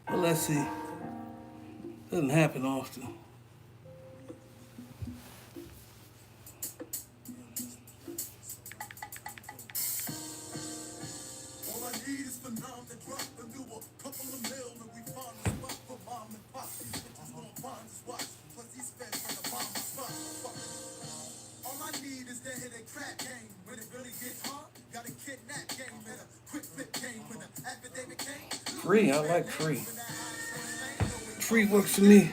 Well, let's see. Doesn't happen often. Free, I like free. Free works for me.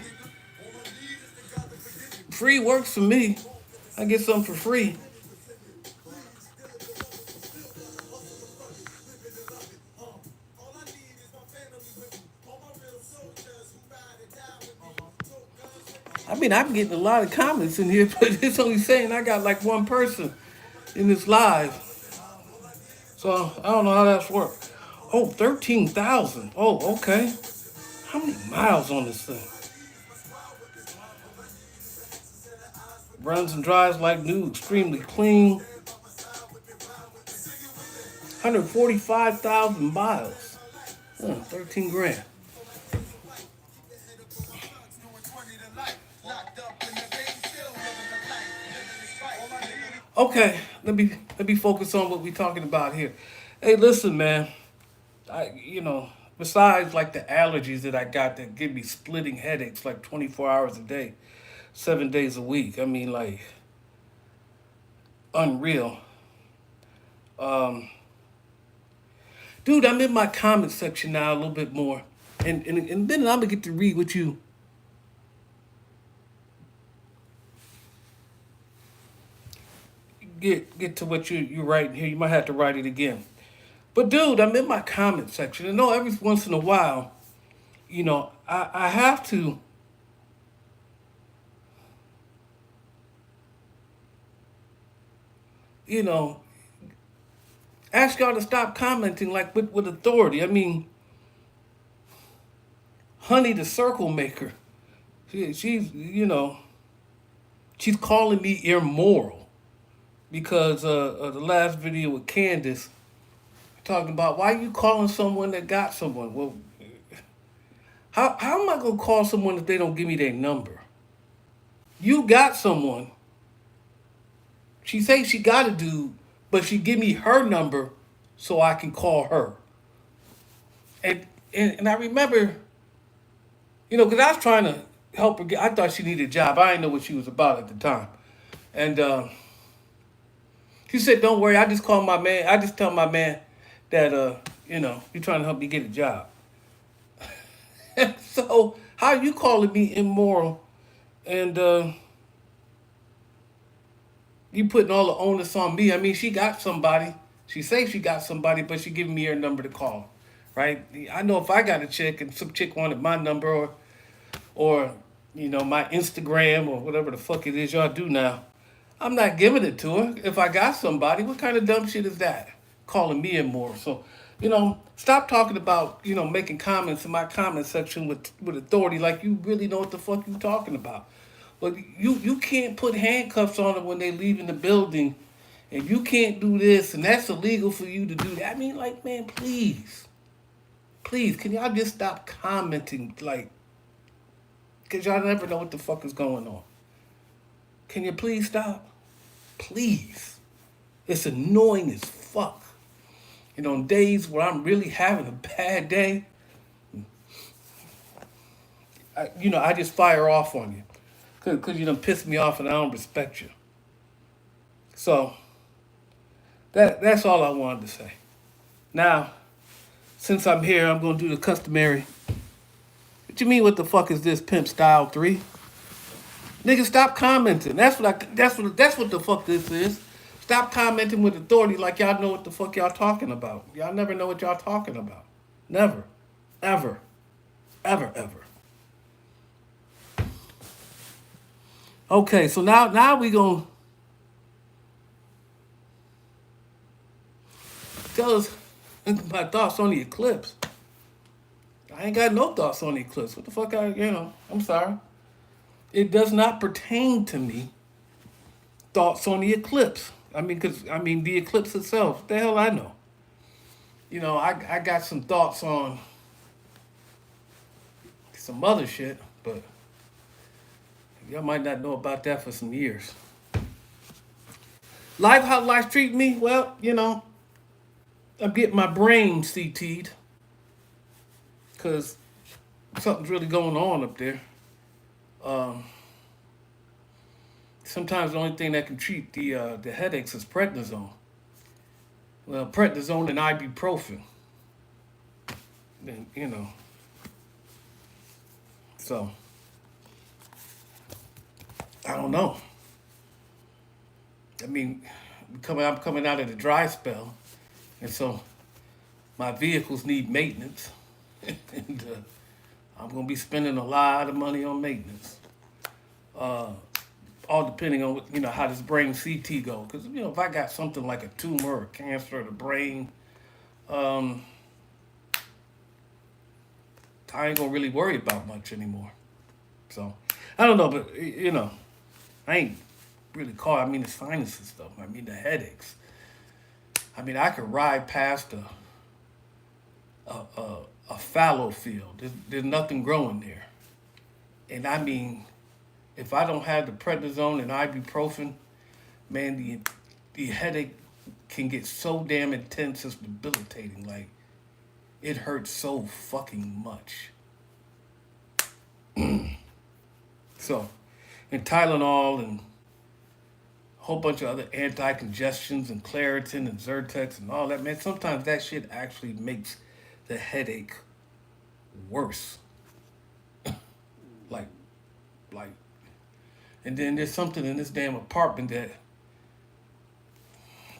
Free works for me. I get something for free. I mean, I'm getting a lot of comments in here, but it's only saying I got like one person in this live. So I don't know how that's worked. Oh, 13,000. Oh, okay. How many miles on this thing? Runs and drives like new, extremely clean. 145,000 miles. 13 grand. Okay, let me focus on what we're talking about here. Hey, listen, man. Besides like the allergies that I got that give me splitting headaches like 24 hours a day, 7 days a week. I mean, like unreal. Dude, I'm in my comment section now a little bit more, and then I'm gonna get to read what you. Get to what you writing here. You might have to write it again. But dude, I'm in my comment section. And know every once in a while, I have to ask y'all to stop commenting like with authority. I mean, Honey the Circle Maker, she's calling me immoral because of the last video with Candace talking about why you calling someone that got someone. Well, how am I gonna call someone if they don't give me their number? You got someone. She say she got a dude, but she give me her number so I can call her. And I remember, because I was trying to help her I thought she needed a job. I didn't know what she was about at the time. And she said, don't worry, I just call my man. I just tell my man that, you're trying to help me get a job. So how are you calling me immoral and you putting all the onus on me? I mean, she got somebody. She say she got somebody, but she giving me her number to call, right? I know if I got a chick and some chick wanted my number or my Instagram or whatever the fuck it is y'all do now, I'm not giving it to her. If I got somebody, what kind of dumb shit is that? Calling me immoral. So, stop talking about, making comments in my comment section with authority like you really know what the fuck you talking about. But you can't put handcuffs on them when they leaving the building, and you can't do this, and that's illegal for you to do that. I mean, like, man, please, can y'all just stop commenting, like, because y'all never know what the fuck is going on. Can you please stop? Please. It's annoying as fuck. On days where I'm really having a bad day, I just fire off on you. Because you done pissed me off and I don't respect you. So, that's all I wanted to say. Now, since I'm here, I'm going to do the customary. What you mean, what the fuck is this, Pimp Style 3? Nigga, stop commenting. That's what the fuck this is. Stop commenting with authority like y'all know what the fuck y'all talking about. Y'all never know what y'all talking about. Never. Ever. Ever, ever. Okay, so now we gonna tell us my thoughts on the eclipse. I ain't got no thoughts on the eclipse. What the fuck I'm sorry. It does not pertain to me. Thoughts on the eclipse. I mean, the eclipse itself, the hell I know. I got some thoughts on some other shit, but y'all might not know about that for some years. How life treat me? Well, I'm getting my brain CT'd because something's really going on up there. Um, Sometimes the only thing that can treat the headaches is prednisone. Well, prednisone and ibuprofen. And, so I don't know. I mean, I'm coming out of the dry spell, and so my vehicles need maintenance, and I'm gonna be spending a lot of money on maintenance. All depending on how this brain CT go, because if I got something like a tumor or cancer of the brain, um, I ain't gonna really worry about much anymore. So I don't know, but I ain't really caught. I mean the sinuses stuff. I mean the headaches. I mean I could ride past a fallow field. There's nothing growing there, and I mean if I don't have the prednisone and ibuprofen, man, the headache can get so damn intense it's debilitating. Like it hurts so fucking much. So, and Tylenol and a whole bunch of other anti-congestions and Claritin and Zyrtex and all that, man, sometimes that shit actually makes the headache worse. like, like, and then there's something in this damn apartment that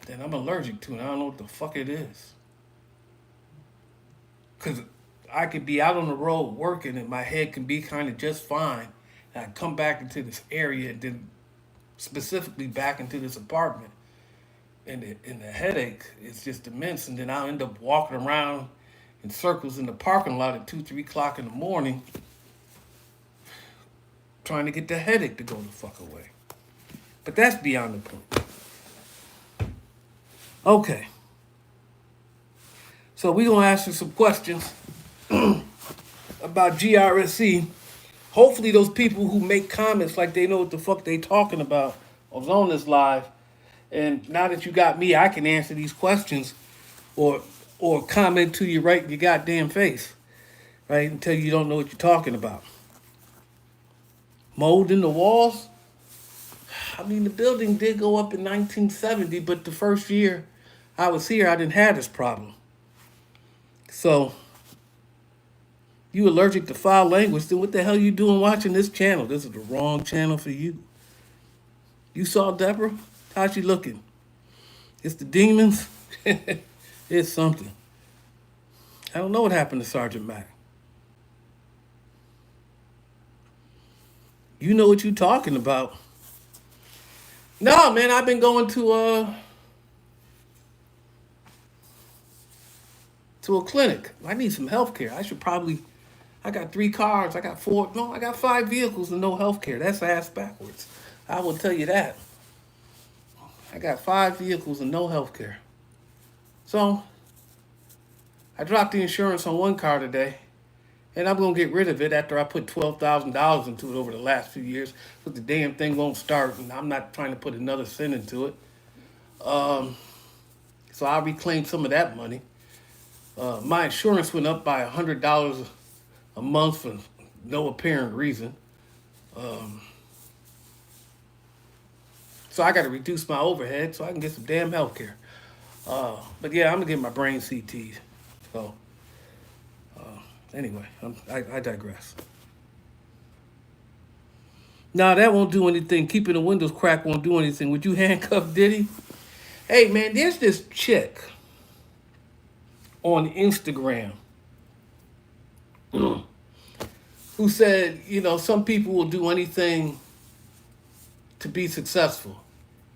I'm allergic to, and I don't know what the fuck it is. Because I could be out on the road working and my head can be kind of just fine. And I come back into this area and then specifically back into this apartment. And the headache is just immense. And then I'll end up walking around in circles in the parking lot at 2, 3 o'clock in the morning trying to get the headache to go the fuck away. But that's beyond the point. Okay. So we're going to ask you some questions about GRSE. Hopefully those people who make comments like they know what the fuck they talking about was on this live. And now that you got me, I can answer these questions or comment to you right in your goddamn face. Right? Until you don't know what you're talking about. Mold in the walls? I mean, the building did go up in 1970, but the first year I was here, I didn't have this problem. So, you allergic to foul language, then what the hell you doing watching this channel? This is the wrong channel for you. You saw Deborah? How's she looking? It's the demons? It's something. I don't know what happened to Sergeant Mack. You know what you talking about. No, man, I've been going to a clinic. I need some health care. I got 3 cars. I got 5 vehicles and no health care. That's ass backwards. I will tell you that. I got 5 vehicles and no health care. So, I dropped the insurance on one car today, and I'm going to get rid of it after I put $12,000 into it over the last few years, but the damn thing won't start, and I'm not trying to put another cent into it. So I'll reclaim some of that money. My insurance went up by $100 a month for no apparent reason. So I got to reduce my overhead so I can get some damn health care. But yeah, I'm going to get my brain CT'd. So, anyway, I digress. Nah, that won't do anything. Keeping the windows cracked won't do anything. Would you handcuff Diddy? Hey, man, there's this chick on Instagram who said, some people will do anything to be successful,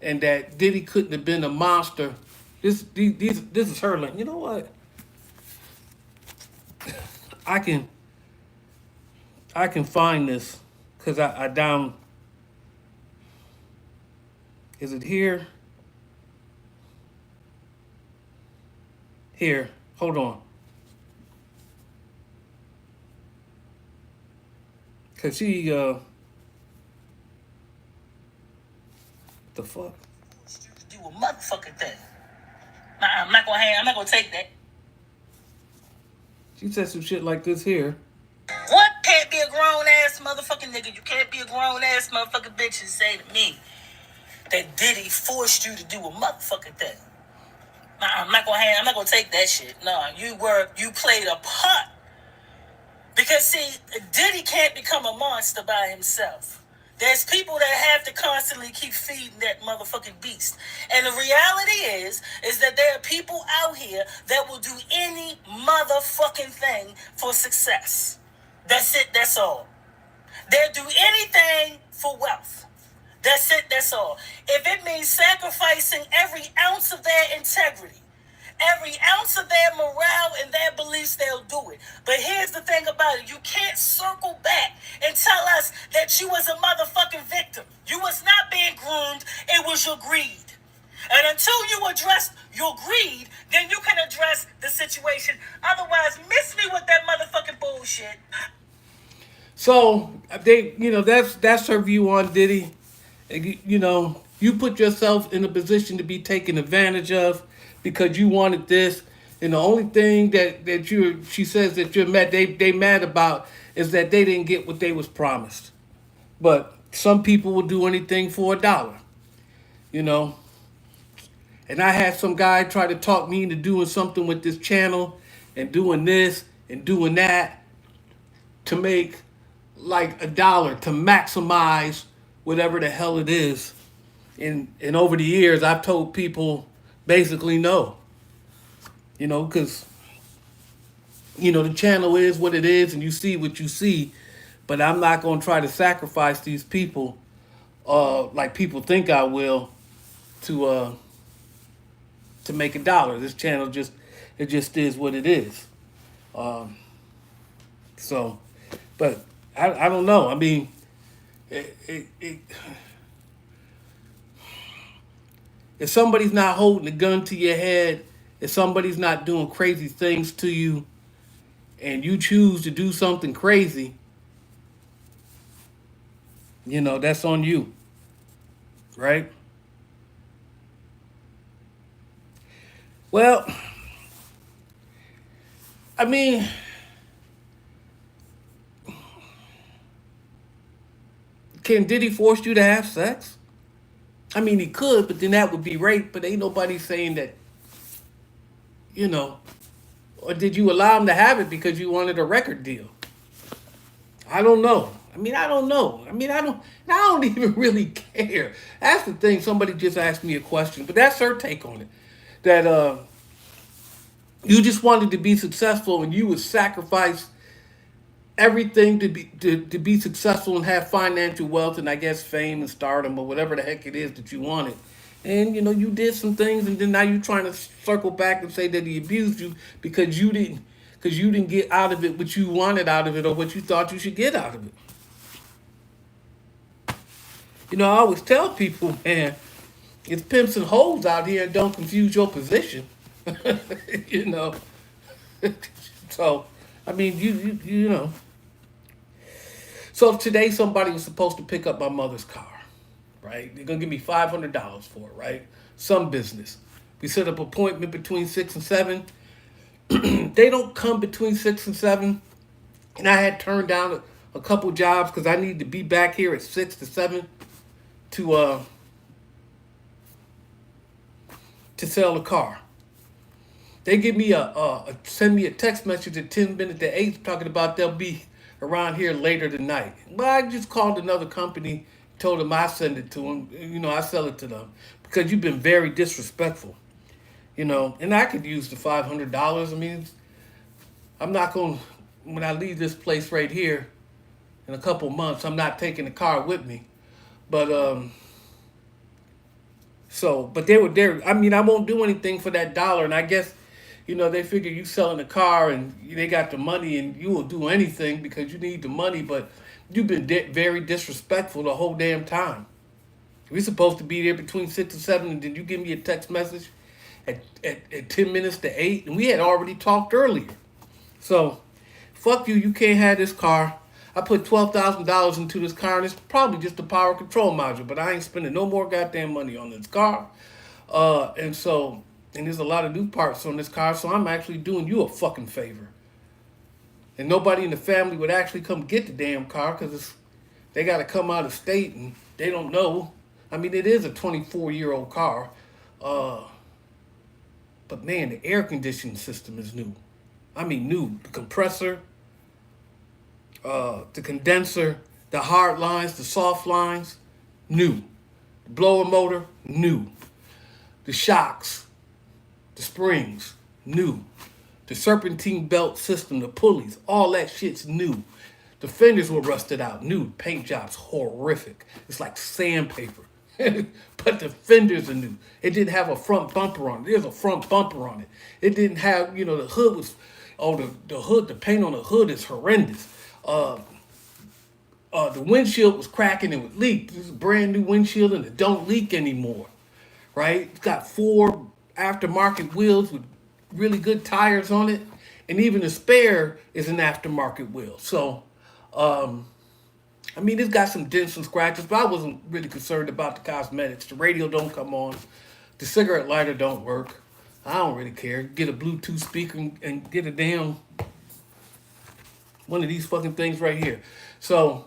and that Diddy couldn't have been a monster. This is her. Like, you know what? I can find this because I down. Is it here? Here, hold on. Cause she the fuck? Do a motherfucking thing. I'm not gonna take that. She said some shit like this here. What? Can't be a grown ass motherfucking nigga. You can't be a grown ass motherfucking bitch and say to me that Diddy forced you to do a motherfucking thing. I'm not gonna take that shit. No, you played a part. Because see, Diddy can't become a monster by himself. There's people that have to constantly keep feeding that motherfucking beast. And the reality is that there are people out here that will do any motherfucking thing for success. That's it, that's all. They'll do anything for wealth. That's it, that's all. If it means sacrificing every ounce of their integrity, every ounce of their morale and their beliefs, they'll do it. But here's the thing about it. You can't circle back and tell us that you was a motherfucking victim. You was not being groomed. It was your greed. And until you address your greed, then you can address the situation. Otherwise, miss me with that motherfucking bullshit. So that's her view on Diddy. You put yourself in a position to be taken advantage of because you wanted this, and the only thing she says that they mad about is that they didn't get what they was promised. But some people will do anything for $1, you know. And I had some guy try to talk me into doing something with this channel and doing this and doing that to make like $1 to maximize whatever the hell it is. And over the years, I've told people basically no. Because the channel is what it is, and you see what you see. But I'm not gonna try to sacrifice these people, like people think I will, to make $1. This channel just is what it is. So, but I don't know. I mean, if somebody's not holding a gun to your head, if somebody's not doing crazy things to you, and you choose to do something crazy, that's on you, right? Well, I mean, can Diddy force you to have sex? I mean, he could, but then that would be rape. But ain't nobody saying that, or did you allow him to have it because you wanted a record deal? I don't know. I don't know. I don't even really care. That's the thing. Somebody just asked me a question, but that's her take on it. That you just wanted to be successful and you would sacrifice everything to be successful and have financial wealth and I guess fame and stardom or whatever the heck it is that you wanted. And you did some things, and then now you're trying to circle back and say that he abused you because you didn't get out of it what you wanted out of it or what you thought you should get out of it. I always tell people, man, it's pimps and hoes out here, and don't confuse your position. So, I mean, you know. So today somebody was supposed to pick up my mother's car, right? They're gonna give me $500 for it, right? Some business. We set up an appointment between 6 and 7. They don't come between 6 and 7, and I had turned down a couple jobs because I need to be back here at 6 to 7 to sell the car. They give me send me a text message at 10 minutes to 8 talking about they'll be around here later tonight. Well, I just called another company, told them I send it to them. I sell it to them because you've been very disrespectful. And I could use the $500. I mean, I'm not going to, when I leave this place right here in a couple months, I'm not taking the car with me. But, but they were there. I mean, I won't do anything for that dollar. And I guess, they figure you selling the car and they got the money and you will do anything because you need the money. But you've been very disrespectful the whole damn time. We're supposed to be there between 6 and 7, and then you give me a text message at 10 minutes to 8, and we had already talked earlier. So, fuck you, you can't have this car. I put $12,000 into this car, and it's probably just the power control module, but I ain't spending no more goddamn money on this car. And there's a lot of new parts on this car, so I'm actually doing you a fucking favor. And nobody in the family would actually come get the damn car because they got to come out of state and they don't know. I mean, it is a 24-year-old car. But man, the air conditioning system is new. I mean, new. The compressor, the condenser, the hard lines, the soft lines, new. The blower motor, new. The shocks, the springs, new. The serpentine belt system, the pulleys, all that shit's new. The fenders were rusted out, new. Paint job's horrific. It's like sandpaper. But the fenders are new. It didn't have a front bumper on it. There's a front bumper on it. It didn't have, the hood was, the hood, the paint on the hood is horrendous. The windshield was cracking and would leak. This is a brand new windshield and it don't leak anymore, right? It's got 4 aftermarket wheels with really good tires on it, and even the spare is an aftermarket wheel. So, I mean, it's got some dents and scratches, but I wasn't really concerned about the cosmetics. The radio don't come on. The cigarette lighter don't work. I don't really care. Get a Bluetooth speaker and get a damn one of these fucking things right here. So,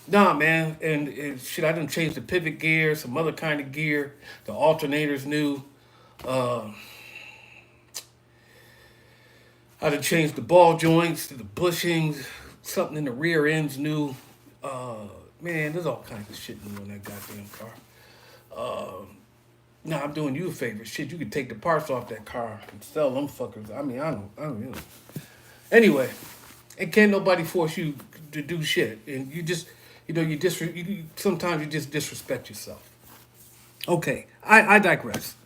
nah, man. And shit, I done changed the pivot gear, some other kind of gear. The alternator's new. I done changed the ball joints, the bushings, something in the rear end's new. Man, there's all kinds of shit new on that goddamn car. Now I'm doing you a favor. Shit, you could take the parts off that car and sell them fuckers. I mean, I don't. Anyway, and can't nobody force you to do shit. And you just, sometimes you just disrespect yourself. Okay, I digress.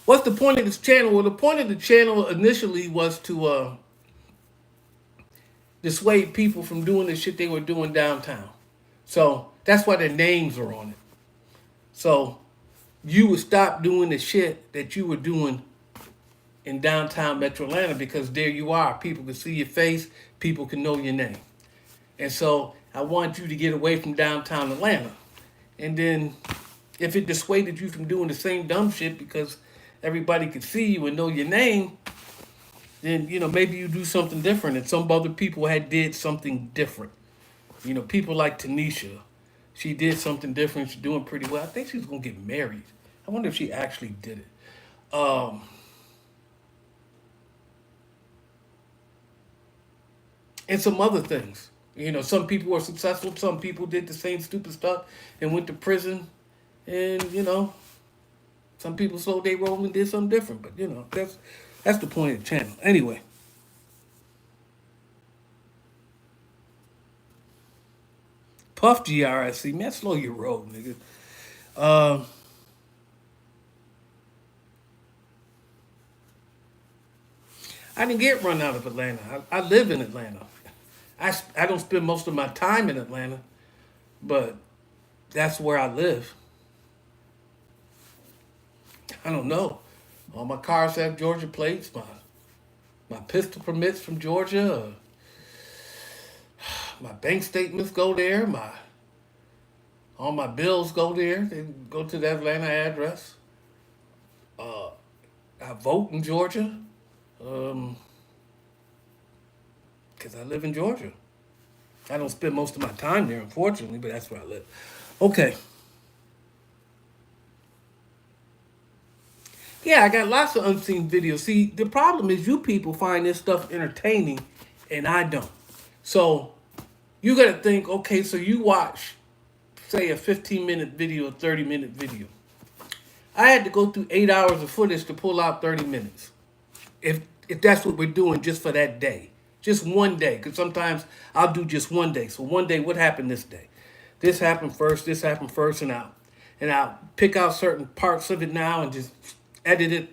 What's the point of this channel? Well, the point of the channel initially was to dissuade people from doing the shit they were doing downtown. So that's why their names are on it. So you would stop doing the shit that you were doing in downtown Metro Atlanta because there you are. People can see your face. People can know your name. And so I want you to get away from downtown Atlanta. And then if it dissuaded you from doing the same dumb shit because everybody could see you and know your name, then, maybe you do something different. And some other people had did something different. People like Tanisha. She did something different. She's doing pretty well. I think she's going to get married. I wonder if she actually did it. And some other things. Some people were successful. Some people did the same stupid stuff and went to prison. And, some people sold their roll and did something different. But, that's the point of the channel. Anyway. Puff GRSE. Man, slow your roll, nigga. I didn't get run out of Atlanta. I live in Atlanta. I don't spend most of my time in Atlanta, but that's where I live. I don't know. All my cars have Georgia plates. My pistol permits from Georgia. My bank statements go there. All my bills go there. They go to the Atlanta address. I vote in Georgia. Because I live in Georgia. I don't spend most of my time there, unfortunately, but that's where I live. Okay. Yeah, I got lots of unseen videos. See, the problem is you people find this stuff entertaining, and I don't. So you got to think, okay, so you watch, say, a 15-minute video, a 30-minute video. I had to go through 8 hours of footage to pull out 30 minutes. If that's what we're doing just for that day. Just one day. Because sometimes I'll do just one day. So one day, what happened this day? This happened first, and I'll pick out certain parts of it now and just edit it,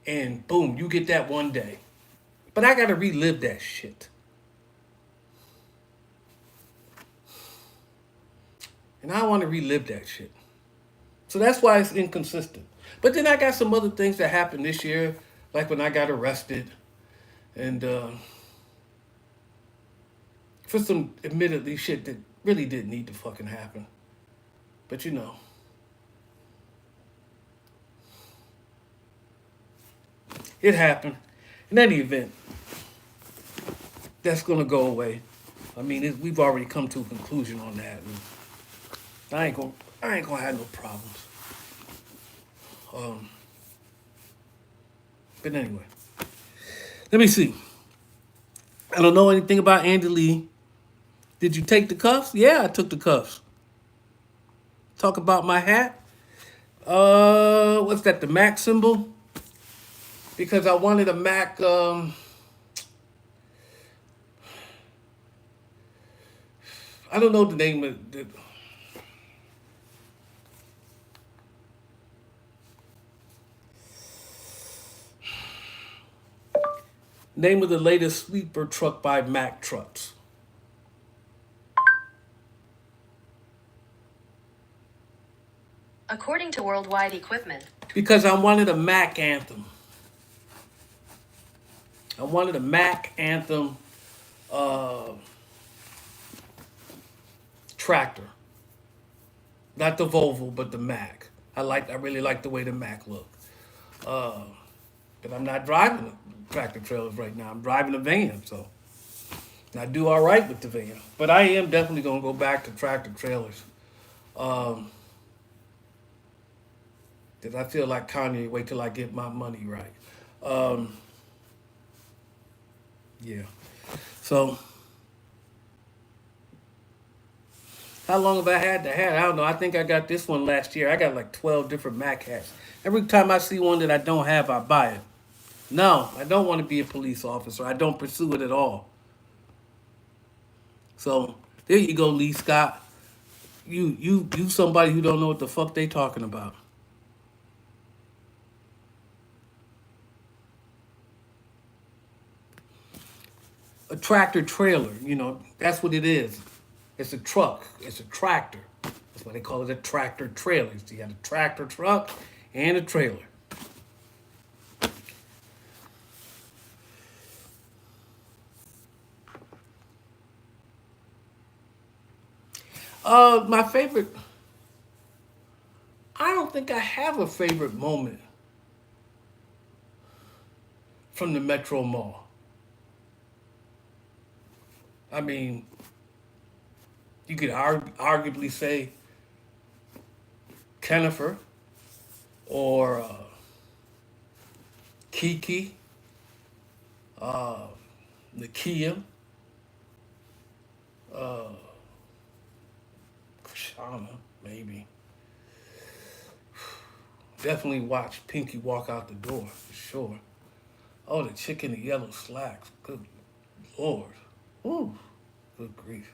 and boom, you get that one day. But I got to relive that shit. And I want to relive that shit. So that's why it's inconsistent. But then I got some other things that happened this year, like when I got arrested, and for some admittedly shit that really didn't need to fucking happen. But it happened. In any event, that's gonna go away. I mean, we've already come to a conclusion on that. And I ain't gonna have no problems. But anyway, let me see. I don't know anything about Andy Lee. Did you take the cuffs? Yeah, I took the cuffs. Talk about my hat. What's that? The Mac symbol? Because I wanted a Mac. I don't know the name of the. Name of the latest sleeper truck by Mack Trucks. According to Worldwide Equipment. Because I wanted a Mack anthem. I wanted a Mack anthem tractor. Not the Volvo, but the Mack. I really like the way the Mack look. But I'm not driving a tractor trailers right now. I'm driving a van, so I do all right with the van. But I am definitely gonna go back to tractor trailers. Because I feel like Kanye, wait till I get my money right. Yeah. So, how long have I had the hat? I don't know. I think I got this one last year. I got like 12 different Mac hats. Every time I see one that I don't have, I buy it. No, I don't want to be a police officer. I don't pursue it at all. So, there you go, Lee Scott. You somebody who don't know what the fuck they talking about. A tractor trailer, that's what it is. It's a truck. It's a tractor. That's why they call it a tractor trailer. So you got a tractor truck and a trailer. My favorite. I don't think I have a favorite moment from the Metro Mall. I mean, you could arguably say Kennifer or Kiki, Nakia, Krishana, maybe. Definitely watch Pinky walk out the door, for sure. Oh, the chick in the yellow slacks. Good Lord. Ooh, good grief.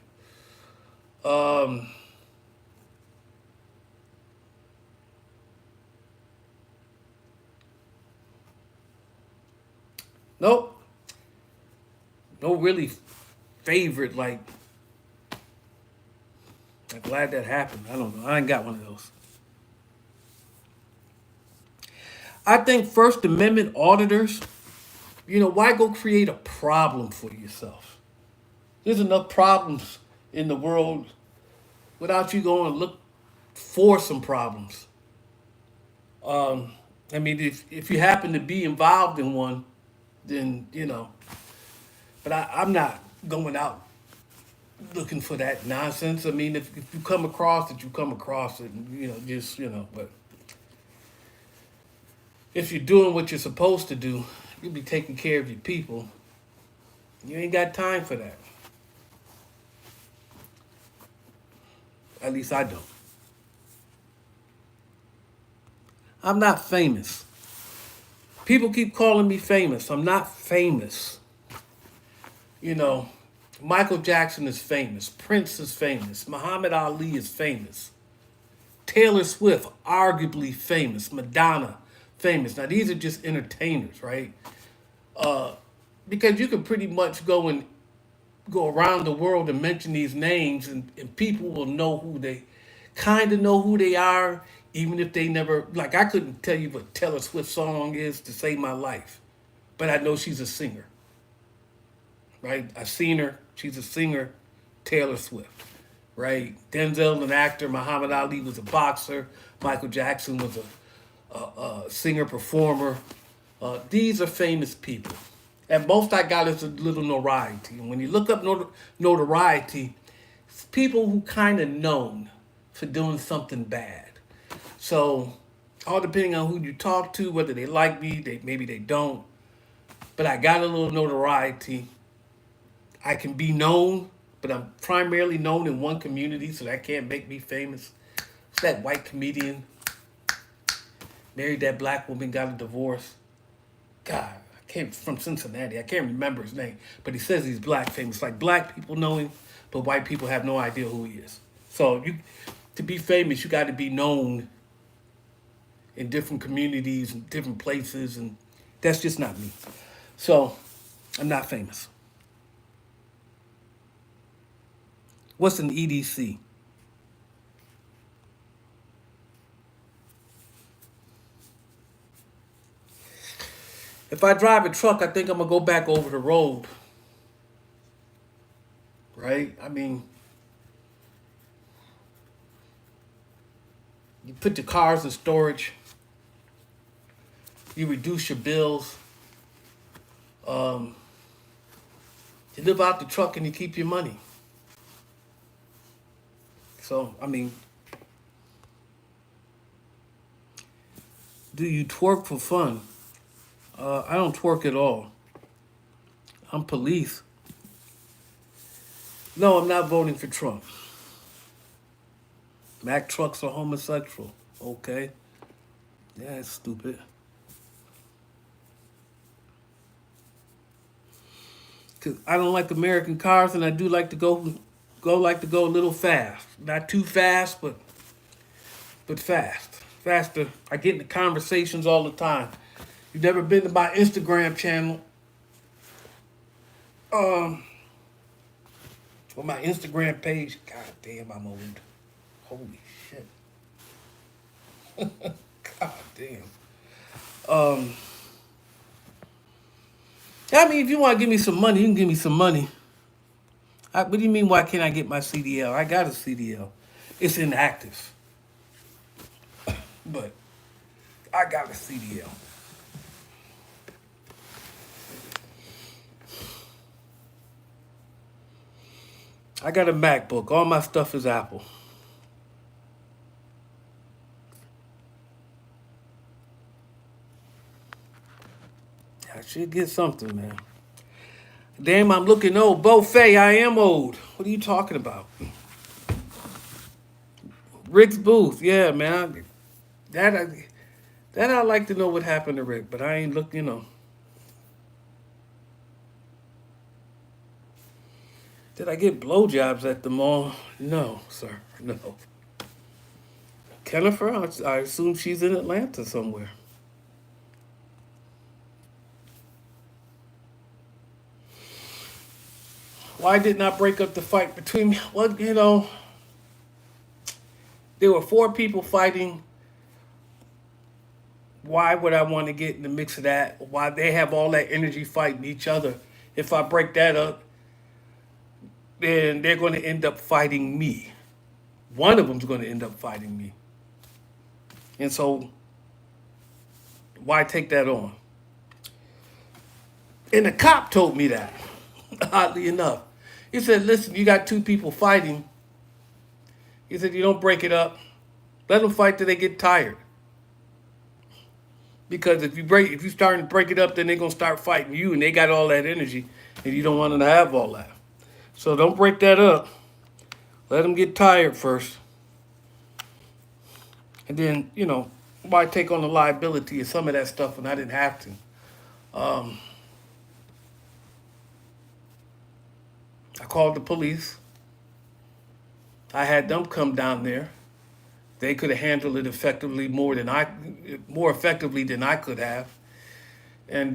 Nope. No really favorite, like, I'm glad that happened. I don't know. I ain't got one of those. I think First Amendment auditors, why go create a problem for yourself? There's enough problems in the world without you going to look for some problems. I mean, if you happen to be involved in one, then, but I'm not going out looking for that nonsense. I mean, if you come across it, you come across it, and, but if you're doing what you're supposed to do, you'll be taking care of your people. You ain't got time for that. At least I don't. I'm not famous. People keep calling me famous. I'm not famous. Michael Jackson is famous. Prince is famous. Muhammad Ali is famous. Taylor Swift, arguably famous. Madonna, famous. Now, these are just entertainers, right? Because you can pretty much go around the world and mention these names, and people will know who they kind of know who they are, even if they never, like, I couldn't tell you what Taylor Swift song is to save my life, but I know she's a singer, right? I've seen her. She's a singer, Taylor Swift, right? Denzel, an actor. Muhammad Ali was a boxer. Michael Jackson was a singer performer. These are famous people. At most I got is a little notoriety. And when you look up notoriety, it's people who kind of known for doing something bad. So, all depending on who you talk to, whether they like me, maybe they don't. But I got a little notoriety. I can be known, but I'm primarily known in one community, so that can't make me famous. It's that white comedian, married that black woman, got a divorce. God, I can't, from Cincinnati. I can't remember his name, but he says he's black famous. Like, black people know him, but white people have no idea who he is. So to be famous, you got to be known in different communities and different places, and that's just not me. So I'm not famous. What's an EDC? If I drive a truck, I think I'm gonna go back over the road. Right? I mean, you put the cars in storage, you reduce your bills, you live out the truck and you keep your money. So, I mean, do you twerk for fun? I don't twerk at all. I'm police. No, I'm not voting for Trump. Mack trucks are homosexual. Okay. Yeah, it's stupid. Cause I don't like American cars, and I do like to go a little fast. Not too fast, but fast. Faster. I get into conversations all the time. You've never been to my Instagram channel. Or my Instagram page. God damn, I'm old. Holy shit. God damn. I mean, if you want to give me some money, you can give me some money. What do you mean, why can't I get my CDL? I got a CDL. It's inactive. But I got a CDL. I got a MacBook. All my stuff is Apple. I should get something, man. Damn, I'm looking old. Beaufait, I am old. What are you talking about? Rick's booth. Yeah, man. I'd like to know what happened to Rick, but I ain't looking. Did I get blowjobs at the mall? No, sir. No. Jennifer, I assume she's in Atlanta somewhere. Why didn't I break up the fight between me? Well, there were 4 people fighting. Why would I want to get in the mix of that? Why they have all that energy fighting each other? If I break that up, then they're going to end up fighting me. One of them's going to end up fighting me. And so, why take that on? And the cop told me that, oddly enough. He said, listen, you got 2 people fighting. He said, you don't break it up. Let them fight till they get tired. Because if you start to break it up, then they're going to start fighting you, and they got all that energy, and you don't want them to have all that. So don't break that up. Let them get tired first. And then, why take on the liability of some of that stuff when I didn't have to? I called the police. I had them come down there. They could have handled it effectively more effectively than I could have. And,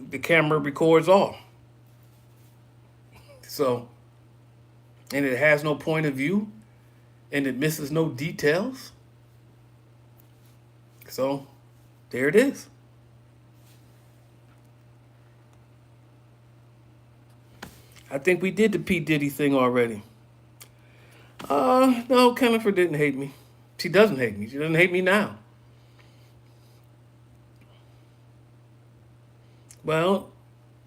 the camera records all. So and it has no point of view, and it misses no details. So there it is. I think we did the P. Diddy thing already. No, Jennifer didn't hate me. She doesn't hate me. She doesn't hate me now. Well,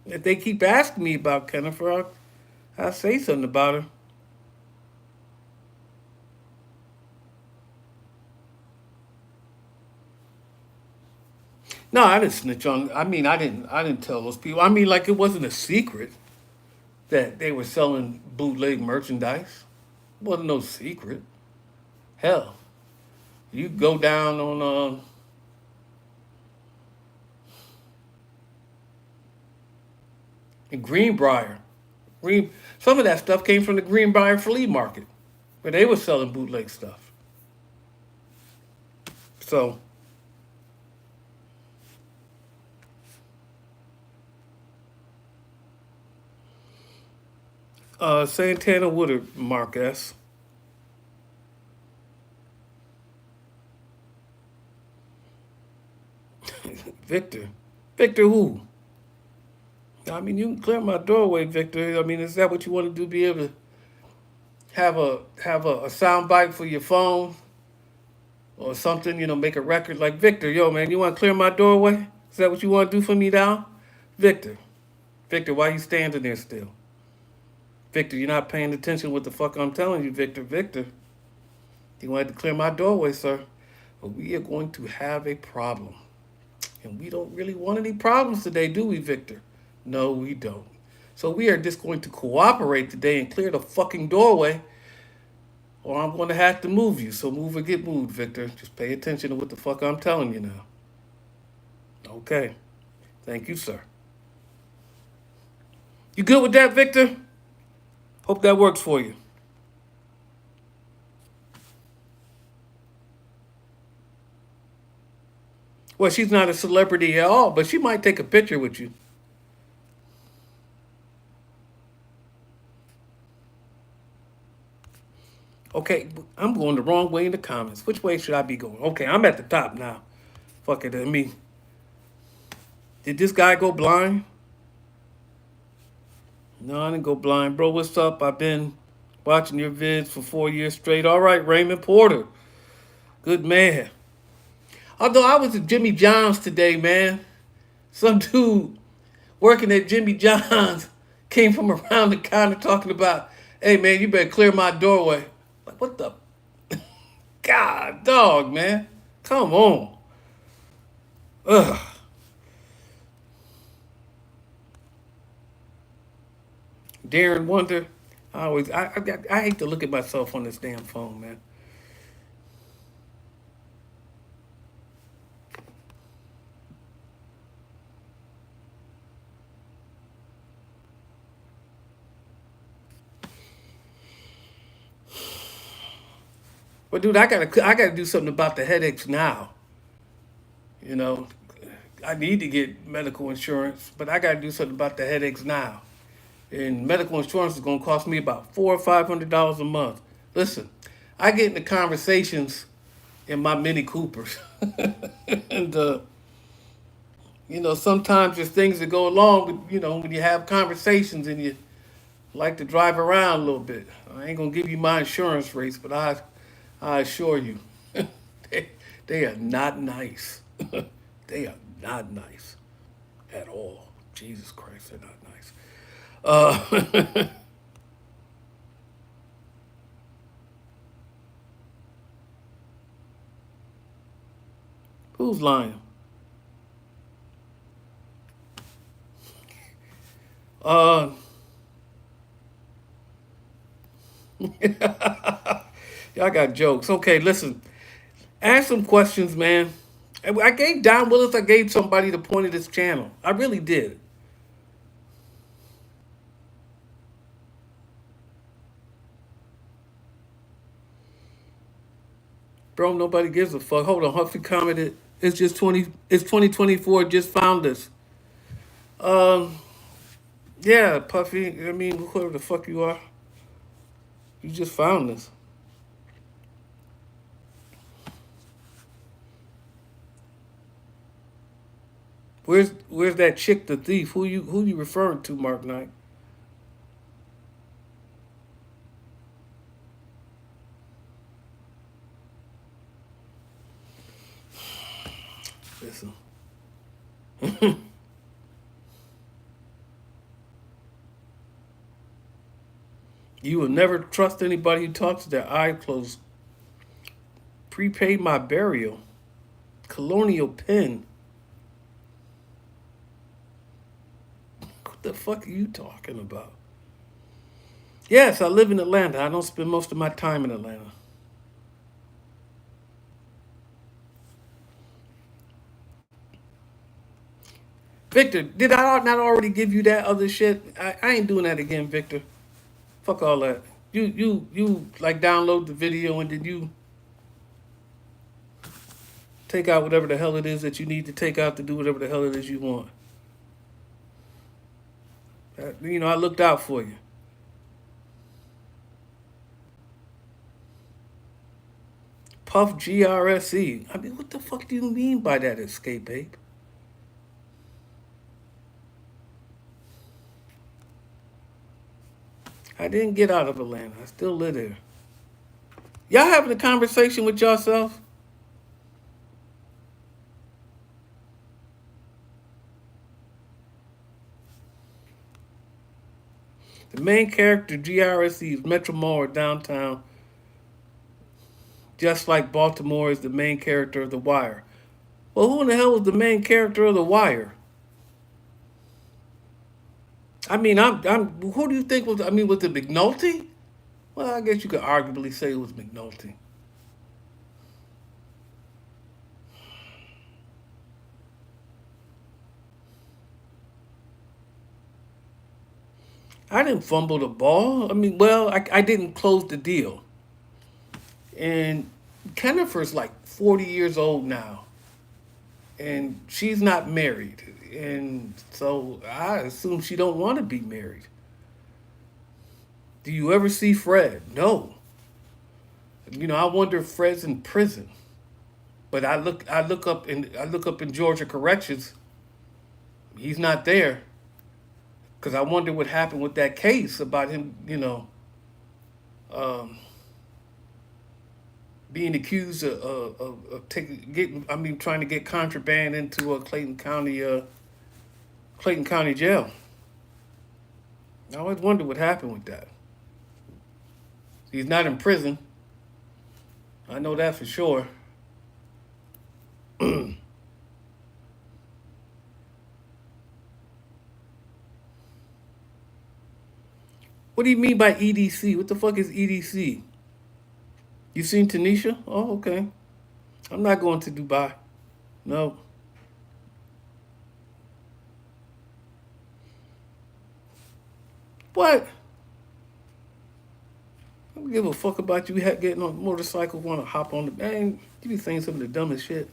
if they keep asking me about Jennifer, I'll say something about her. No, I didn't snitch on. I mean, I didn't tell those people. I mean, like it wasn't a secret that they were selling bootleg merchandise. It wasn't no secret. Hell, you go down on in Greenbrier. Some of that stuff came from the Greenbrier flea market, where they were selling bootleg stuff. So, Santana Woodard, Mark S. Victor. Victor who? I mean, you can clear my doorway, Victor. I mean, is that what you want to do? Be able to have a sound bite for your phone or something? You know, make a record like Victor. Yo, man, you want to clear my doorway? Is that what you want to do for me now, Victor? Victor, why you standing there still? Victor, you're not paying attention what the fuck I'm telling you, Victor. Victor, you wanted to clear my doorway, sir. But we are going to have a problem. And we don't really want any problems today, do we, Victor? No, we don't. So we are just going to cooperate today and clear the fucking doorway, or I'm going to have to move you. So move or get moved, Victor. Just pay attention to what the fuck I'm telling you now. Okay. Thank you, sir. You good with that, Victor? Hope that works for you. Well, she's not a celebrity at all, but she might take a picture with you. Okay, I'm going the wrong way in the comments. Which way should I be going? Okay, I'm at the top now. Fuck it. I mean, did this guy go blind? No, I didn't go blind. Bro, what's up? I've been watching your vids for 4 years straight. All right, Raymond Porter. Good man. Although I was at Jimmy John's today, man. Some dude working at Jimmy John's came from around the counter talking about, hey, man, you better clear my doorway. Like, what the? God, dog, man. Come on. Ugh. Darren Wonder. I hate to look at myself on this damn phone, man. But dude, I gotta do something about the headaches now. You know, I need to get medical insurance, but I gotta do something about the headaches now. And medical insurance is gonna cost me about $400 or $500 a month. Listen, I get into conversations in my Mini Coopers, and you know, sometimes there's things that go along with, you know, when you have conversations and you like to drive around a little bit. I ain't gonna give you my insurance rates, but I assure you, they, they are not nice. They are not nice at all. Jesus Christ, they're not nice. Who's lying? Uh, y'all got jokes. Okay, listen. Ask some questions, man. I gave Don Willis, I gave somebody the point of this channel. I really did. Bro, nobody gives a fuck. Hold on, Huffy commented. It's just 20, it's 2024, just found us. Um, yeah, Puffy, I mean, whoever the fuck you are. You just found this. Where's that chick, the thief? Who you referring to, Mark Knight? Listen. You will never trust anybody who talks with their eyes closed. Prepay my burial. Colonial pen. What the fuck are you talking about? Yes, I live in Atlanta. I don't spend most of my time in Atlanta. Victor, did I not already give you that other shit? I ain't doing that again, Victor. Fuck all that. You like download the video and then you take out whatever the hell it is that you need to take out to do whatever the hell it is you want. I looked out for you. Puff GRSE. I mean, what the fuck do you mean by that, escape ape? I didn't get out of Atlanta. I still live there. Y'all having a conversation with yourself? The main character, GRSE, is Metro Mall or downtown, just like Baltimore is the main character of The Wire. Well, who in the hell was the main character of The Wire? I mean, who do you think was? I mean, was it McNulty? Well, I guess you could arguably say it was McNulty. I didn't fumble the ball. I mean, well, I didn't close the deal. And Kennifer's like 40 years old now. And she's not married. And so I assume she don't want to be married. Do you ever see Fred? No. I wonder if Fred's in prison. But I look up in Georgia Corrections. He's not there. Because I wonder what happened with that case about him, being accused of trying to get contraband into Clayton County jail. I always wonder what happened with that. He's not in prison. I know that for sure. What do you mean by EDC? What the fuck is EDC? You seen Tanisha? Oh, okay. I'm not going to Dubai. No. What? I don't give a fuck about you getting on a motorcycle, want to hop on the bang. You be saying some of the dumbest shit.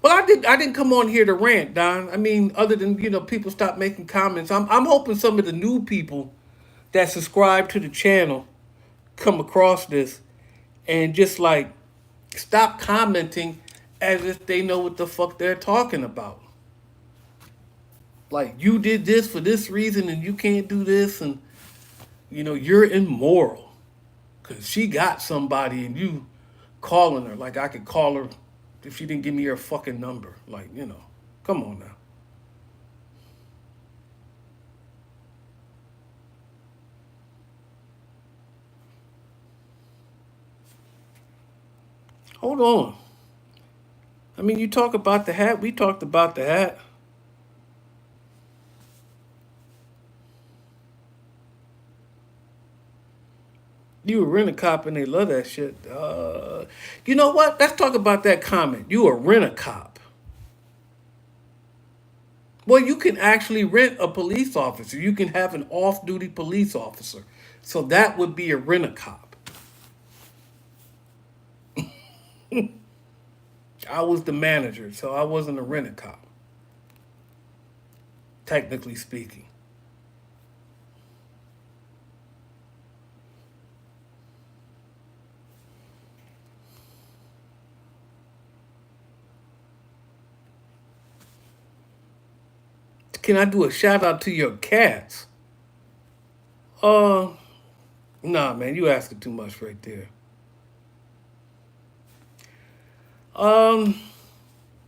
Well, I didn't come on here to rant, Don. I mean, other than people stop making comments. I'm hoping some of the new people that subscribe to the channel come across this and just like stop commenting as if they know what the fuck they're talking about. Like, you did this for this reason and you can't do this, and you're immoral because she got somebody and you calling her like I could call her if she didn't give me her fucking number. Like, come on now. Hold on. I mean, you talk about the hat. We talked about the hat. You a rent-a-cop and they love that shit. You know what? Let's talk about that comment. You a rent-a-cop. Well, you can actually rent a police officer. You can have an off-duty police officer. So that would be a rent-a-cop. I was the manager, so I wasn't a rent-a-cop. Technically speaking. can I do a shout out to your cats? Nah, man, you asking too much right there. Um,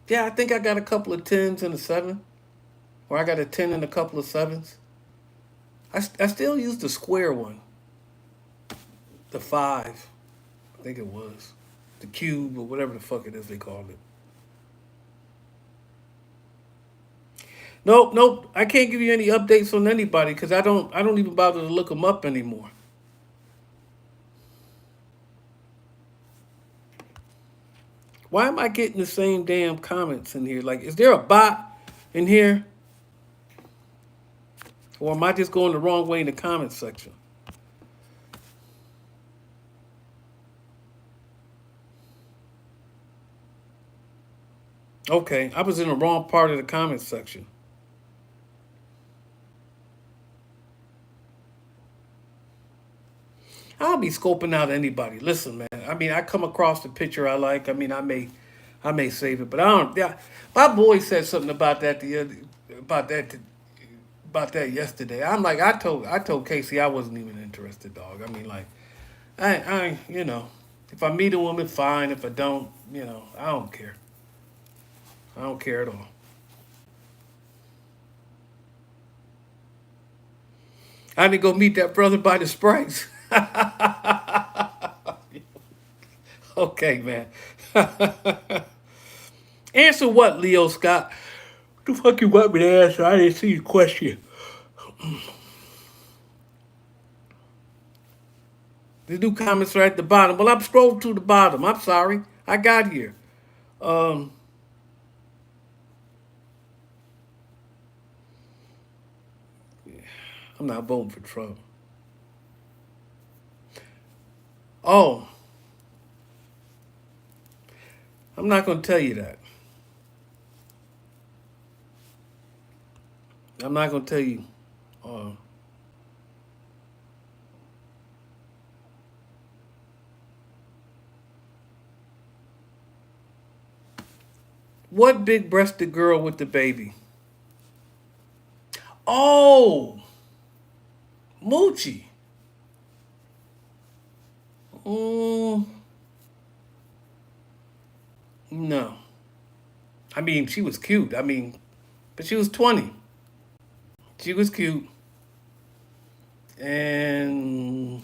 yeah, I think I got a couple of tens and a seven, or I got a 10 and a couple of sevens. I still use the square one, the five, I think it was, the cube or whatever the fuck it is they call it. Nope, nope. I can't give you any updates on anybody because I don't even bother to look them up anymore. Why am I getting the same damn comments in here? Like, is there a bot in here? Or am I just going the wrong way in the comments section? Okay, I was in the wrong part of the comments section. I'll be scoping out anybody. Listen, man. I mean, I come across the picture I like. I mean, I may save it, but I don't. Yeah, my boy said something about that about that, about that yesterday. I'm like, I told Casey I wasn't even interested, dog. I mean, like, if I meet a woman, fine. If I don't, I don't care. I don't care at all. I didn't go meet that brother by the Sprites. Okay, man. Answer what, Leo Scott? What the fuck you want me to answer? I didn't see the question. The new comments are at the bottom. Well, I'm scrolling to the bottom. I'm sorry. I got here. Um, I'm not voting for Trump. Oh, I'm not going to tell you that. I'm not going to tell you. Uh, what big-breasted girl with the baby? Oh, Moochie. No. I mean, she was cute. I mean, but she was 20. She was cute. And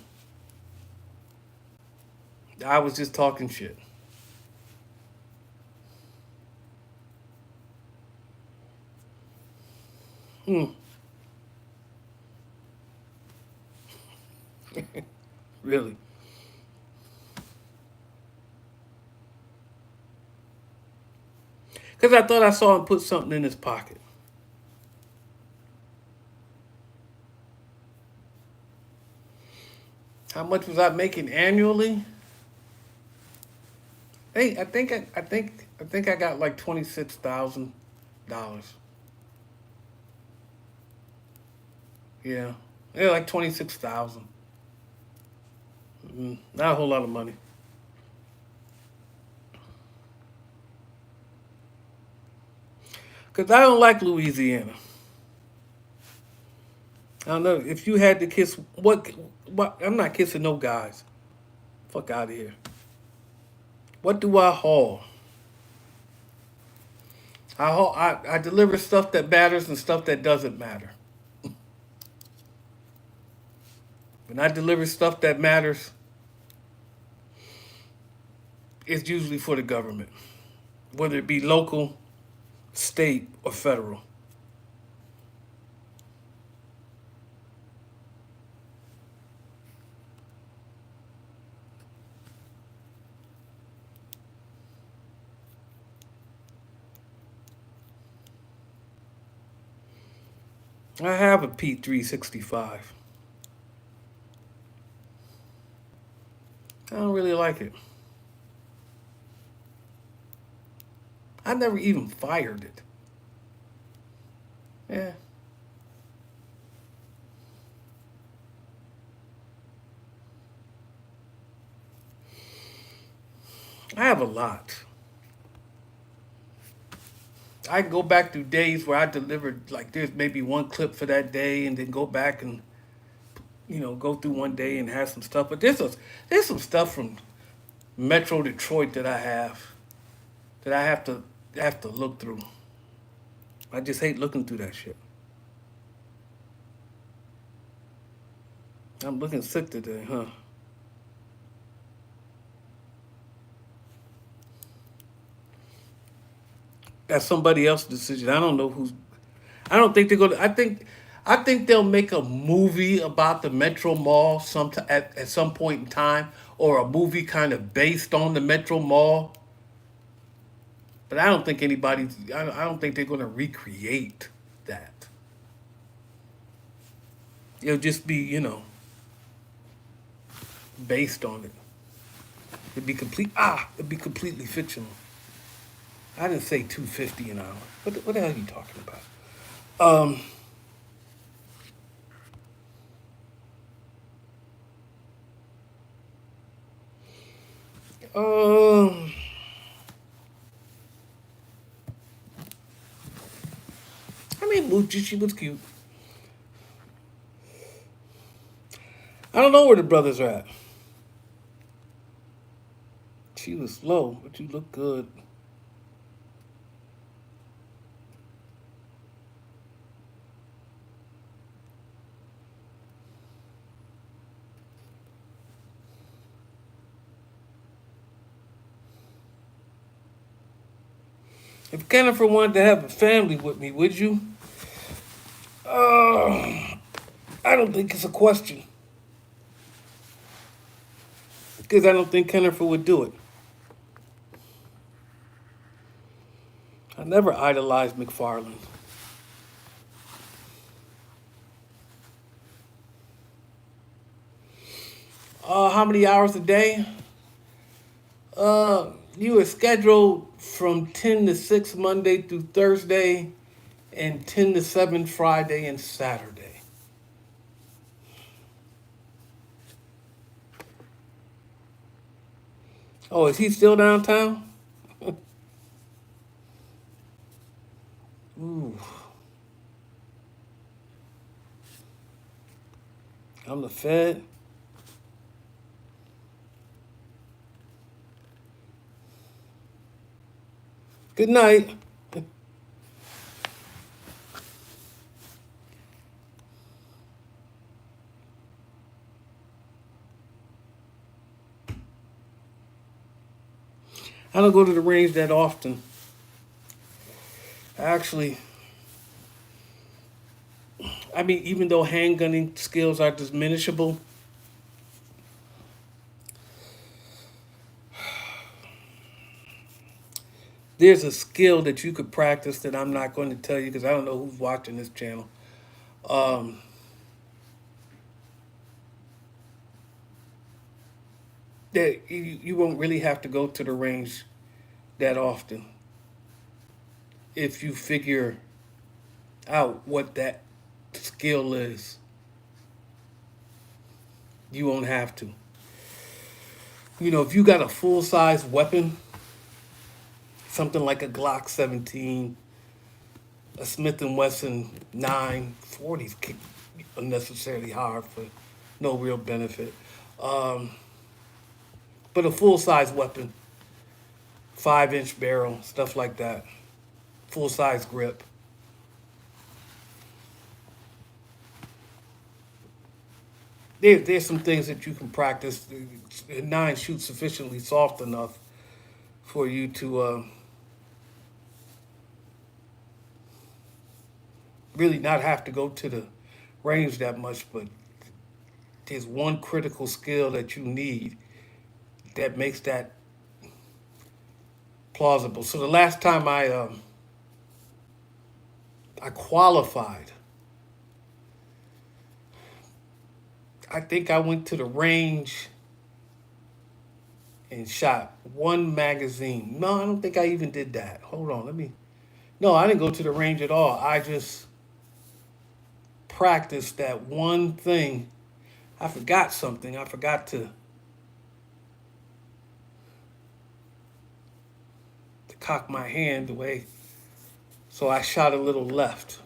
I was just talking shit. Hmm. Really. Because I thought I saw him put something in his pocket. How much was I making annually? Hey, I think I got like $26,000. Yeah, yeah, like 26,000. Not a whole lot of money. Cause I don't like Louisiana. I don't know if you had to kiss what. What? I'm not kissing no guys. Fuck out of here. What do I haul? I deliver stuff that matters and stuff that doesn't matter. When I deliver stuff that matters, it's usually for the government, whether it be local, state, or federal. I have a Pete 365. I don't really like it. I never even fired it. Yeah. I have a lot. I can go back through days where I delivered, like, there's maybe one clip for that day, and then go back and, go through one day and have some stuff. But there's some stuff from Metro Detroit that I have to look through. I just hate looking through that shit. I'm looking sick today, huh? That's somebody else's decision. I don't know who's. I don't think they're gonna. I think they'll make a movie about the Metro Mall at some point in time, or a movie kind of based on the Metro Mall. But I don't think anybody's. I don't think they're gonna recreate that. It'll just be, based on it. It'd be completely fictional. I didn't say 250 an hour. What the hell are you talking about? Um, um, I mean, Moochie, she was cute. I don't know where the brothers are at. She was slow, but you look good. If Jennifer wanted to have a family with me, would you? I don't think it's a question. Because I don't think Jennifer would do it. I never idolized McFarland. How many hours a day? You are scheduled from 10 to 6 Monday through Thursday, and 10 to 7 Friday and Saturday. Oh, is he still downtown? Ooh. I'm the Fed. Good night. I don't go to the range that often. Actually, I mean, even though handgunning skills are diminishable, there's a skill that you could practice that I'm not going to tell you because I don't know who's watching this channel. That you won't really have to go to the range that often if you figure out what that skill is. You won't have to. If you got a full-size weapon, something like a Glock 17, a Smith & Wesson 940s kick unnecessarily hard for no real benefit. But a full-size weapon, 5-inch barrel, stuff like that, full-size grip. There's some things that you can practice. A 9 shoots sufficiently soft enough for you to really not have to go to the range that much, but there's one critical skill that you need that makes that plausible. So the last time I qualified, I think I went to the range and shot one magazine. No, I don't think I even did that. Hold on, No, I didn't go to the range at all. I just practiced that one thing. I forgot something. I forgot to cock my hand the way So I shot a little left.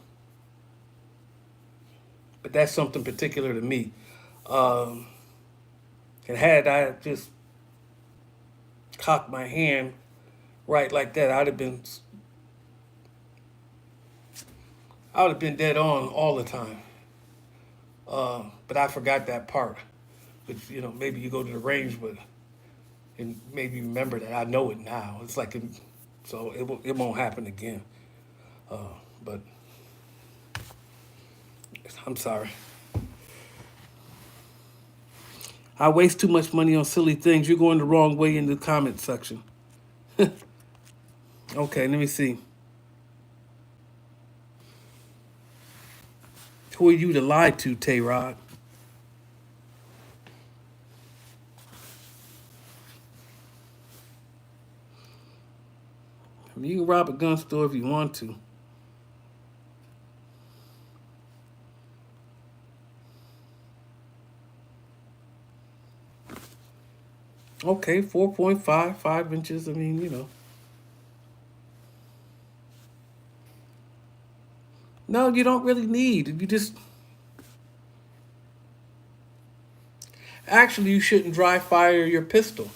But that's something particular to me. Um, and had I just cocked my hand right like that, I would have been dead on all the time. But I forgot that part. But maybe you go to the range, and maybe remember that. I know it now. It's like, so it won't happen again. But I'm sorry. I waste too much money on silly things. You're going the wrong way in the comment section. Okay, let me see. Who are you to lie to, Tay-Rod? I mean, you can rob a gun store if you want to. Okay, 4.5, 5 inches. I mean. No, you don't really need. You just. Actually, you shouldn't dry fire your pistol.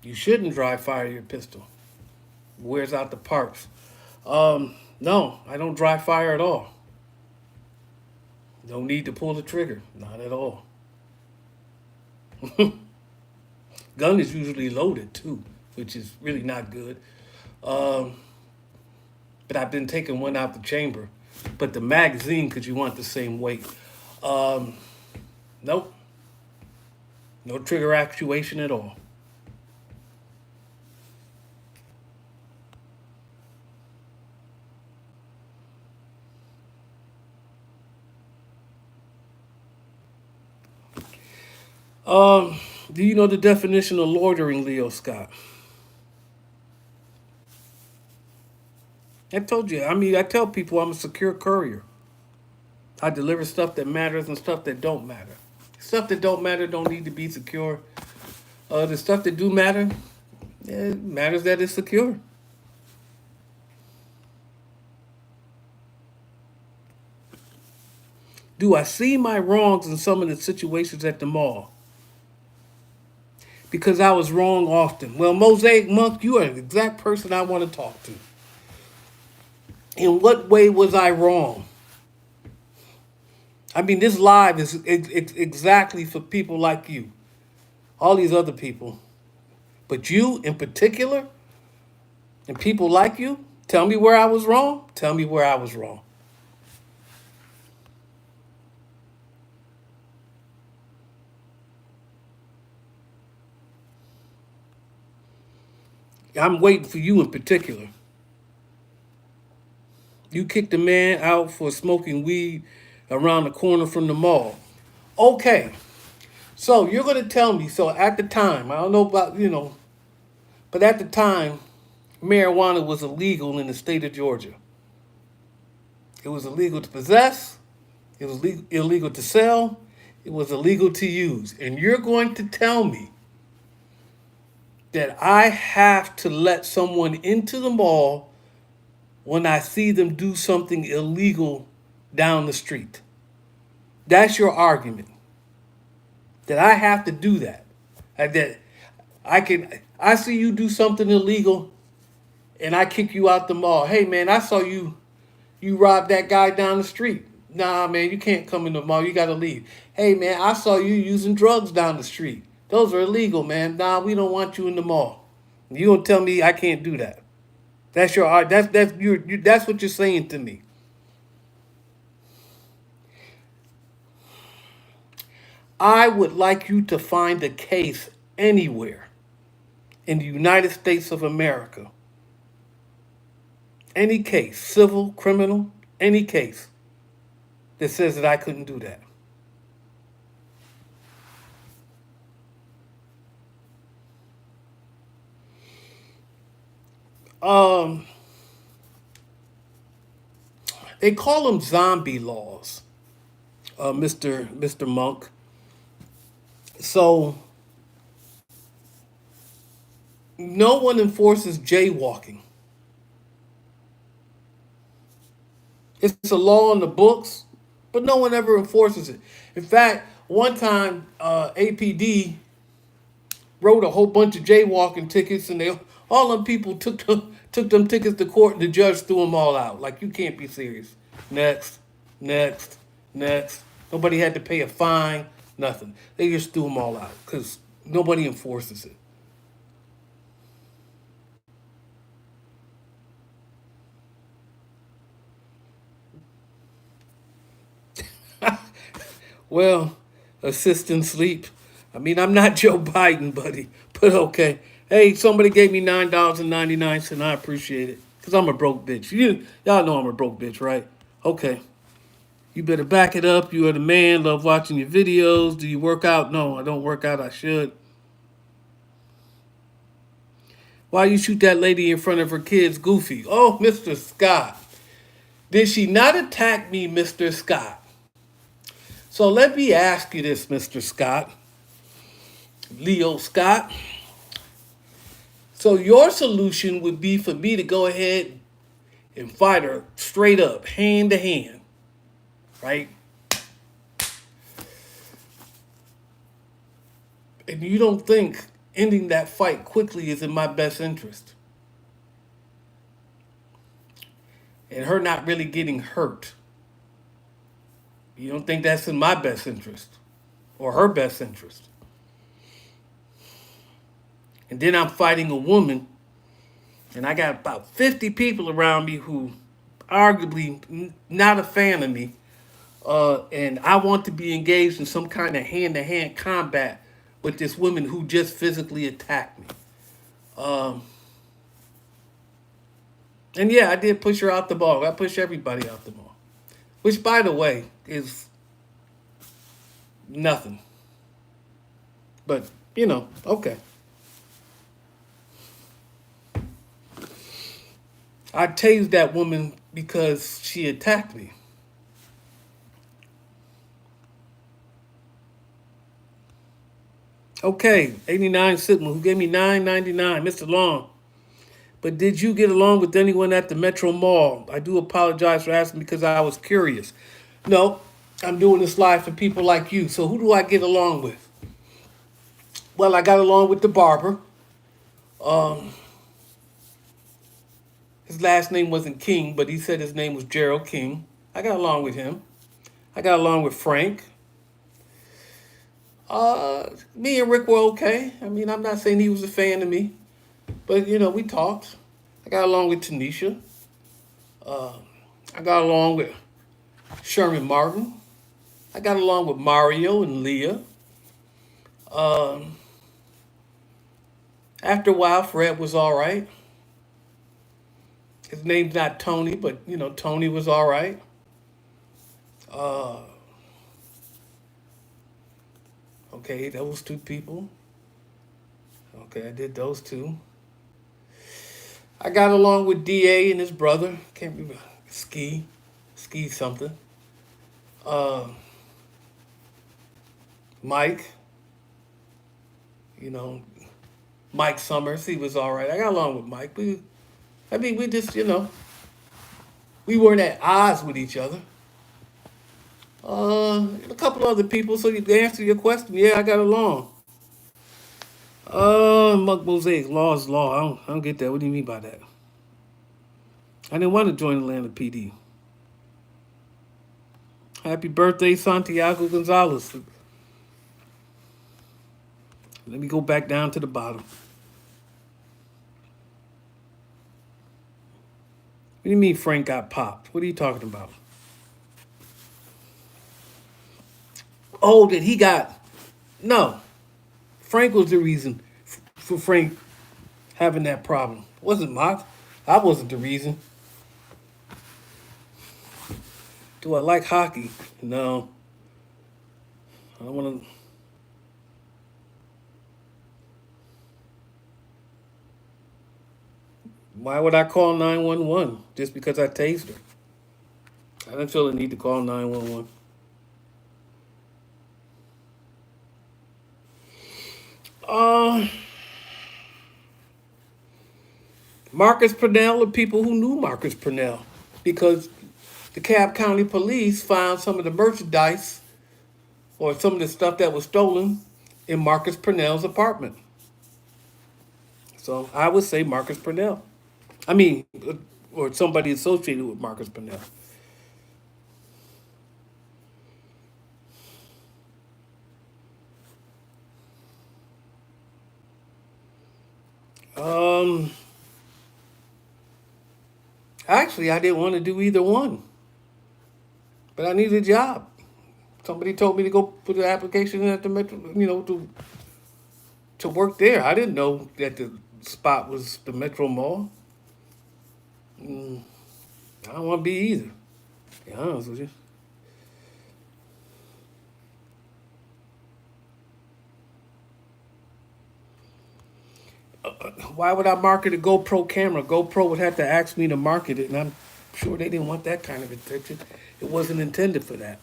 You shouldn't dry fire your pistol. Wears out the parts. No, I don't dry fire at all. No need to pull the trigger. Not at all. Gun is usually loaded too, which is really not good. But I've been taking one out the chamber. But the magazine, because you want the same weight. Nope. No trigger actuation at all. Do you know the definition of loitering, Leo Scott? I told you. I mean, I tell people I'm a secure courier. I deliver stuff that matters and stuff that don't matter. Stuff that don't matter don't need to be secure. The stuff that do matter, it matters that it's secure. Do I see my wrongs in some of the situations at the mall? Because I was wrong often. Well, Mosaic Monk, you are the exact person I want to talk to. In what way was I wrong? I mean, this live is exactly for people like you. All these other people. But you in particular, and people like you, tell me where I was wrong. Tell me where I was wrong. I'm waiting for you in particular. You kicked a man out for smoking weed around the corner from the mall. Okay. So you're going to tell me, so at the time, I don't know about, but at the time, marijuana was illegal in the state of Georgia. It was illegal to possess. It was illegal to sell. It was illegal to use. And you're going to tell me that I have to let someone into the mall when I see them do something illegal down the street. That's your argument. That I have to do that. That I see you do something illegal and I kick you out the mall. Hey man, I saw you robbed that guy down the street. Nah man, you can't come in the mall, you gotta leave. Hey man, I saw you using drugs down the street. Those are illegal, man. Nah, we don't want you in the mall. You gonna tell me I can't do that? That's that's what you're saying to me. I would like you to find a case anywhere in the United States of America. Any case, civil, criminal, any case that says that I couldn't do that. They call them zombie laws, Mr. Monk. So no one enforces jaywalking. It's a law in the books, but no one ever enforces it. In fact, one time APD wrote a whole bunch of jaywalking tickets, and they all them people took them tickets to court, and the judge threw them all out. Like, you can't be serious. Next, next, next. Nobody had to pay a fine, nothing. They just threw them all out because nobody enforces it. Well, assistant sleep. I mean, I'm not Joe Biden, buddy, but okay. Hey, somebody gave me $9.99, and I appreciate it because I'm a broke bitch. Y'all know I'm a broke bitch, right? Okay. You better back it up. You are the man. Love watching your videos. Do you work out? No, I don't work out. I should. Why you shoot that lady in front of her kids, Goofy? Oh, Mr. Scott. Did she not attack me, Mr. Scott? So let me ask you this, Mr. Scott. Leo Scott. So your solution would be for me to go ahead and fight her straight up, hand to hand, right? And you don't think ending that fight quickly is in my best interest? And her not really getting hurt. You don't think that's in my best interest or her best interest? And then I'm fighting a woman, and I got about 50 people around me who arguably not a fan of me, and I want to be engaged in some kind of hand-to-hand combat with this woman who just physically attacked me. And yeah, I did push her out the ball. I pushed everybody out the ball, which, by the way, is nothing. But, okay. I tased that woman because she attacked me. Okay, 89 Sigma, who gave me $9.99, Mr. Long. But did you get along with anyone at the Metro Mall? I do apologize for asking because I was curious. No, I'm doing this live for people like you. So who do I get along with? Well, I got along with the barber. His last name wasn't King, but he said his name was Gerald King. I got along with him. I got along with Frank. Me and Rick were okay. I mean, I'm not saying he was a fan of me, but we talked. I got along with Tanisha. I got along with Sherman Martin. I got along with Mario and Leah. After a while, Fred was all right. His name's not Tony, but Tony was all right. Okay, those two people. Okay, I did those two. I got along with DA and his brother. Can't remember. Ski something. Mike. Mike Summers. He was all right. I got along with Mike. We just, we weren't at odds with each other. A couple other people. So to answer your question, yeah, I got along. Muck Mosaic, law is law. I don't get that. What do you mean by that? I didn't want to join Atlanta PD. Happy birthday, Santiago Gonzalez. Let me go back down to the bottom. What do you mean Frank got popped? What are you talking about? Oh, that he got... No. Frank was the reason for Frank having that problem. It wasn't Mock. I wasn't the reason. Do I like hockey? No. I don't want to... Why would I call 911 just because I tased her? I don't feel the need to call 911. Marcus Purnell, the people who knew Marcus Purnell, because the Cobb County Police found some of the merchandise or some of the stuff that was stolen in Marcus Purnell's apartment. So I would say Marcus Purnell. I mean, or somebody associated with Marcus Purnell. Um, Actually, I didn't want to do either one, but I needed a job. Somebody told me to go put an application in at the Metro, to work there. I didn't know that the spot was the Metro Mall. I don't want to be either. To be honest with you. Why would I market a GoPro camera? GoPro would have to ask me to market it, and I'm sure they didn't want that kind of attention. It wasn't intended for that.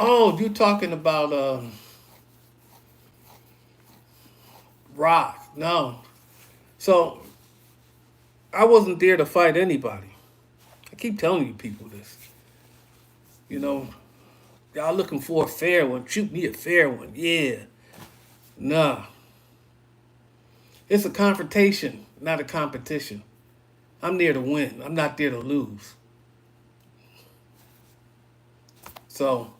Oh, you talking about Rock? No. So I wasn't there to fight anybody. I keep telling you people this. You know, y'all looking for a fair one. Shoot me a fair one. Yeah. Nah. It's a confrontation, not a competition. I'm there to win. I'm not there to lose. So,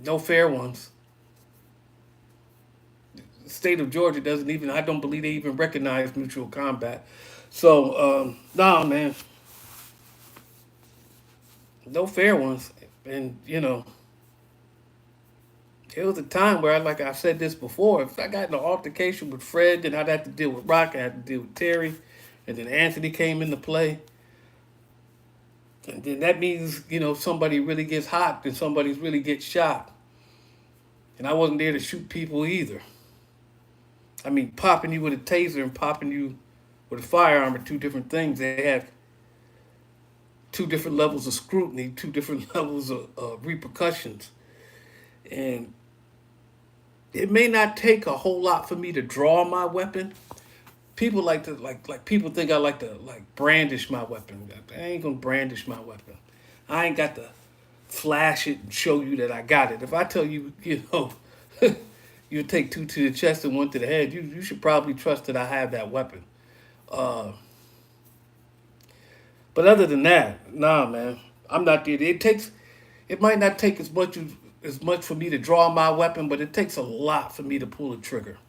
no fair ones. The state of Georgia doesn't even, I don't believe they even recognize mutual combat. So, nah, man. No fair ones. And, there was a time where, like I said this before, if I got in an altercation with Fred, then I'd have to deal with Rock, I had to deal with Terry, and then Anthony came into play. And then that means, somebody really gets hot, then somebody really gets shot. And I wasn't there to shoot people either. I mean, popping you with a taser and popping you with a firearm are two different things. They have two different levels of scrutiny, two different levels of repercussions. And it may not take a whole lot for me to draw my weapon. People like to like people think I like to brandish my weapon. I ain't gonna brandish my weapon. I ain't got to flash it and show you that I got it. If I tell you, you take two to the chest and one to the head, you should probably trust that I have that weapon. Uh, but other than that, nah, man, I'm not there. It might not take as much for me to draw my weapon, but it takes a lot for me to pull a trigger.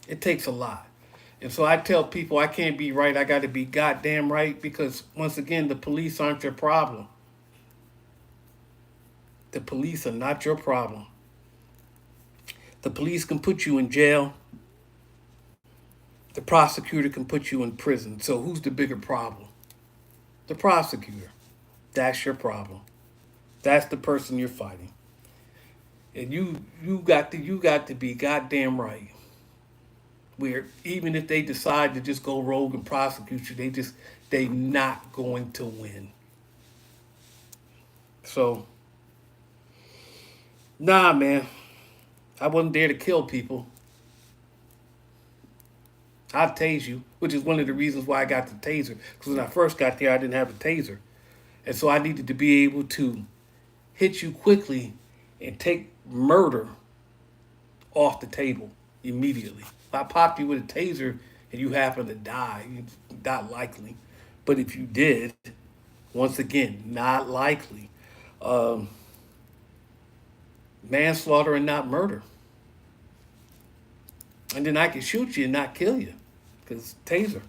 It takes a lot. And so I tell people I can't be right, I got to be goddamn right, because once again, the police aren't your problem. The police are not your problem. The police can put you in jail. The prosecutor can put you in prison. So who's the bigger problem? The prosecutor. That's your problem. That's the person you're fighting. And you got to be goddamn right. Where even if they decide to just go rogue and prosecute you, they not going to win. So, nah, man, I wasn't there to kill people. I'd tase you, which is one of the reasons why I got the taser. Because when I first got there, I didn't have a taser, and so I needed to be able to hit you quickly and take murder off the table immediately. If I popped you with a taser and you happen to die, not likely. But if you did, once again, not likely. Um, Manslaughter and not murder. And then I can shoot you and not kill you because taser.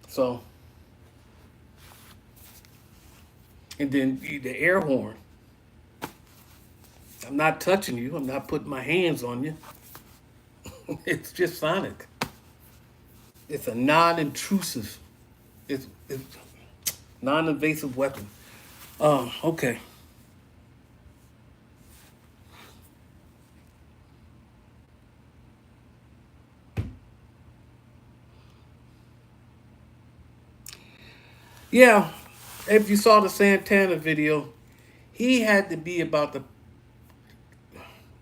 So, and then the air horn. I'm not touching you. I'm not putting my hands on you. It's just sonic. It's a non-intrusive. It's non-invasive weapon. Okay. Yeah, if you saw the Santana video, he had to be about the.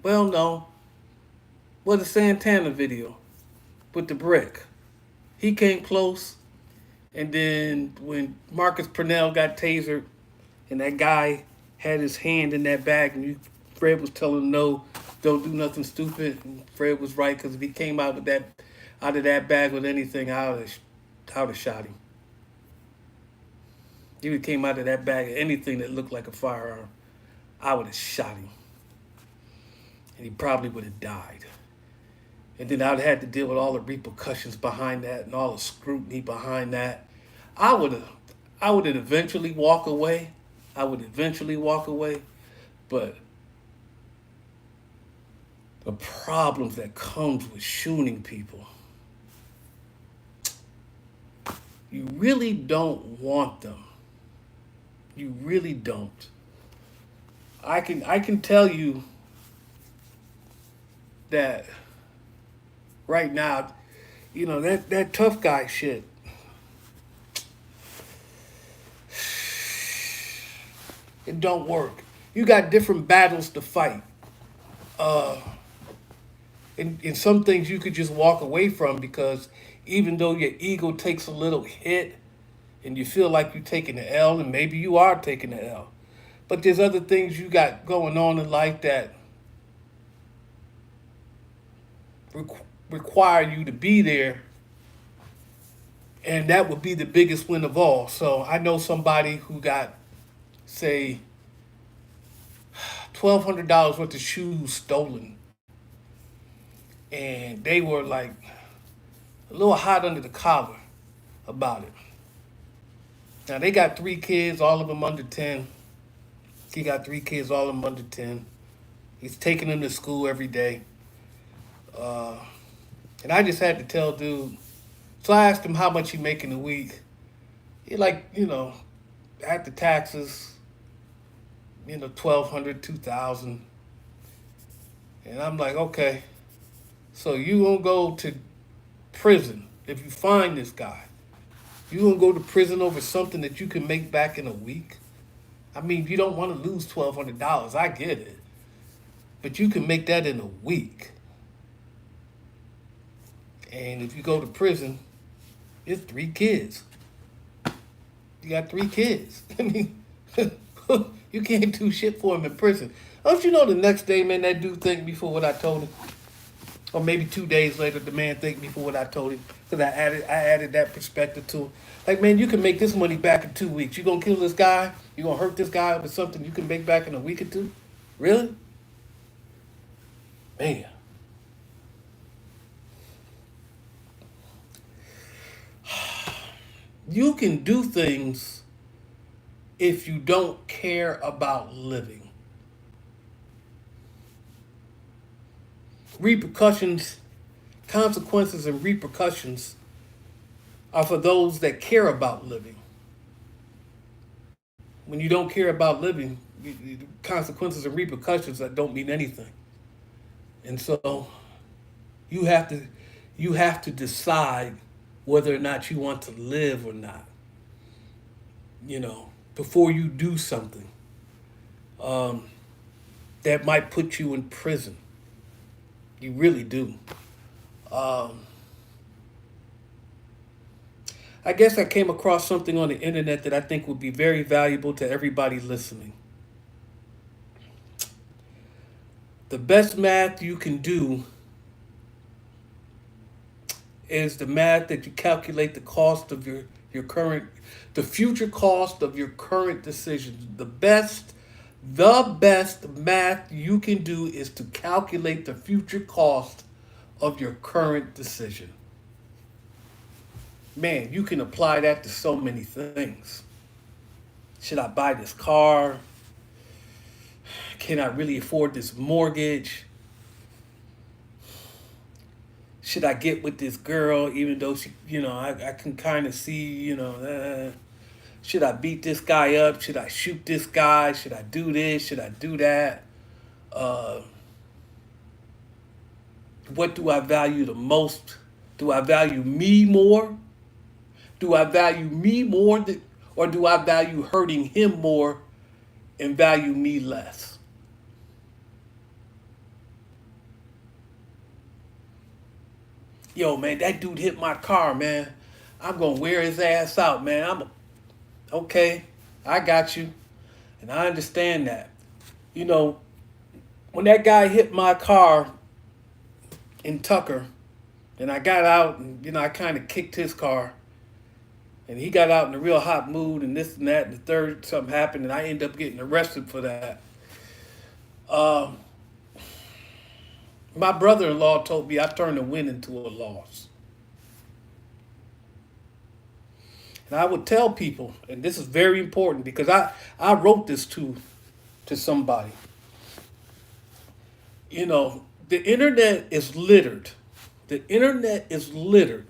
Well, no. Was the Santana video with the brick. He came close, and then when Marcus Purnell got tasered, and that guy had his hand in that bag, and Fred was telling him no, don't do nothing stupid. And Fred was right, because if he came out of that bag with anything, I would have shot him. If he came out of that bag with anything that looked like a firearm, I would have shot him, and he probably would have died. And then I'd had to deal with all the repercussions behind that and all the scrutiny behind that. I would eventually walk away. But the problems that comes with shooting people, you really don't want them. You really don't. I can tell you that right now, that tough guy shit. It don't work. You got different battles to fight. And some things you could just walk away from, because even though your ego takes a little hit and you feel like you're taking the L, and maybe you are taking the L, but there's other things you got going on in life that require you to be there, and that would be the biggest win of all. So I know somebody who got, say, $1,200 worth of shoes stolen, and they were like a little hot under the collar about it. Now they got 3 kids, all of them under 10. He got 3 kids, all of them under 10. He's taking them to school every day. And I just had to tell dude. So I asked him how much he making a week. He after taxes, $1,200, $2,000. And I'm like, okay, so you gonna go to prison if you find this guy? You gonna go to prison over something that you can make back in a week? I mean, you don't want to lose $1,200. I get it, but you can make that in a week. And if you go to prison, it's 3 kids. You got 3 kids. I mean, you can't do shit for him in prison. Don't you know the next day, man, that dude thanked me for what I told him? Or maybe 2 days later, the man thanked me for what I told him. Because I added that perspective to him. Like, man, you can make this money back in 2 weeks. You gonna kill this guy? You gonna hurt this guy with something you can make back in a week or 2? Really? Man. You can do things if you don't care about living. Consequences and repercussions are for those that care about living. When you don't care about living, consequences and repercussions that don't mean anything. And so you have to decide whether or not you want to live or not, before you do something that might put you in prison. You really do. I guess I came across something on the internet that I think would be very valuable to everybody listening. The best math you can do is the math that you calculate the cost of the future cost of your current decisions. The best math you can do is to calculate the future cost of your current decision. Man, you can apply that to so many things. Should I buy this car? Can I really afford this mortgage? Should I get with this girl even though she, I can kind of see, should I beat this guy up? Should I shoot this guy? Should I do this? Should I do that? What do I value the most? Do I value me more? Do I value me more or do I value hurting him more and value me less? yo, man, that dude hit my car, man. I'm gonna wear his ass out, man. Okay, I got you, and I understand that. You know, when that guy hit my car in Tucker, and I got out, and I kind of kicked his car, and he got out in a real hot mood, and this and that, and the third, something happened, and I ended up getting arrested for that. Um, my brother-in-law told me I turned a win into a loss. And I would tell people, and this is very important because I wrote this to somebody. You know, the internet is littered. The internet is littered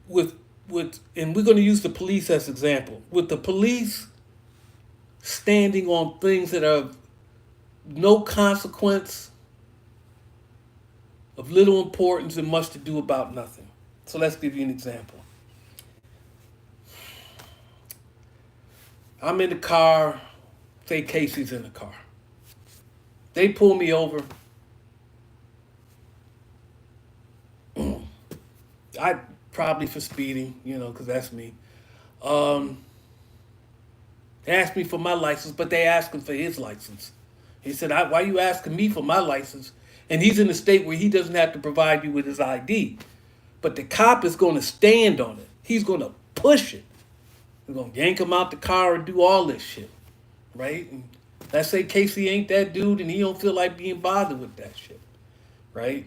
with and we're going to use the police as example. With the police standing on things that are of no consequence, of little importance, and much to do about nothing. So let's give you an example. I'm in the car, say Casey's in the car. They pull me over. I probably for speeding, because that's me. They asked me for my license, but they asked him for his license. He said, why are you asking me for my license? And he's in a state where he doesn't have to provide you with his ID. But the cop is going to stand on it. He's going to push it. He's going to yank him out the car and do all this shit. Right? And let's say Casey ain't that dude and he don't feel like being bothered with that shit. Right?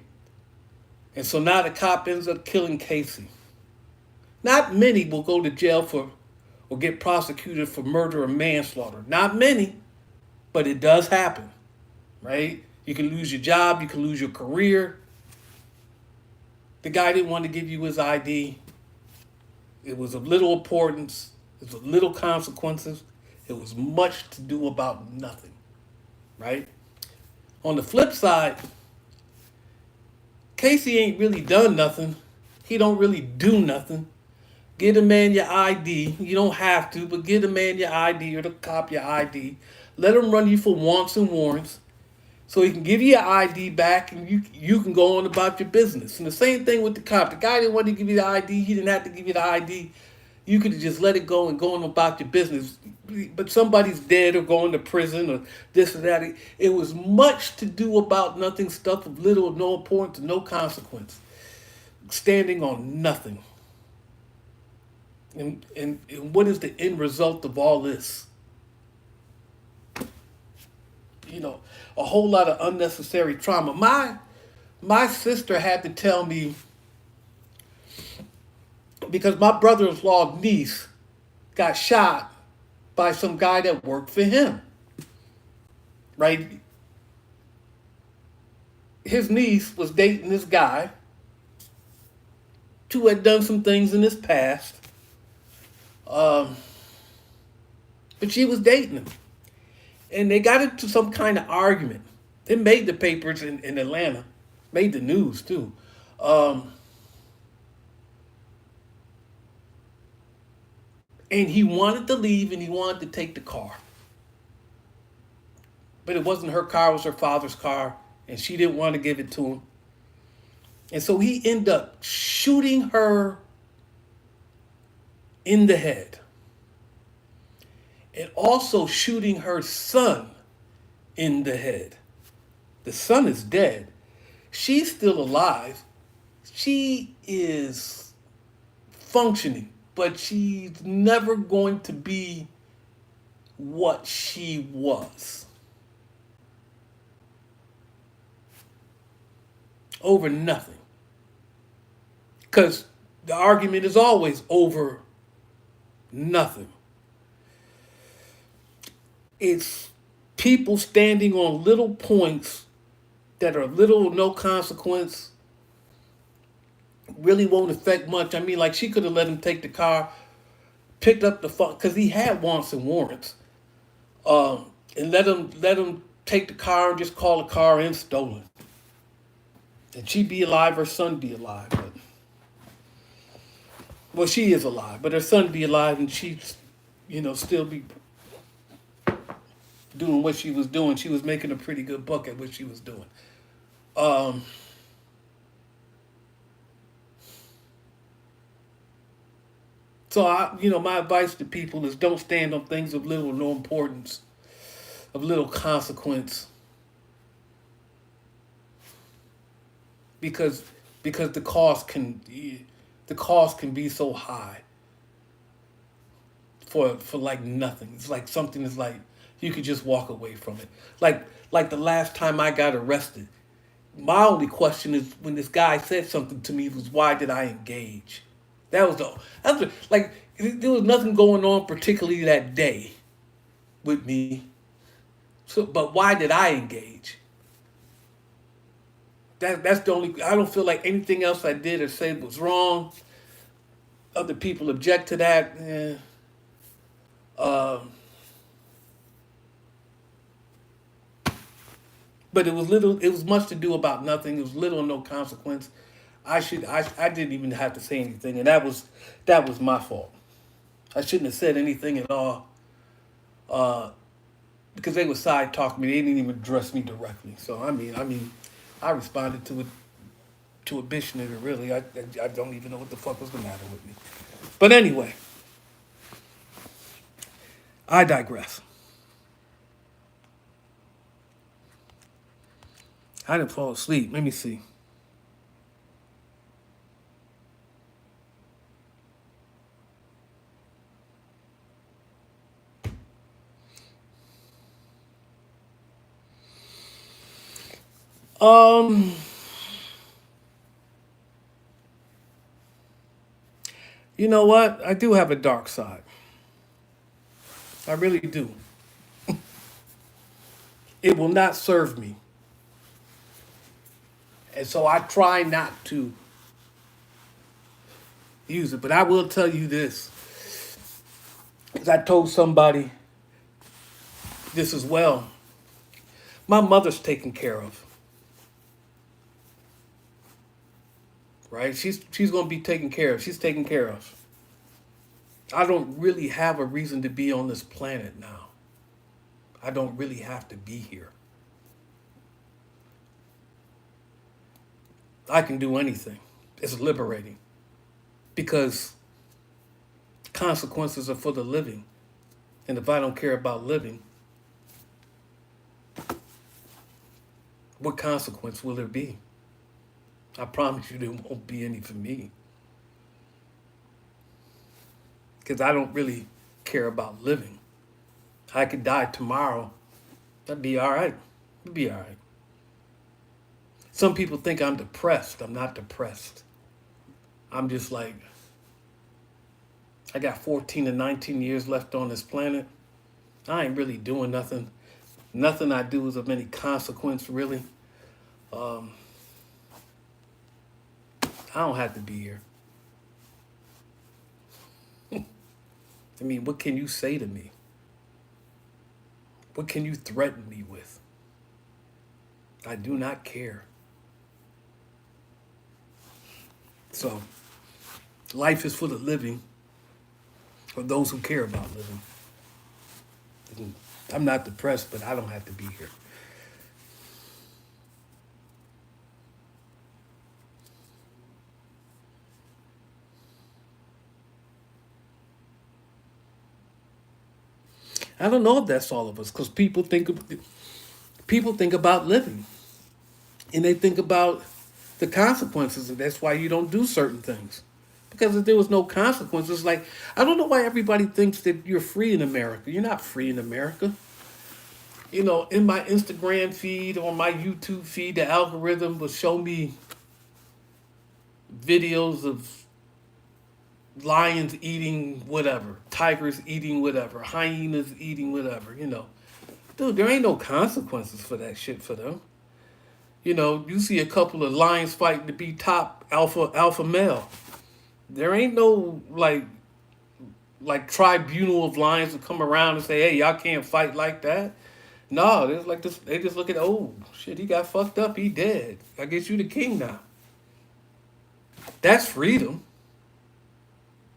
And so now the cop ends up killing Casey. Not many will go to jail for or get prosecuted for murder or manslaughter. Not many, but it does happen, right? You can lose your job, you can lose your career. The guy didn't want to give you his ID. It was of little importance. It was of little consequences. It was much to do about nothing, right? On the flip side, Casey ain't really done nothing. He don't really do nothing. Get a man your ID. You don't have to, but get a man your ID or the cop your ID. Let him run you for wants and warrants so he can give you your ID back and you can go on about your business. And the same thing with the cop. The guy didn't want to give you the ID. He didn't have to give you the ID. You could have just let it go and go on about your business. But somebody's dead or going to prison or this or that. It was much to do about nothing, stuff of little or no importance, no consequence. Standing on nothing. And what is the end result of all this? A whole lot of unnecessary trauma. My sister had to tell me, because my brother-in-law's niece got shot by some guy that worked for him. Right? His niece was dating this guy who had done some things in his past. But she was dating him. And they got into some kind of argument. It made the papers in Atlanta. Made the news, too. And he wanted to leave and he wanted to take the car. But it wasn't her car, it was her father's car. And she didn't want to give it to him. And so he ended up shooting her in the head. And also shooting her son in the head. The son is dead. She's still alive. She is functioning, but she's never going to be what she was. Over nothing. Because the argument is always over nothing. It's people standing on little points that are little or no consequence, really won't affect much. I mean, like she could have let him take the car, picked up the phone, because he had wants and warrants, and let him take the car and just call the car in stolen. And she be alive, her son be alive. Well, she is alive, but her son be alive, and she, still be doing what she was doing. She was making a pretty good buck at what she was doing. So my advice to people is don't stand on things of little or no importance, of little consequence, because the cost can be so high for like nothing. It's like something is like you could just walk away from it. Like the last time I got arrested, my only question is when this guy said something to me was why did I engage? Like there was nothing going on particularly that day with me. So, but why did I engage? That's the only. I don't feel like anything else I did or said was wrong. Other people object to that. Um, but it was little. It was much to do about nothing. It was little or no consequence. I didn't even have to say anything, and that was my fault. I shouldn't have said anything at all. Because they were side talking me. They didn't even address me directly. So I responded to a bitch nigga. Really, I don't even know what the fuck was the matter with me. But anyway, I digress. I didn't fall asleep. Let me see. Um, you know what? I do have a dark side. I really do. It will not serve me. And so I try not to use it. But I will tell you this. Because I told somebody this as well. My mother's taken care of. Right? She's going to be taken care of. She's taken care of. I don't really have a reason to be on this planet now. I don't really have to be here. I can do anything. It's liberating. Because consequences are for the living. And if I don't care about living, what consequence will there be? I promise you there won't be any for me. Because I don't really care about living. I could die tomorrow. That'd be all right. It'd be all right. Some people think I'm depressed. I'm not depressed. I'm just like, I got 14 to 19 years left on this planet. I ain't really doing nothing. Nothing I do is of any consequence, really. I don't have to be here. I mean, what can you say to me? What can you threaten me with? I do not care. So, life is for the living, for those who care about living. I'm not depressed, but I don't have to be here. I don't know if that's all of us, because people think about living, and they think about the consequences, and that's why you don't do certain things. Because if there was no consequences, like I don't know why everybody thinks that you're free in America. You're not free in America. You know, in my Instagram feed or my YouTube feed, the algorithm will show me videos of lions eating whatever, tigers eating whatever, hyenas eating whatever, Dude, there ain't no consequences for that shit for them. You see a couple of lions fighting to be top alpha male. There ain't no like tribunal of lions to come around and say, hey, y'all can't fight like that. No, there's like this, they just look at, oh shit, he got fucked up, he dead. I guess you the king now. That's freedom.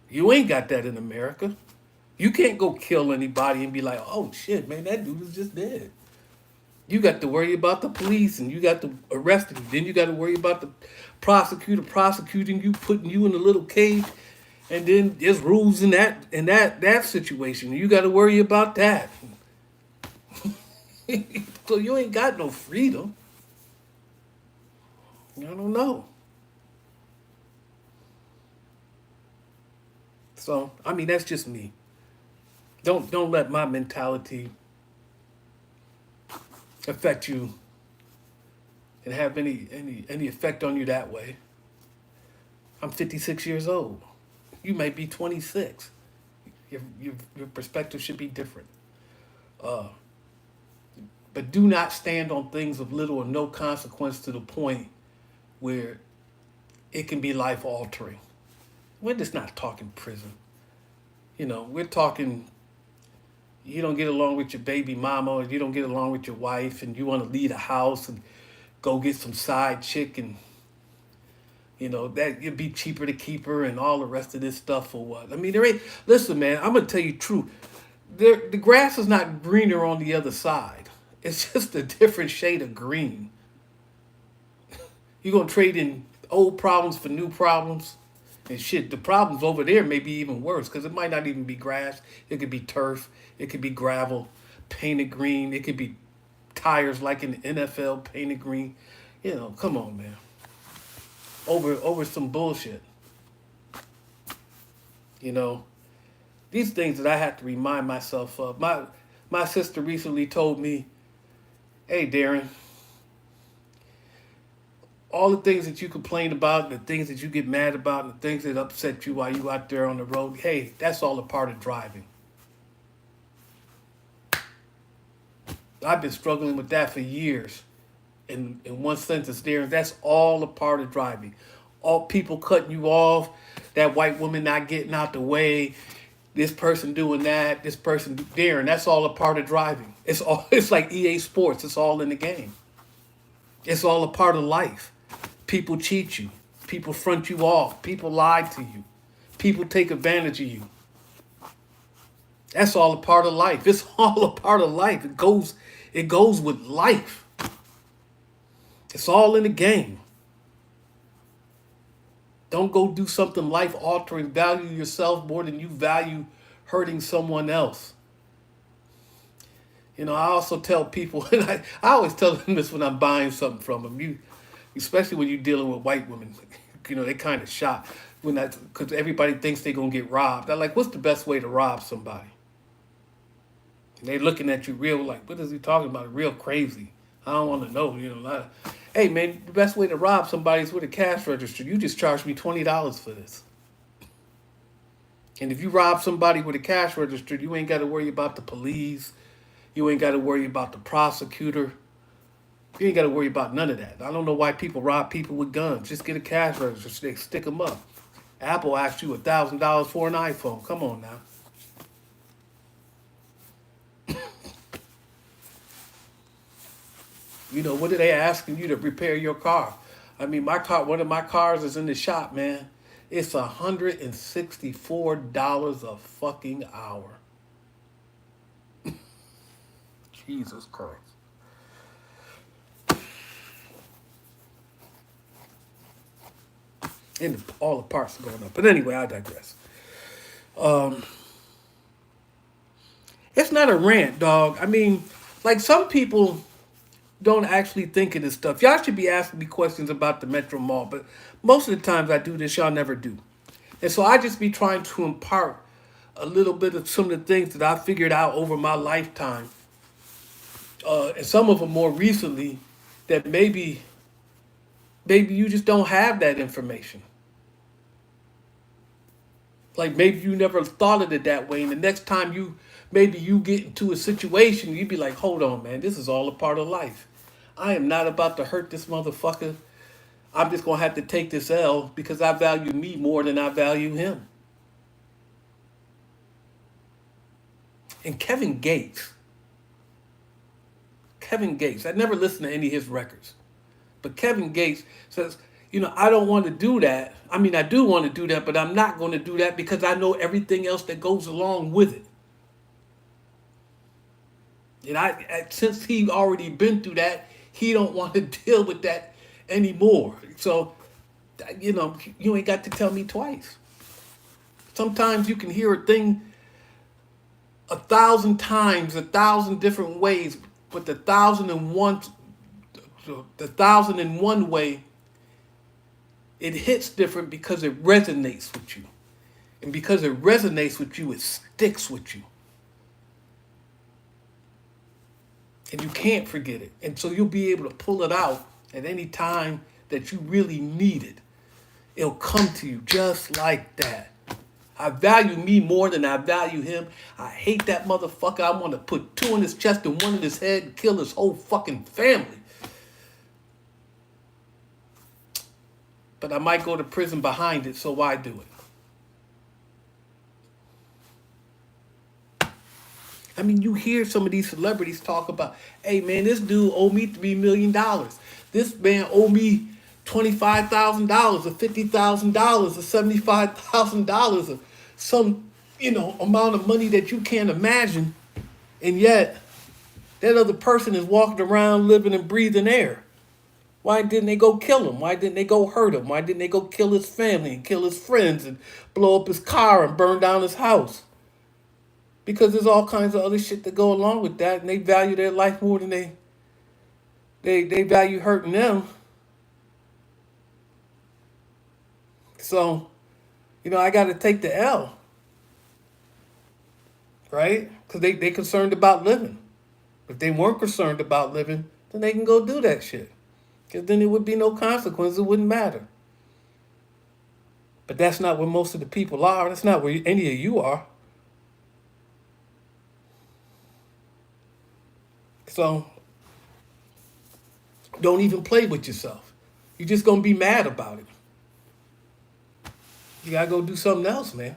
You ain't got that in America. You can't go kill anybody and be like, oh shit, man, that dude is just dead. You got to worry about the police and you got to arrest him. Then you got to worry about the prosecutor prosecuting you, putting you in a little cage. And then there's rules in that situation. You got to worry about that. So you ain't got no freedom. I don't know. So I mean, that's just me. Don't let my mentality affect you and have any effect on you that way. I'm 56 years old. You may be 26. Your perspective should be different. Uh, but do not stand on things of little or no consequence to the point where it can be life altering. We're just not talking prison. We're talking you don't get along with your baby mama, or you don't get along with your wife, and you want to leave the house and go get some side chick, and that it'd be cheaper to keep her and all the rest of this stuff or what. I mean, there ain't. Listen, man, I'm gonna tell you the truth. The grass is not greener on the other side. It's just a different shade of green. You're gonna trade in old problems for new problems, and shit. The problems over there may be even worse because it might not even be grass. It could be turf. It could be gravel, painted green. It could be tires like in the NFL, painted green. Come on, man. Over some bullshit. These things that I have to remind myself of. My sister recently told me, "Hey, Darren, all the things that you complain about, the things that you get mad about, and the things that upset you while you out there on the road, hey, that's all a part of driving." I've been struggling with that for years. In one sentence, Darren, that's all a part of driving. All people cutting you off, that white woman not getting out the way, this person doing that, this person, Darren, that's all a part of driving. It's like EA Sports. It's all in the game. It's all a part of life. People cheat you. People front you off. People lie to you. People take advantage of you. That's all a part of life. It's all a part of life. It goes with life. It's all in the game. Don't go do something life altering. Value yourself more than you value hurting someone else. I also tell people, and I always tell them this when I'm buying something from them, especially when you're dealing with white women, they kind of shocked because everybody thinks they're going to get robbed. I'm like, what's the best way to rob somebody? And they're looking at you real like, what is he talking about? Real crazy. I don't want to know. Hey, man, the best way to rob somebody is with a cash register. You just charged me $20 for this. And if you rob somebody with a cash register, you ain't got to worry about the police. You ain't got to worry about the prosecutor. You ain't got to worry about none of that. I don't know why people rob people with guns. Just get a cash register, stick them up. Apple asked you $1,000 for an iPhone. Come on now. What are they asking you to repair your car? I mean, one of my cars is in the shop, man. It's $164 a fucking hour. Jesus Christ. And all the parts are going up. But anyway, I digress. It's not a rant, dog. I mean, like some people don't actually think of this stuff. Y'all should be asking me questions about the Metro Mall, but most of the times I do this, y'all never do. And so I just be trying to impart a little bit of some of the things that I figured out over my lifetime. And some of them more recently that maybe you just don't have that information. Like maybe you never thought of it that way. And the next time you get into a situation, you'd be like, hold on, man, this is all a part of life. I am not about to hurt this motherfucker. I'm just going to have to take this L because I value me more than I value him. And Kevin Gates, I never listened to any of his records. But Kevin Gates says, I don't want to do that. I mean, I do want to do that, but I'm not going to do that because I know everything else that goes along with it. And since he already been through that, he don't want to deal with that anymore. So, you ain't got to tell me twice. Sometimes you can hear a thing 1,000 times, 1,000 different ways, but the 1,001 way, it hits different because it resonates with you. And because it resonates with you, it sticks with you. And you can't forget it. And so you'll be able to pull it out at any time that you really need it. It'll come to you just like that. I value me more than I value him. I hate that motherfucker. I want to put 2 in his chest and 1 in his head and kill his whole fucking family. But I might go to prison behind it, so why do it? I mean, you hear some of these celebrities talk about, hey man, this dude owe me $3 million. This man owe me $25,000 or $50,000 or $75,000 or some, amount of money that you can't imagine. And yet, that other person is walking around living and breathing air. Why didn't they go kill him? Why didn't they go hurt him? Why didn't they go kill his family and kill his friends and blow up his car and burn down his house? Because there's all kinds of other shit that go along with that, and they value their life more than they value hurting them. So, I got to take the L, right? Because they concerned about living. If they weren't concerned about living, then they can go do that shit. Because then there would be no consequence. It wouldn't matter. But that's not where most of the people are. That's not where any of you are. So, don't even play with yourself. You're just going to be mad about it. You got to go do something else, man.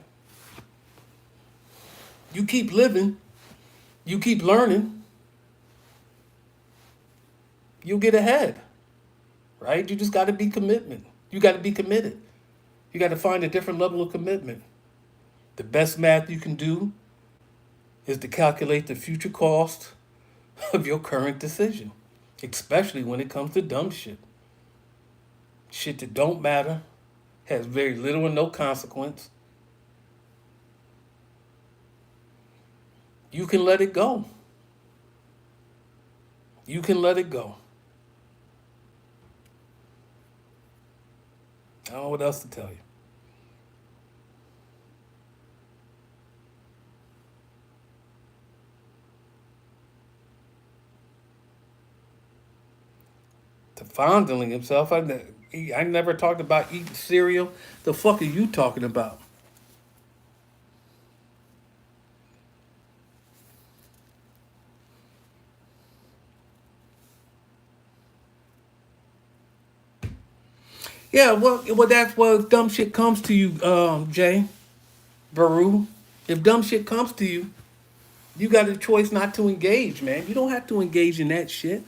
You keep living. You keep learning. You'll get ahead. Right? You just got to be commitment. You got to be committed. You got to find a different level of commitment. The best math you can do is to calculate the future cost of your current decision, especially when it comes to dumb shit. Shit that don't matter, has very little or no consequence. You can let it go. You can let it go. I don't know what else to tell you. To fondling himself, I never talked about eating cereal. The fuck are you talking about? Yeah, well, that's what dumb shit comes to you, Jay, Baru. If dumb shit comes to you, you got a choice not to engage, man. You don't have to engage in that shit.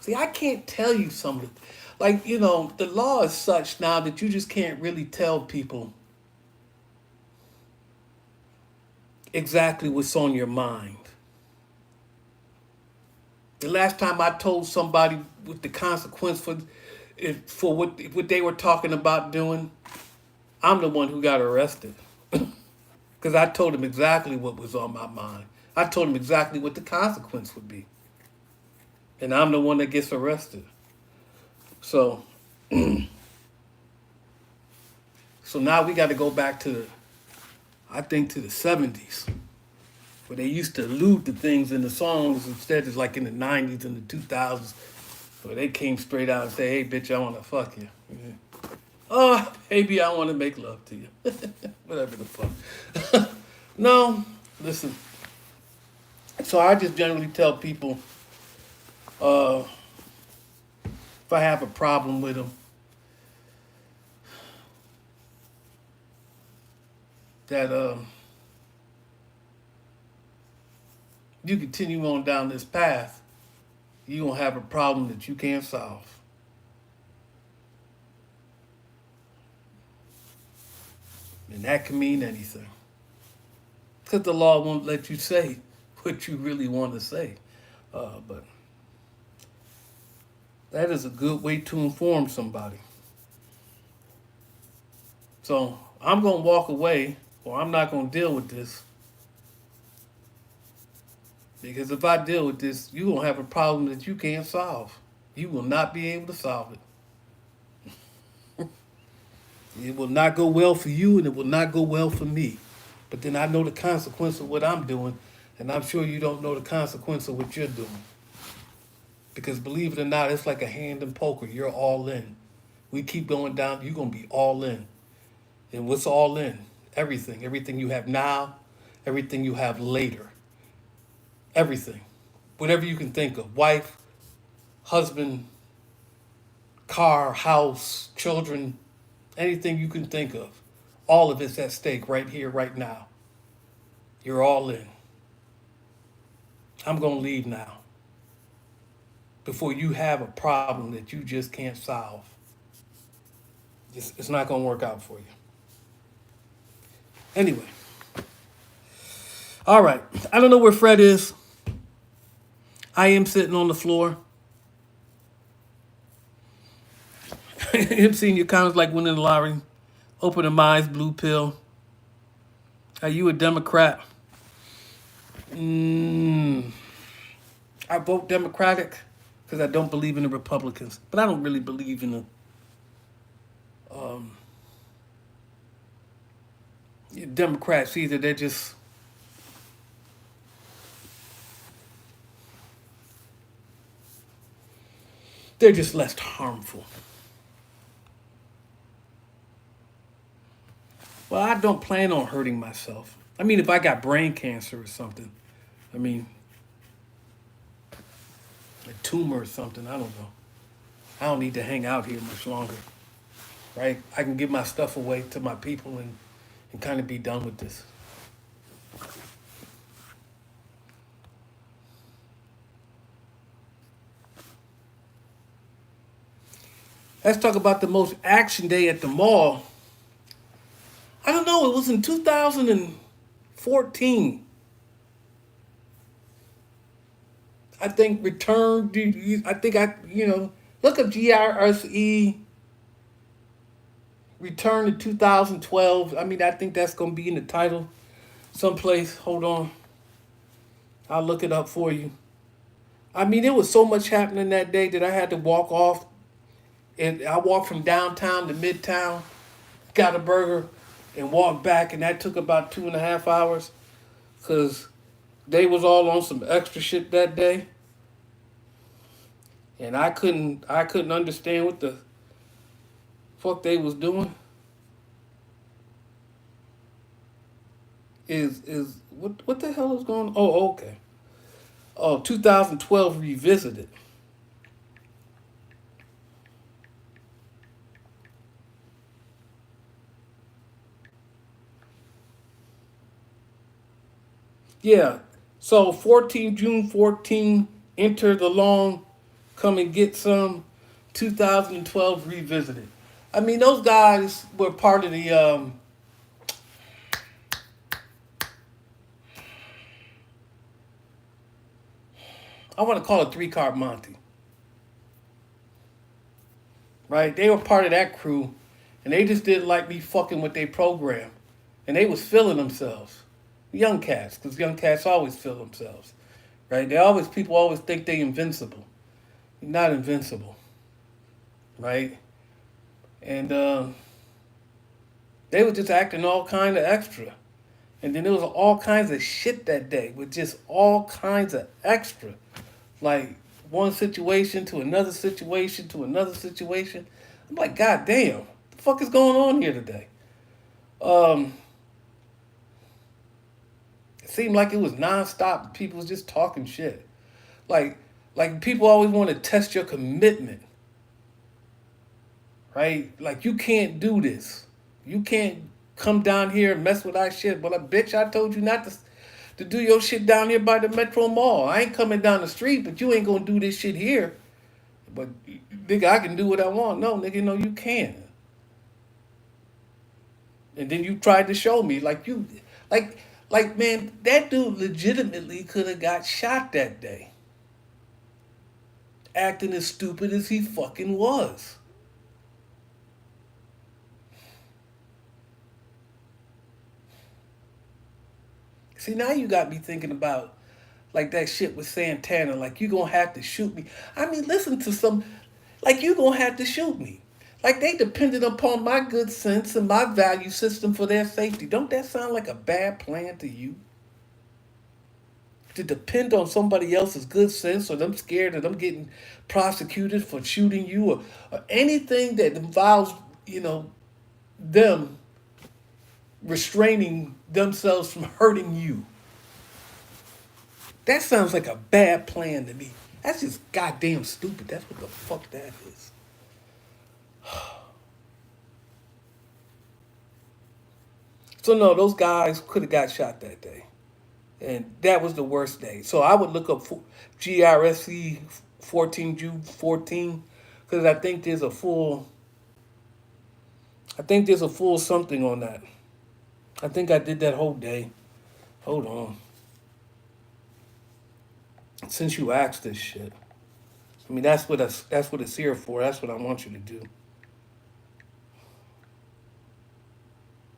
See, I can't tell you something. Like, the law is such now that you just can't really tell people exactly what's on your mind. The last time I told somebody what the consequence for what they were talking about doing, I'm the one who got arrested. Because I told them exactly what was on my mind. I told them exactly what the consequence would be. And I'm the one that gets arrested. So now we got to go back to the 70s. Where they used to allude to things in the songs instead of like in the 90s and the 2000s. Where they came straight out and say, hey, bitch, I want to fuck you. Oh, baby, I want to make love to you. Whatever the fuck. No, listen. So I just generally tell people, if I have a problem with them, that you continue on down this path, you're going to have a problem that you can't solve. And that can mean anything. Because the law won't let you say what you really want to say. But that is a good way to inform somebody. So I'm gonna walk away, or I'm not gonna deal with this. Because if I deal with this, you're gonna have a problem that you can't solve. You will not be able to solve it. It will not go well for you, and it will not go well for me. But then I know the consequence of what I'm doing, and I'm sure you don't know the consequence of what you're doing. Because believe it or not, it's like a hand in poker. You're all in. We keep going down, you're going to be all in. And what's all in? Everything. Everything you have now, everything you have later. Everything. Whatever you can think of. Wife, husband, car, house, children, anything you can think of. All of it's at stake right here, right now. You're all in. I'm going to leave now before you have a problem that you just can't solve. It's not going to work out for you. Anyway. All right. I don't know where Fred is. I am sitting on the floor. Him seeing your comments like winning the lottery. Open the minds, blue pill. Are you a Democrat? I vote Democratic because I don't believe in the Republicans. But I don't really believe in the Democrats either. They're just less harmful. Well, I don't plan on hurting myself. I mean, if I got brain cancer or something, I mean, a tumor or something, I don't know. I don't need to hang out here much longer, right? I can give my stuff away to my people and kind of be done with this. Let's talk about the most action day at the mall. I don't know, it was in 2014. I think look up GRSE return to 2012. I mean, I think that's going to be in the title someplace. Hold on. I'll look it up for you. I mean, there was so much happening that day that I had to walk off. And I walked from downtown to midtown, got a burger, and walked back. And that took about 2.5 hours because they was all on some extra shit that day. And I couldn't understand what the fuck they was doing. What the hell is going on? Oh, okay. Oh, 2012 Revisited. Yeah. So June 14, Enter the Long, Come and Get Some, 2012 Revisited. I mean, those guys were part of the I want to call it 3-Card Monte. Right? They were part of that crew, and they just didn't like me fucking with their program. And they was feeling themselves. Young cats, because young cats always feel themselves. Right? People always think they invincible. You're not invincible. Right? And they were just acting all kind of extra. And then there was all kinds of shit that day with just all kinds of extra. Like one situation to another situation to another situation. I'm like, God damn, what the fuck is going on here today? It seemed like it was nonstop. People was just talking shit. Like people always want to test your commitment. Right? Like, you can't do this. You can't come down here and mess with our shit. Well, bitch, I told you not to do your shit down here by the Metro Mall. I ain't coming down the street, but you ain't gonna do this shit here. But, nigga, I can do what I want. No, nigga, no, you can't. And then you tried to show me, like, man, that dude legitimately could have got shot that day. Acting as stupid as he fucking was. See, now you got me thinking about like that shit with Santana. Like, you gonna have to shoot me. I mean, listen to some. Like, you gonna have to shoot me. Like, they depended upon my good sense and my value system for their safety. Don't that sound like a bad plan to you? To depend on somebody else's good sense, or them scared of them getting prosecuted for shooting you, or anything that involves, them restraining themselves from hurting you. That sounds like a bad plan to me. That's just goddamn stupid. That's what the fuck that is. So no, those guys could have got shot that day. And that was the worst day. So I would look up GRSE 14 June 14, because I think there's a full something on that. I think I did that whole day. Hold on. Since you asked this shit, I mean, that's what it's here for. That's what I want you to do.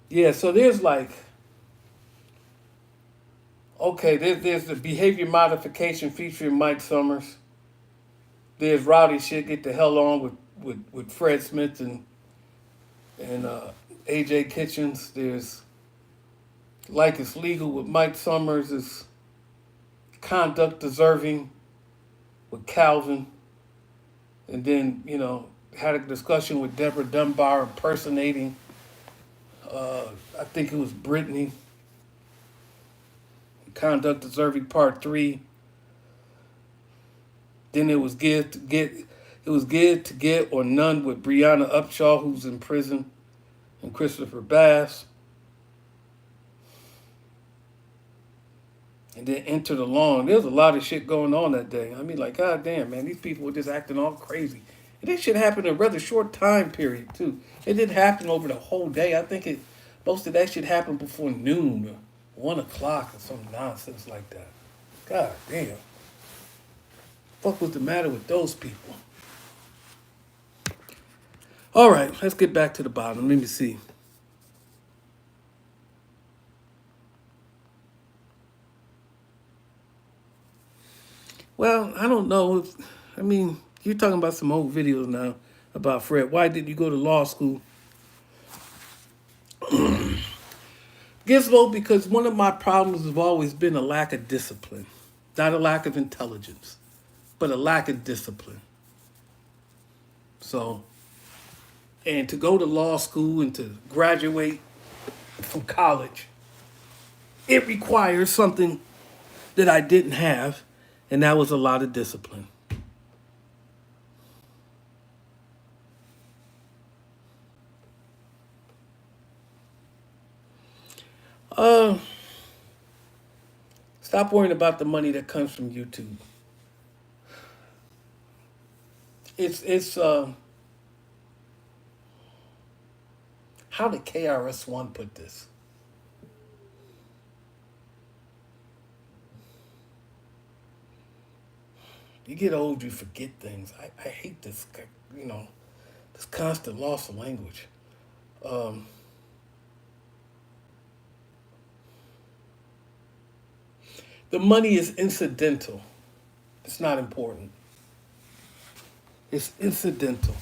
Yeah. So there's like, okay, there's the behavior modification featuring Mike Summers. There's rowdy shit. Get the hell on with Fred Smith and AJ Kitchens. There's like it's legal with Mike Summers. Is conduct deserving with Calvin. And then, had a discussion with Deborah Dunbar impersonating, I think it was Brittany. Conduct deserving part 3. Then it was Give to Get or None with Brianna Upshaw, who's in prison, and Christopher Bass. And then Enter the Lawn. There's a lot of shit going on that day. I mean, like, god damn, man, these people were just acting all crazy. And this shit happened in a rather short time period, too. It didn't happen over the whole day. I think most of that shit happened before noon or 1 o'clock or some nonsense like that. God damn. Fuck was the matter with those people? All right, let's get back to the bottom. Let me see. Well, I don't know. You're talking about some old videos now about Fred. Why didn't you go to law school? Gizmo, because one of my problems has always been a lack of discipline. Not a lack of intelligence, but a lack of discipline. So, and to go to law school and to graduate from college, it requires something that I didn't have, and that was a lot of discipline. Stop worrying about the money that comes from YouTube. It's how did KRS-One put this? You get old, you forget things. I hate this, this constant loss of language. The money is incidental. It's not important. It's incidental.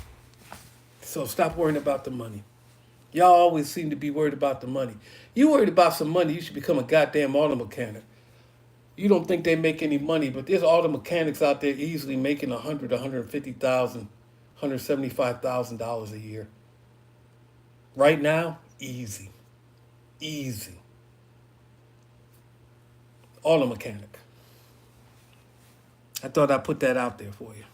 So stop worrying about the money. Y'all always seem to be worried about the money. You worried about some money, you should become a goddamn auto mechanic. You don't think they make any money, but there's auto mechanics out there easily making $100,000, $150,000, $175,000 a year. Right now, easy. Easy. Auto mechanic. I thought I'd put that out there for you.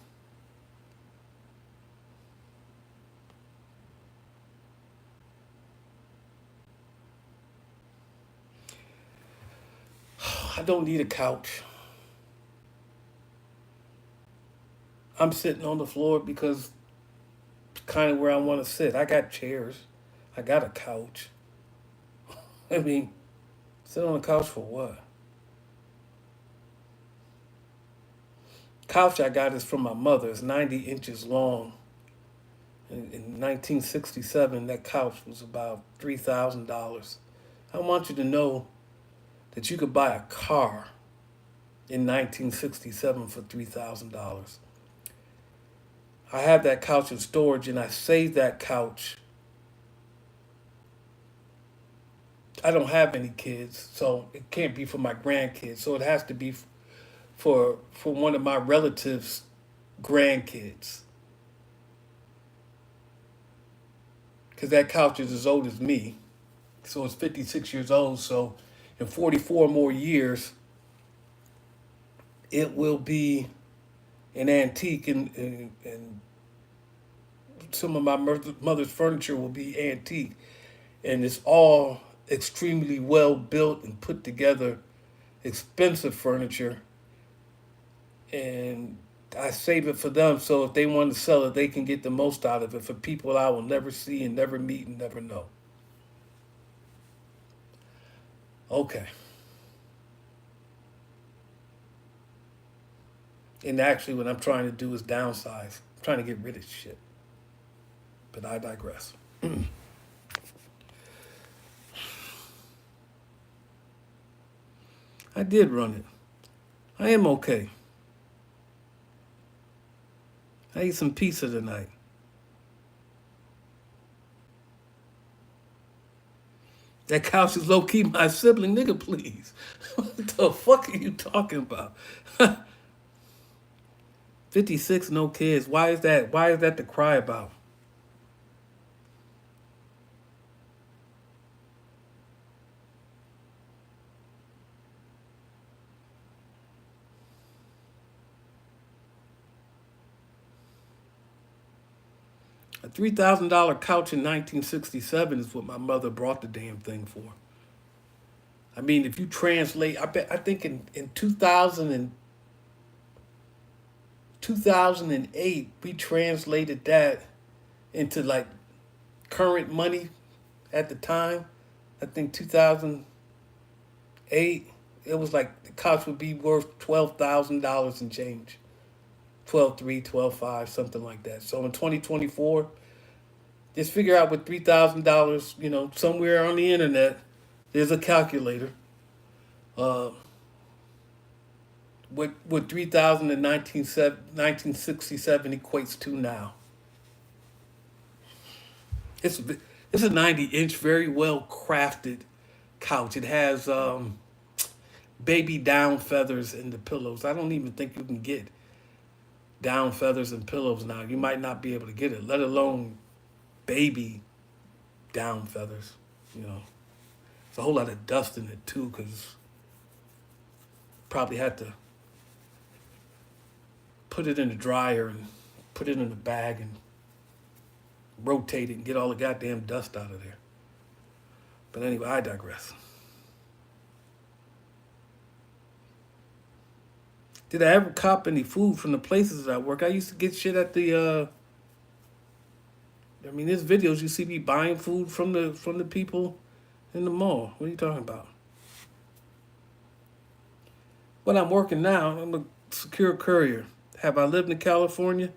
I don't need a couch. I'm sitting on the floor because it's kind of where I want to sit. I got chairs. I got a couch. I mean, sit on the couch for what? Couch I got is from my mother. It's 90 inches long. In 1967, that couch was about $3,000. I want you to know that you could buy a car in 1967 for $3,000. I have that couch in storage, and I saved that couch. I don't have any kids, so it can't be for my grandkids. So it has to be for one of my relatives' grandkids. Because that couch is as old as me. So it's 56 years old. So in 44 more years, it will be an antique, and some of my mother's furniture will be antique. And it's all extremely well built and put together, expensive furniture. And I save it for them, so if they want to sell it, they can get the most out of it for people I will never see and never meet and never know. Okay. And actually, what I'm trying to do is downsize. I'm trying to get rid of shit. But I digress. I did run it. I am okay. I ate some pizza tonight. That couch is low key my sibling, nigga, please. What the fuck are you talking about? 56, no kids. Why is that? Why is that to cry about? A $3,000 couch in 1967 is what my mother brought the damn thing for. I mean, if you translate, I think in 2008, we translated that into like current money at the time. I think 2008, it was like the couch would be worth $12,000 and change. 12.3, 12.5, something like that. So in 2024, just figure out with $3,000, somewhere on the internet, there's a calculator. What 3,000 in 1967 equates to now. It's a 90-inch, very well crafted couch. It has baby down feathers in the pillows. I don't even think you can get down feathers and pillows now. You might not be able to get it, let alone baby down feathers. There's a whole lot of dust in it too, because probably had to put it in the dryer and put it in a bag and rotate it and get all the goddamn dust out of there. But anyway, I digress. Did I ever cop any food from the places I work? I used to get shit at the there's videos you see me buying food from the people in the mall. What are you talking about? Well, I'm working now. I'm a secure courier. Have I lived in California?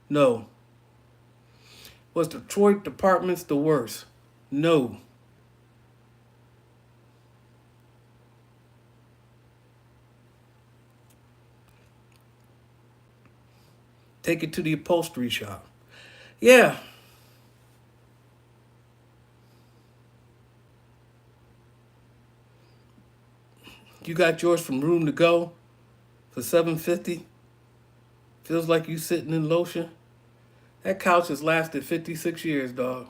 No. Was Detroit departments the worst? No. Take it to the upholstery shop. Yeah. You got yours from Room to Go for $7.50. Feels like you sitting in lotion. That couch has lasted 56 years, dog.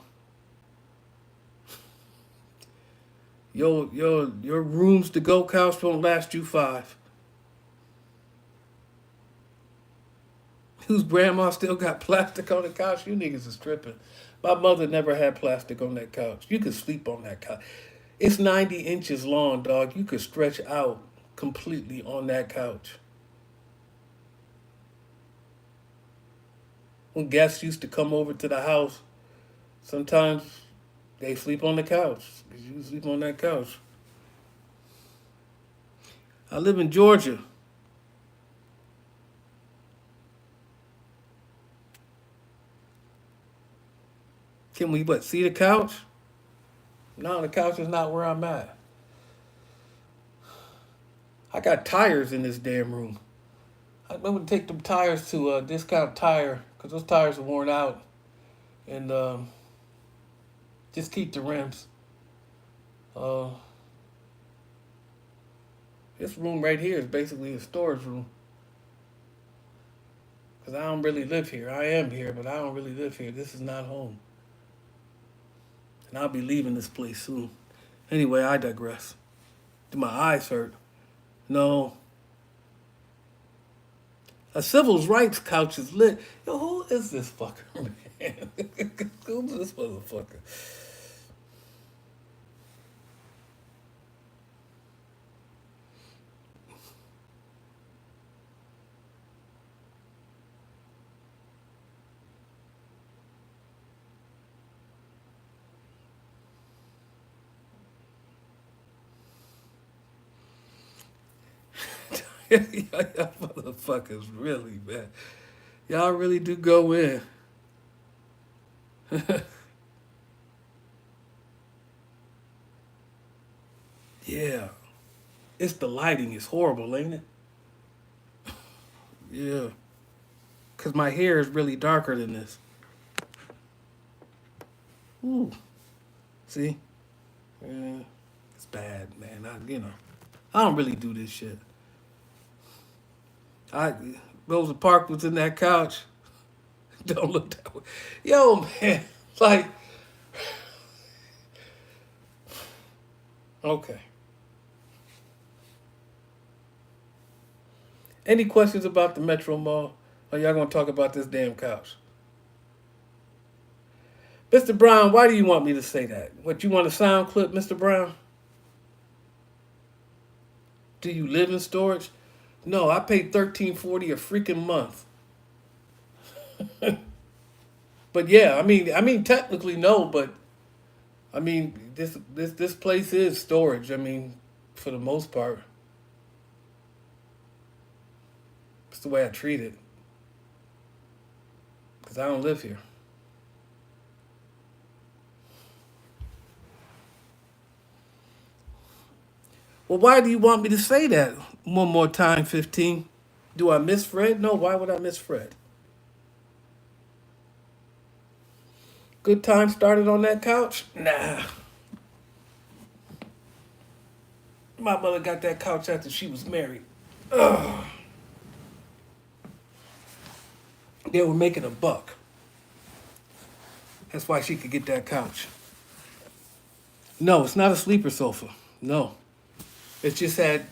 Your Rooms to Go couch won't last you 5. Whose grandma still got plastic on the couch? You niggas is tripping. My mother never had plastic on that couch. You could sleep on that couch. It's 90 inches long, dog. You could stretch out completely on that couch. When guests used to come over to the house, sometimes they sleep on the couch. You sleep on that couch. I live in Georgia. Can we see the couch? No, the couch is not where I'm at. I got tires in this damn room. I'm gonna take them tires to a discount tire because those tires are worn out, and just keep the rims. Uh, this room right here is basically a storage room because I don't really live here. I am here, but I don't really live here. This is not home, and I'll be leaving this place soon. Anyway, I digress. Do my eyes hurt? No. A civil rights couch is lit. Yo, who is this fucker, man? Who's this motherfucker? Y'all motherfuckers really, man. Y'all really do go in. Yeah. It's the lighting. It's horrible, ain't it? Yeah. Because my hair is really darker than this. Ooh. See? Yeah. It's bad, man. I don't really do this shit. Rosa Parks was in that couch. Don't look that way. Yo, man. Like, okay. Any questions about the Metro Mall? Or y'all gonna talk about this damn couch? Mr. Brown, why do you want me to say that? What, you want a sound clip, Mr. Brown? Do you live in storage? No, I pay $13.40 a freaking month. But yeah, I mean, technically no, but I mean, this place is storage. I mean, for the most part, it's the way I treat it, because I don't live here. Well, why do you want me to say that one more time, 15? Do I miss Fred? No, why would I miss Fred? Good time started on that couch? Nah. My mother got that couch after she was married. Ugh. They were making a buck. That's why she could get that couch. No, it's not a sleeper sofa. No. It just had,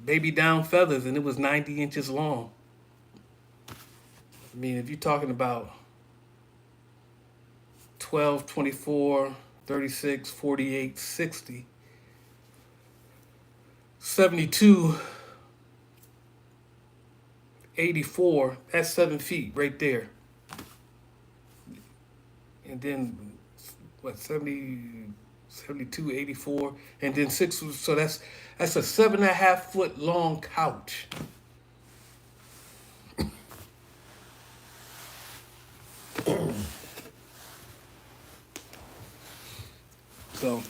baby down feathers, and it was 90 inches long. I mean, if you're talking about 12, 24, 36, 48, 60, 72, 84, that's 7 feet right there. And then, what, 70, 72, 84, and then 6, so that's a 7.5 foot long couch. So,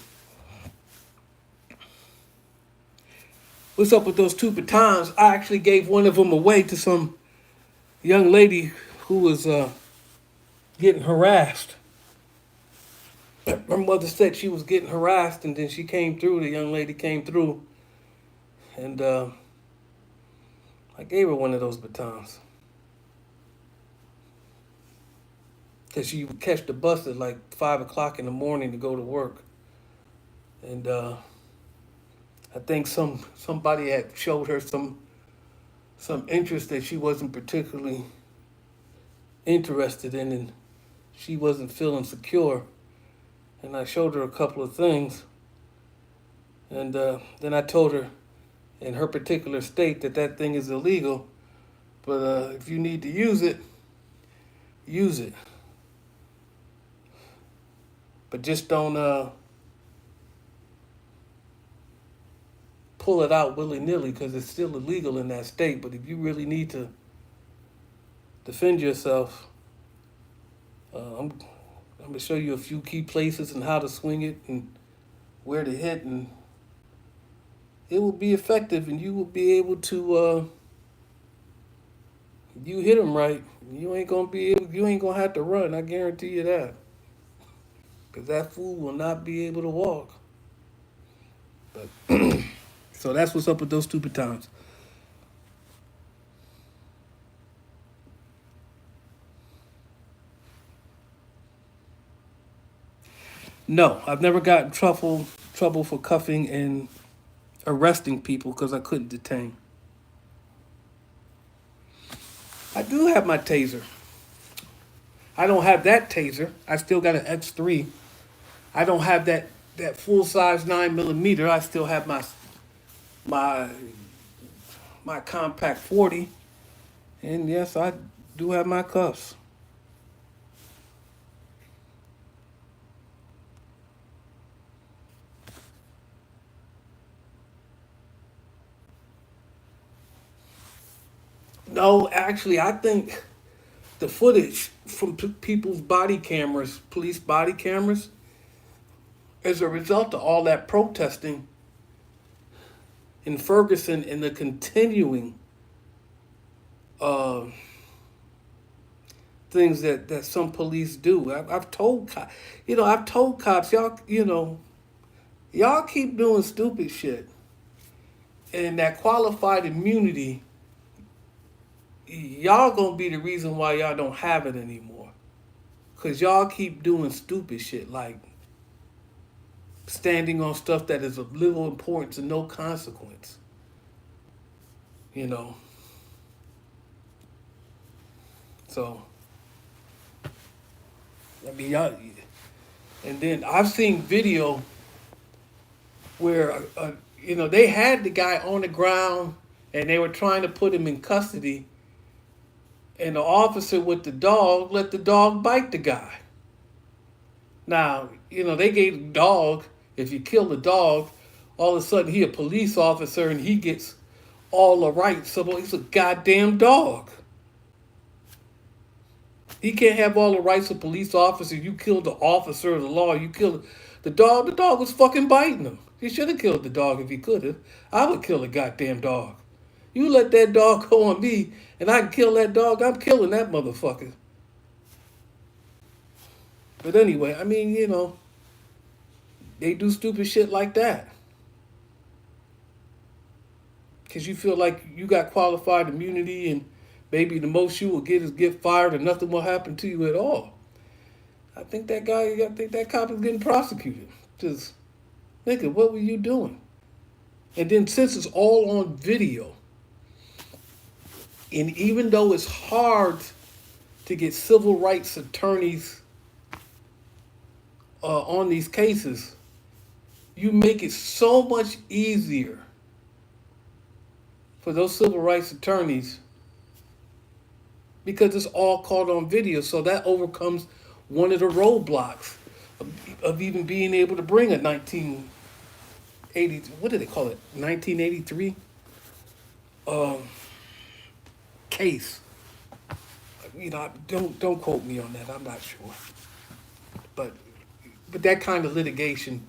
what's up with those two batons? I actually gave one of them away to some young lady who was getting harassed. Her mother said she was getting harassed, and then she came through. The young lady came through, and I gave her one of those batons. Because she would catch the bus at like 5 o'clock in the morning to go to work. And I think somebody had showed her some interest that she wasn't particularly interested in, and she wasn't feeling secure. And I showed her a couple of things, and then I told her, in her particular state, that thing is illegal. But if you need to use it, use it. But just don't pull it out willy-nilly, because it's still illegal in that state. But if you really need to defend yourself, I'm going to show you a few key places and how to swing it and where to hit and it will be effective, and you will be able to. You hit them right, you ain't gonna have to run. I guarantee you that, because that fool will not be able to walk. But so that's what's up with those stupid times. No, I've never gotten trouble for cuffing and arresting people because I couldn't detain. I do have my taser. I don't have that taser. I still got an X3. I don't have that full size 9 millimeter. I still have my my compact 40. And yes, I do have my cuffs. No, actually, I think the footage from people's body cameras, police body cameras, as a result of all that protesting in Ferguson and the continuing uh, things that some police do. I've told cops, I've told cops, y'all keep doing stupid shit, and that qualified immunity, y'all gonna be the reason why y'all don't have it anymore. Cause y'all keep doing stupid shit like standing on stuff that is of little importance and no consequence. You know. So I mean y'all, and then I've seen video where they had the guy on the ground and they were trying to put him in custody, and the officer with the dog let the dog bite the guy. Now, they gave the dog, if you kill the dog, all of a sudden he a police officer and he gets all the rights. So he's a goddamn dog. He can't have all the rights of police officer. You killed the officer of the law. You killed the dog. The dog was fucking biting him. He should have killed the dog if he could have. I would kill a goddamn dog. You let that dog go on me and I can kill that dog, I'm killing that motherfucker. But anyway, I mean, they do stupid shit like that. Because you feel like you got qualified immunity and maybe the most you will get is get fired and nothing will happen to you at all. I think that cop is getting prosecuted. Just, nigga, what were you doing? And then since it's all on video, and even though it's hard to get civil rights attorneys on these cases, you make it so much easier for those civil rights attorneys because it's all caught on video. So that overcomes one of the roadblocks of even being able to bring a 1980, what do they call it, 1983 case. Don't quote me on that. I'm not sure, but that kind of litigation,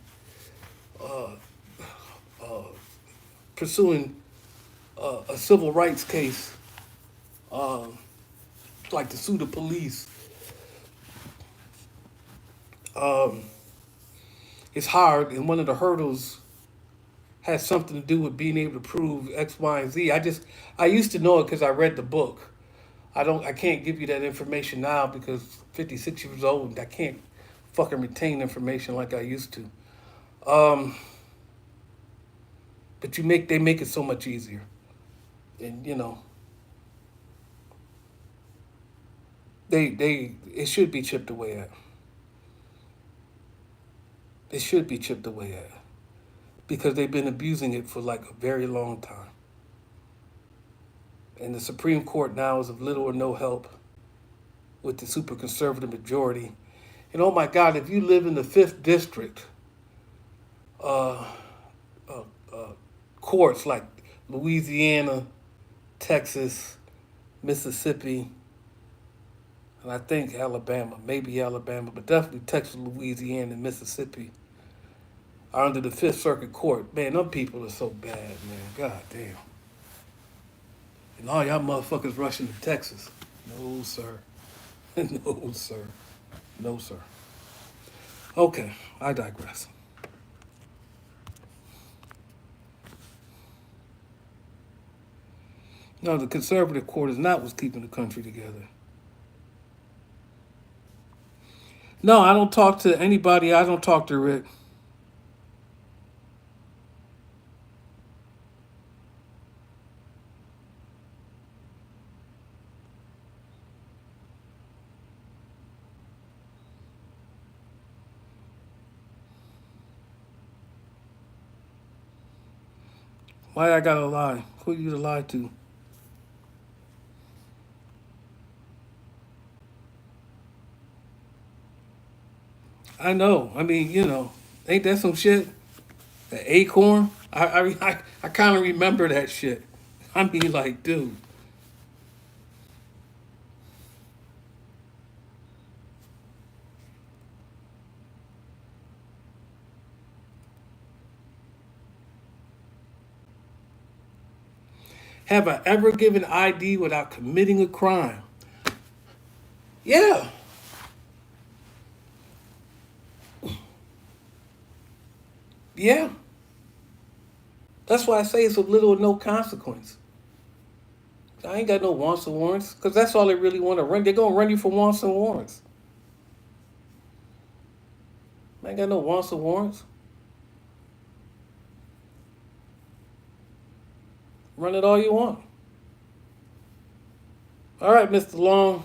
pursuing a civil rights case, like to sue the police, it's hard, and one of the hurdles has something to do with being able to prove X, Y, and Z. I used to know it because I read the book. I can't give you that information now because 56 years old and I can't fucking retain information like I used to. But they make it so much easier. And it should be chipped away at. It should be chipped away at. Because they've been abusing it for like a very long time. And the Supreme Court now is of little or no help with the super conservative majority. And oh my God, if you live in the 5th District, courts like Louisiana, Texas, Mississippi, and I think Alabama, maybe Alabama, but definitely Texas, Louisiana, and Mississippi, are under the Fifth Circuit Court. Man, them people are so bad, man. God damn. And all y'all motherfuckers rushing to Texas. No, sir. No, sir. No, sir. Okay, I digress. No, the conservative court is not what's keeping the country together. No, I don't talk to anybody. I don't talk to Rick. Why I gotta lie? Who you to lie to? I know. I mean, ain't that some shit? The acorn? I kind of remember that shit. I mean, like, dude. Have I ever given ID without committing a crime? Yeah. Yeah. That's why I say it's of little or no consequence. I ain't got no wants or warrants, because that's all they really want to run. They're going to run you for wants and warrants. I ain't got no wants or warrants. Run it all you want. All right, Mr. Long.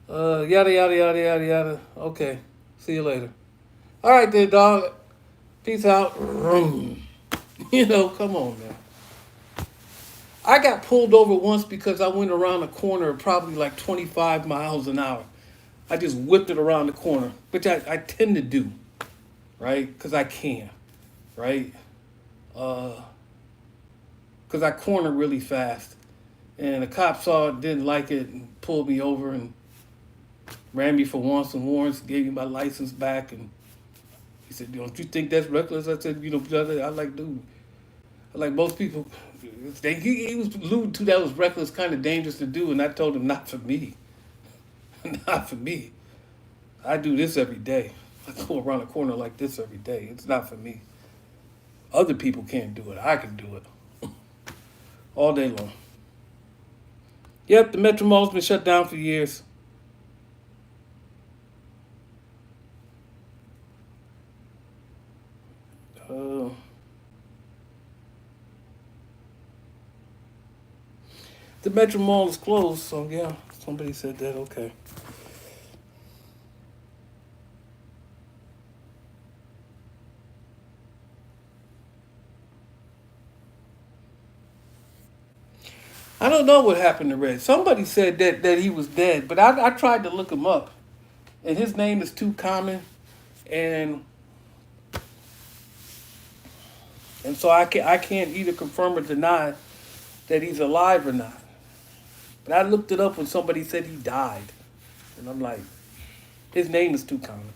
Yada, yada, yada, yada, yada. Okay. See you later. All right, then, dog. Peace out. Come on, man. I got pulled over once because I went around a corner probably like 25 miles an hour. I just whipped it around the corner, which I tend to do, right? Because I can, right? Because I corner really fast. And the cop saw it, didn't like it, and pulled me over and ran me for wants and warrants, gave me my license back. And he said, don't you think that's reckless? I said, I like, dude, I like most people. He was alluding to that was reckless, kind of dangerous to do. And I told him, not for me. Not for me. I do this every day. I go around a corner like this every day. It's not for me. Other people can't do it. I can do it. All day long. Yep, the Metro Mall's been shut down for years. The Metro Mall is closed, so yeah, somebody said that, okay. I don't know what happened to Red. Somebody said that he was dead, but I tried to look him up, and his name is too common, and so I can't either confirm or deny that he's alive or not. But I looked it up when somebody said he died, and I'm like, his name is too common.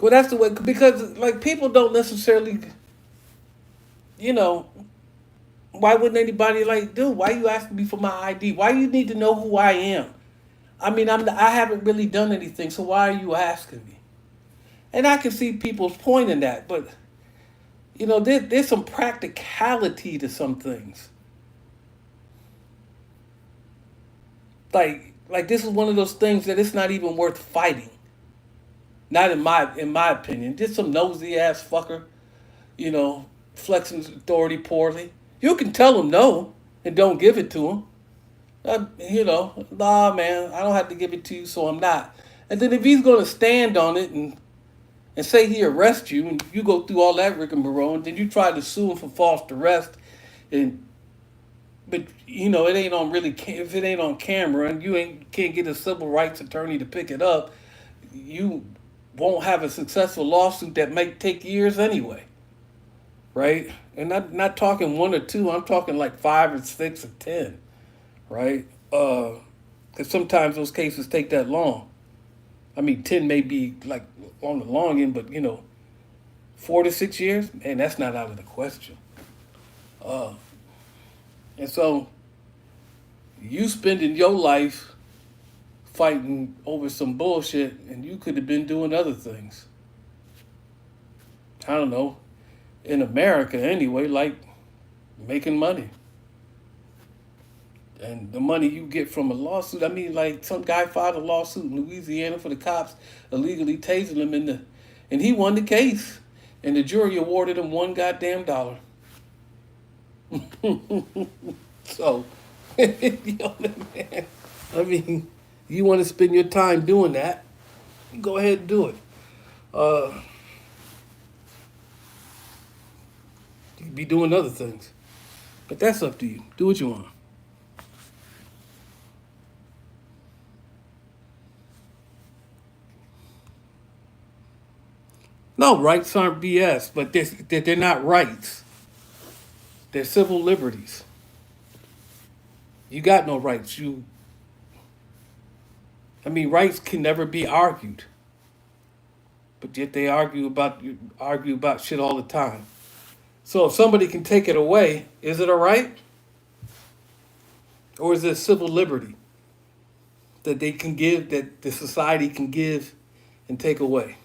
Well, that's the way, because like people don't necessarily, you know, why wouldn't anybody like, dude? Why you asking me for my ID? Why you need to know who I am? I mean, I haven't really done anything, so why are you asking me? And I can see people's point in that, but there's some practicality to some things. Like this is one of those things that it's not even worth fighting. Not in my opinion. Just some nosy ass fucker, you know, flexing his authority poorly. You can tell him no and don't give it to him. Nah, man, I don't have to give it to you, so I'm not. And then if he's going to stand on it and say he arrests you, and you go through all that rigmarole, and then you try to sue him for false arrest, but it ain't on really. If it ain't on camera, and you can't get a civil rights attorney to pick it up, you won't have a successful lawsuit that might take years anyway, right? And not talking one or two. I'm talking like 5 or 6 or 10, right? Because sometimes those cases take that long. I mean, 10 may be like on the long end, but 4 to 6 years, man, that's not out of the question. And so you spending your life fighting over some bullshit, and you could have been doing other things. I don't know, in America anyway, like making money. And the money you get from a lawsuit, I mean, like some guy filed a lawsuit in Louisiana for the cops illegally tasing him and he won the case. And the jury awarded him $1 goddamn dollar. So, man, I mean, you want to spend your time doing that, go ahead and do it. You could be doing other things. But that's up to you. Do what you want. No, rights aren't BS, but they're not rights. They're civil liberties. You got no rights. Rights can never be argued. But yet they argue about shit all the time. So if somebody can take it away, is it a right? Or is it a civil liberty that they can give, that the society can give and take away?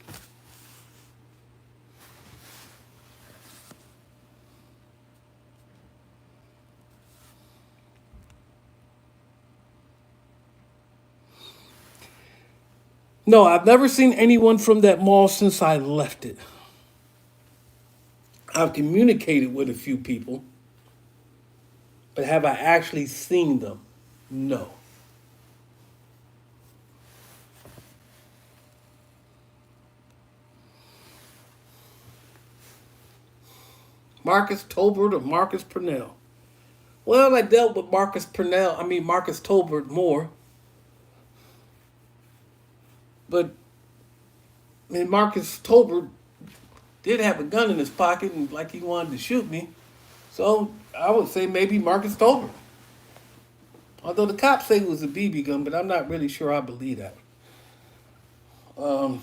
No, I've never seen anyone from that mall since I left it. I've communicated with a few people, but have I actually seen them? No. Marcus Tolbert or Marcus Purnell? Well, I dealt with Marcus Tolbert more. But Marcus Tolbert did have a gun in his pocket and like he wanted to shoot me. So I would say maybe Marcus Tolbert. Although the cops say it was a BB gun, but I'm not really sure I believe that. But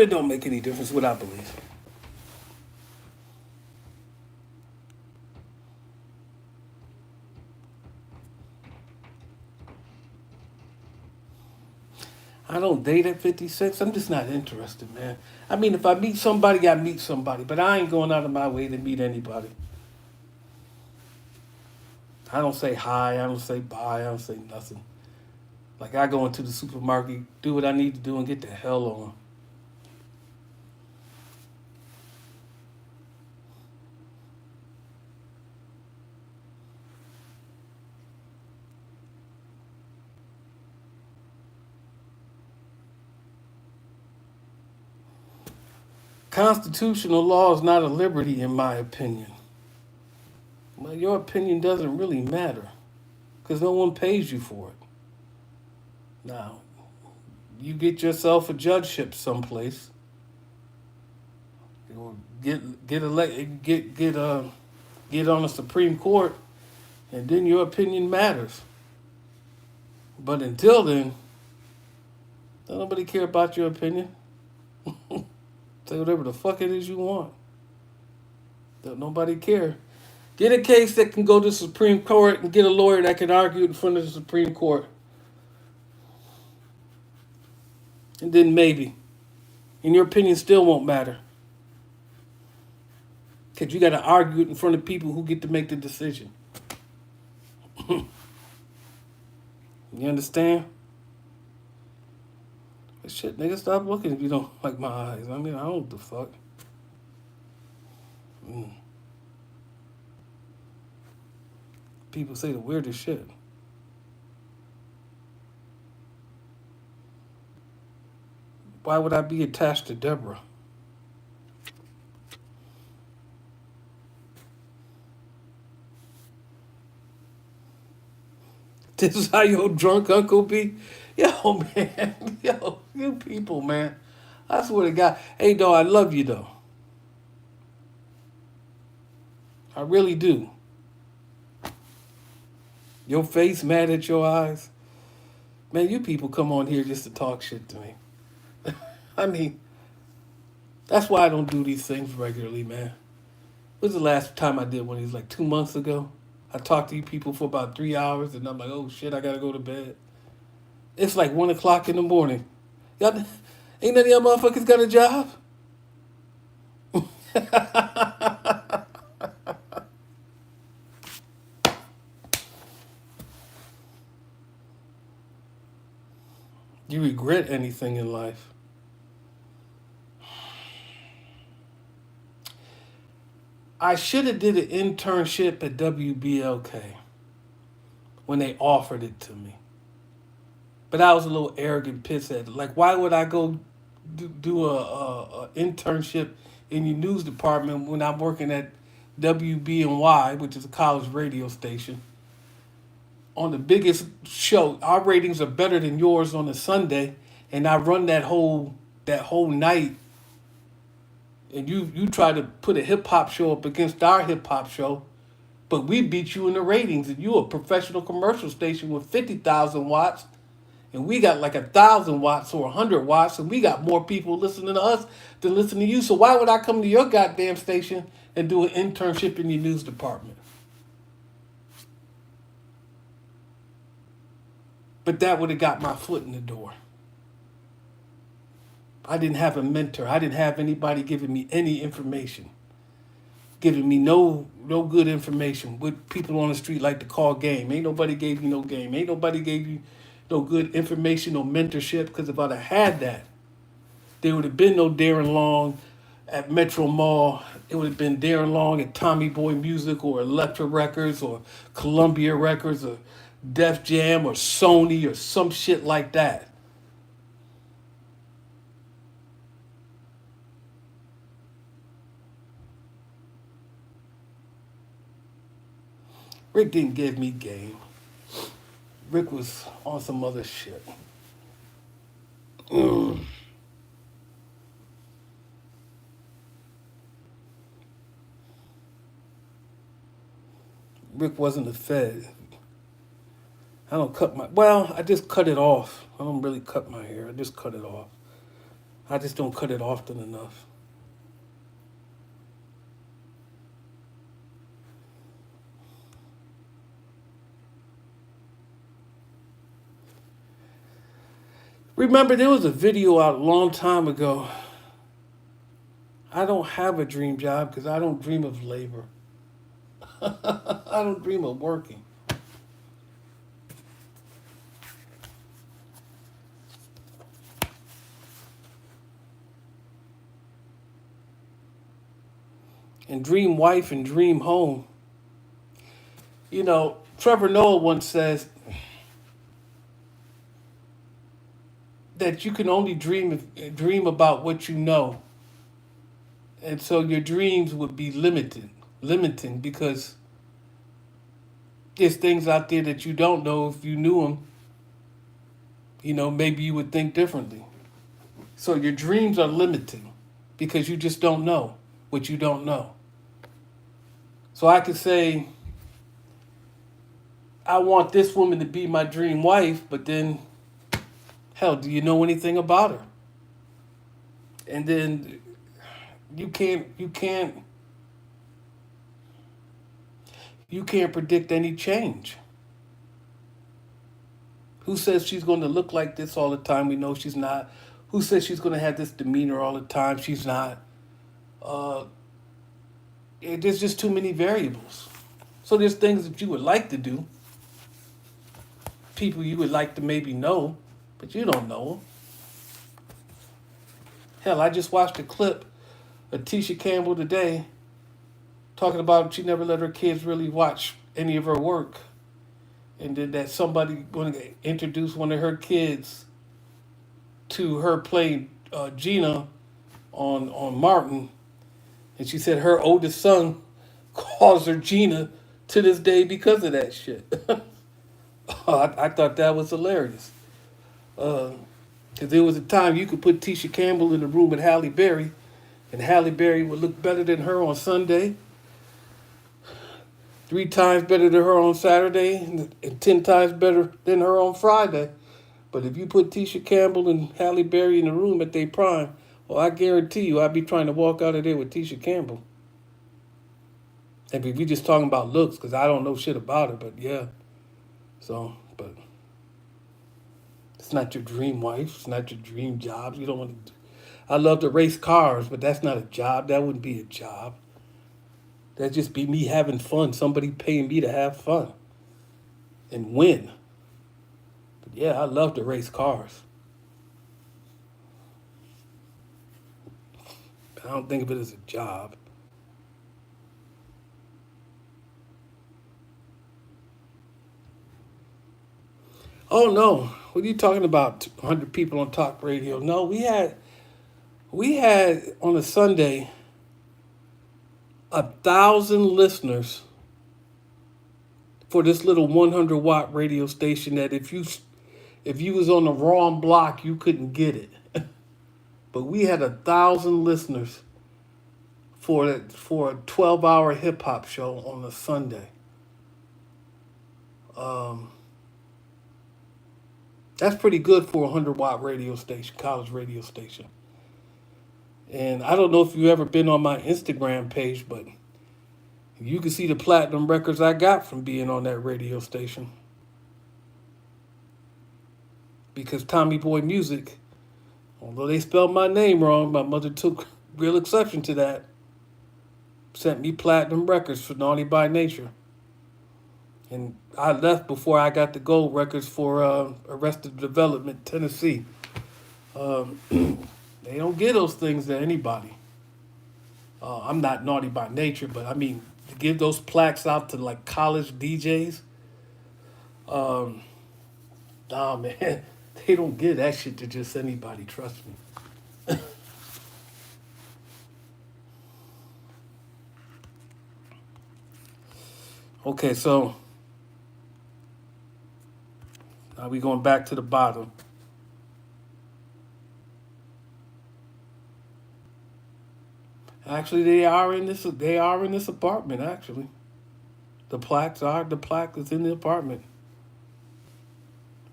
it don't make any difference what I believe. I don't date at 56. I'm just not interested, man. I mean, if I meet somebody, I meet somebody. But I ain't going out of my way to meet anybody. I don't say hi. I don't say bye. I don't say nothing. Like, I go into the supermarket, do what I need to do, and get the hell on. Constitutional law is not a liberty, in my opinion. Well, your opinion doesn't really matter because no one pays you for it. Now, you get yourself a judgeship someplace. Or get on the Supreme Court, and then your opinion matters. But until then, don't nobody care about your opinion. Say whatever the fuck it is you want. Don't nobody care. Get a case that can go to the Supreme Court and get a lawyer that can argue in front of the Supreme Court. And then maybe. And your opinion still won't matter. Because you got to argue it in front of people who get to make the decision. You understand? But shit, nigga, stop looking if you don't like my eyes. I mean, I don't give a fuck. People say the weirdest shit. Why would I be attached to Deborah? This is how your drunk uncle be? Yo, man. Yo, you people, man. I swear to God. Hey, though, I love you, though. I really do. Your face mad at your eyes. Man, you people come on here just to talk shit to me. I mean, that's why I don't do these things regularly, man. When's the last time I did one of these? Like 2 months ago? I talked to you people for about 3 hours, and I'm like, oh shit, I gotta go to bed. It's like 1 o'clock in the morning. Y'all, ain't none of y'all motherfuckers got a job? You regret anything in life? I should have did an internship at WBLK when they offered it to me. But I was a little arrogant piss at it. Like, why would I go do a internship in your news department when I'm working at WBNY, which is a college radio station, on the biggest show? Our ratings are better than yours on a Sunday, and I run that whole night. And you try to put a hip hop show up against our hip hop show, but we beat you in the ratings. And you a professional commercial station with 50,000 watts, and we got like 1,000 watts or 100 watts, and we got more people listening to us than listening to you. So why would I come to your goddamn station and do an internship in your news department? But that would have got my foot in the door. I didn't have a mentor. I didn't have anybody giving me any information, giving me no good information. What people on the street like to call game. Ain't nobody gave you no game. Ain't nobody gave you no good information, no mentorship. Because if I'd have had that, there would have been no Darren Long at Metro Mall. It would have been Darren Long at Tommy Boy Music or Elektra Records or Columbia Records or Def Jam or Sony or some shit like that. Rick didn't give me game. Rick was on some other shit. Rick wasn't a Fed. I don't cut my... Well, I just cut it off. I don't really cut my hair. I just cut it off. I just don't cut it often enough. Remember, there was a video out a long time ago. I don't have a dream job because I don't dream of labor. I don't dream of working. And dream wife and dream home. You know, Trevor Noah once says that you can only dream about what you know. And so your dreams would be limiting because there's things out there that you don't know. If you knew them, you know, maybe you would think differently. So your dreams are limiting because you just don't know what you don't know. So I could say, I want this woman to be my dream wife, but then, hell, do you know anything about her? And then you can't predict any change. Who says she's going to look like this all the time? We know she's not. Who says she's going to have this demeanor all the time? She's not. There's just too many variables. So there's things that you would like to do, people you would like to maybe know, but you don't know them. Hell, I just watched a clip of Tisha Campbell today talking about she never let her kids really watch any of her work. And then that somebody going to introduce one of her kids to her playing Gina on Martin. And she said her oldest son calls her Gina to this day because of that shit. I thought that was hilarious. Because there was a time you could put Tisha Campbell in the room with Halle Berry, and Halle Berry would look better than her on Sunday, 3 times better than her on Saturday, and 10 times better than her on Friday. But if you put Tisha Campbell and Halle Berry in the room at their prime, well, I guarantee you I'd be trying to walk out of there with Tisha Campbell. And if you're just talking about looks, because I don't know shit about her, but yeah. So, but it's not your dream wife. It's not your dream job. You don't want to. I love to race cars, but that's not a job. That wouldn't be a job. That'd just be me having fun. Somebody paying me to have fun and win. But yeah, I love to race cars. I don't think of it as a job. Oh no, what are you talking about? 100 people on talk radio? No, we had on a Sunday 1,000 listeners for this little 100-watt radio station that if you was on the wrong block you couldn't get it. But we had 1,000 listeners for a 12-hour hip hop show on a Sunday. That's pretty good for a 100-watt radio station, college radio station. And I don't know if you've ever been on my Instagram page, but you can see the platinum records I got from being on that radio station. Because Tommy Boy Music, although they spelled my name wrong, my mother took real exception to that. Sent me platinum records for Naughty by Nature. And I left before I got the gold records for Arrested Development, Tennessee. They don't give those things to anybody. I'm not naughty by nature, but I mean, to give those plaques out to like college DJs, nah, man, they don't give that shit to just anybody, trust me. Okay, so now we going back to the bottom. Actually, they are in this apartment. Actually, the plaque is in the apartment,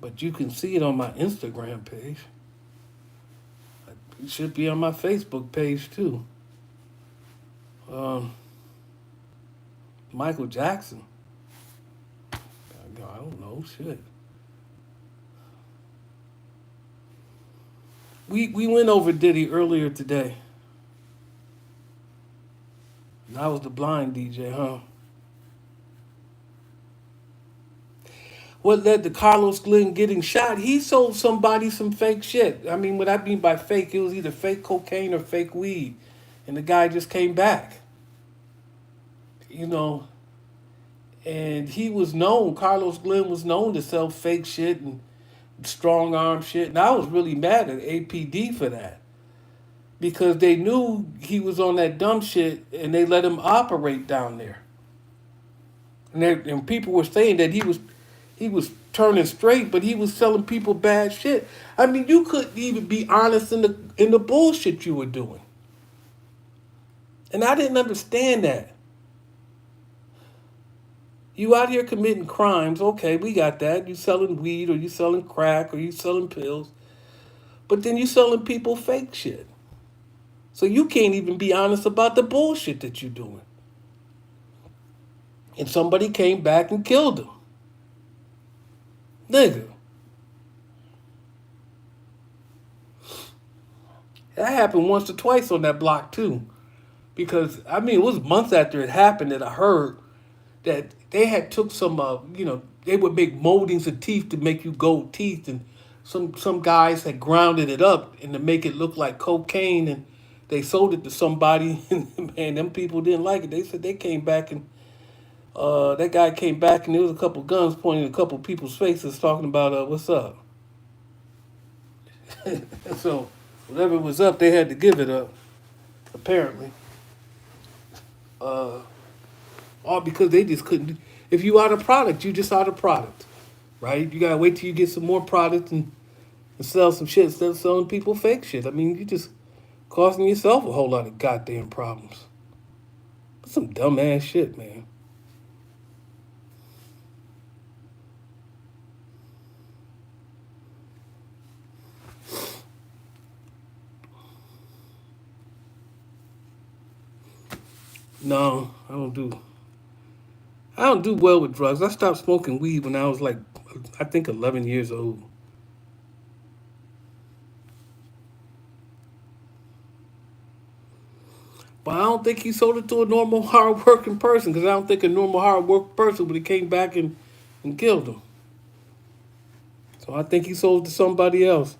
but you can see it on my Instagram page. It should be on my Facebook page too. Michael Jackson. I don't know shit. We went over Diddy earlier today. And I was the blind DJ, huh? What led to Carlos Glenn getting shot? He sold somebody some fake shit. I mean, what I mean by fake, it was either fake cocaine or fake weed. And the guy just came back. You know, and he was known, Carlos Glenn was known to sell fake shit and strong arm shit. And I was really mad at APD for that. Because they knew he was on that dumb shit and they let him operate down there. And people were saying that he was turning straight, but he was selling people bad shit. I mean, you couldn't even be honest in the bullshit you were doing. And I didn't understand that. You out here committing crimes, okay, we got that. You selling weed or you selling crack or you selling pills. But then you selling people fake shit. So you can't even be honest about the bullshit that you're doing. And somebody came back and killed him. Nigga. That happened once or twice on that block too. Because, I mean, it was months after it happened that I heard that they had took some, they would make moldings of teeth to make you gold teeth. And some guys had grounded it up and to make it look like cocaine. And they sold it to somebody. And, man, them people didn't like it. They said they came back and that guy came back and there was a couple guns pointing at a couple people's faces talking about, what's up? So whatever was up, they had to give it up, apparently. All because they just couldn't. If you out of product, you just out of product, right? You gotta wait till you get some more product and and sell some shit instead of selling people fake shit. I mean, you just causing yourself a whole lot of goddamn problems. That's some dumbass shit, man. No, I don't do well with drugs. I stopped smoking weed when I was like, I think 11 years old. But I don't think he sold it to a normal hard-working person, because I don't think a normal hard-working person would have came back and killed him. So I think he sold it to somebody else.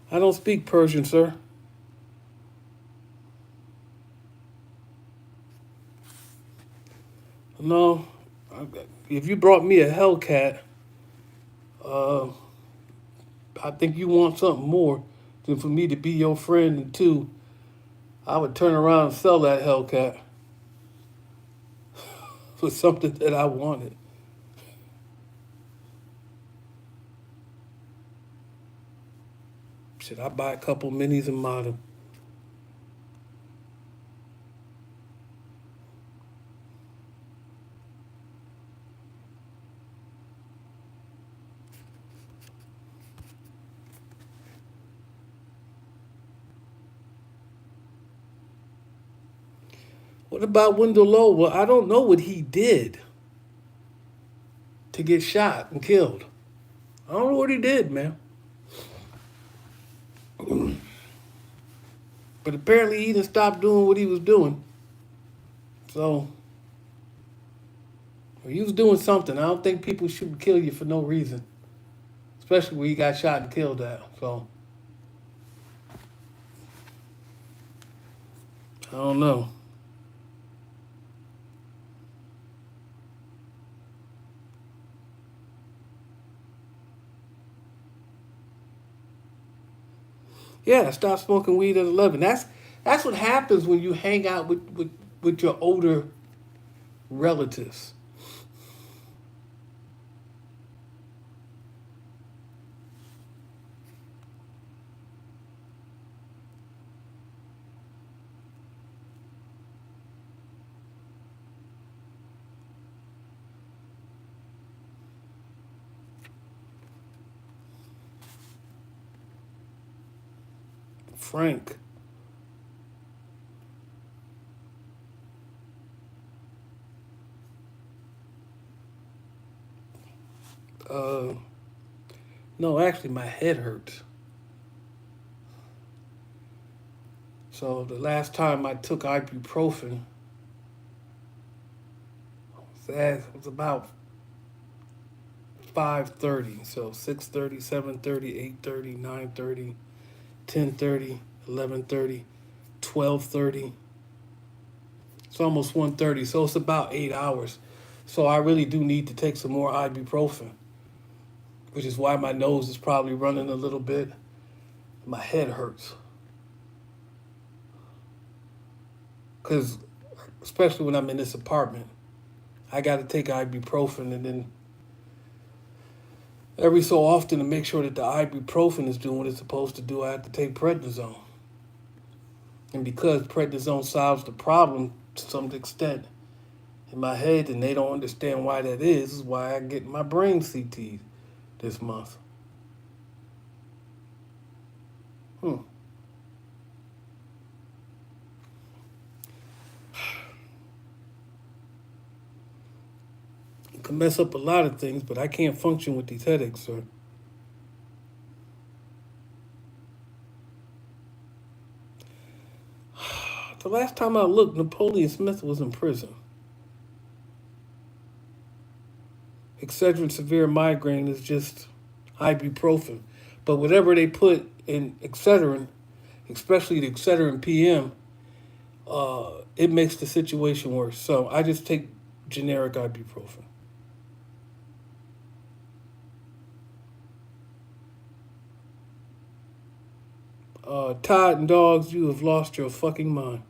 I don't speak Persian, sir. No, if you brought me a Hellcat, uh, I think you want something more than for me to be your friend. And two, I would turn around and sell that Hellcat for something that I wanted. Should I buy a couple minis and mod them? What about Wendell Lowe? Well, I don't know what he did to get shot and killed. I don't know what he did, man. But apparently he didn't stop doing what he was doing. So he was doing something. I don't think people should kill you for no reason, especially when you got shot and killed at. So I don't know. Yeah, I stopped smoking weed at 11. That's what happens when you hang out with your older relatives. Frank. Uh, no, actually, my head hurts. So the last time I took ibuprofen, that was about 5:30. So 6:30, 7:30, 8:30, 9:30, 10:30, 11:30, 12:30. It's almost 1:30. So it's about 8 hours. So I really do need to take some more ibuprofen, which is why my nose is probably running a little bit. My head hurts. Because, especially when I'm in this apartment, I got to take ibuprofen, and then every so often to make sure that the ibuprofen is doing what it's supposed to do, I have to take prednisone. And because prednisone solves the problem to some extent in my head, and they don't understand why that is why I get my brain CT this month. It can mess up a lot of things, but I can't function with these headaches, sir. The last time I looked, Napoleon Smith was in prison. Excedrin severe migraine is just ibuprofen. But whatever they put in Excedrin, especially the Excedrin PM, it makes the situation worse. So I just take generic ibuprofen. Todd and dogs, you have lost your fucking mind.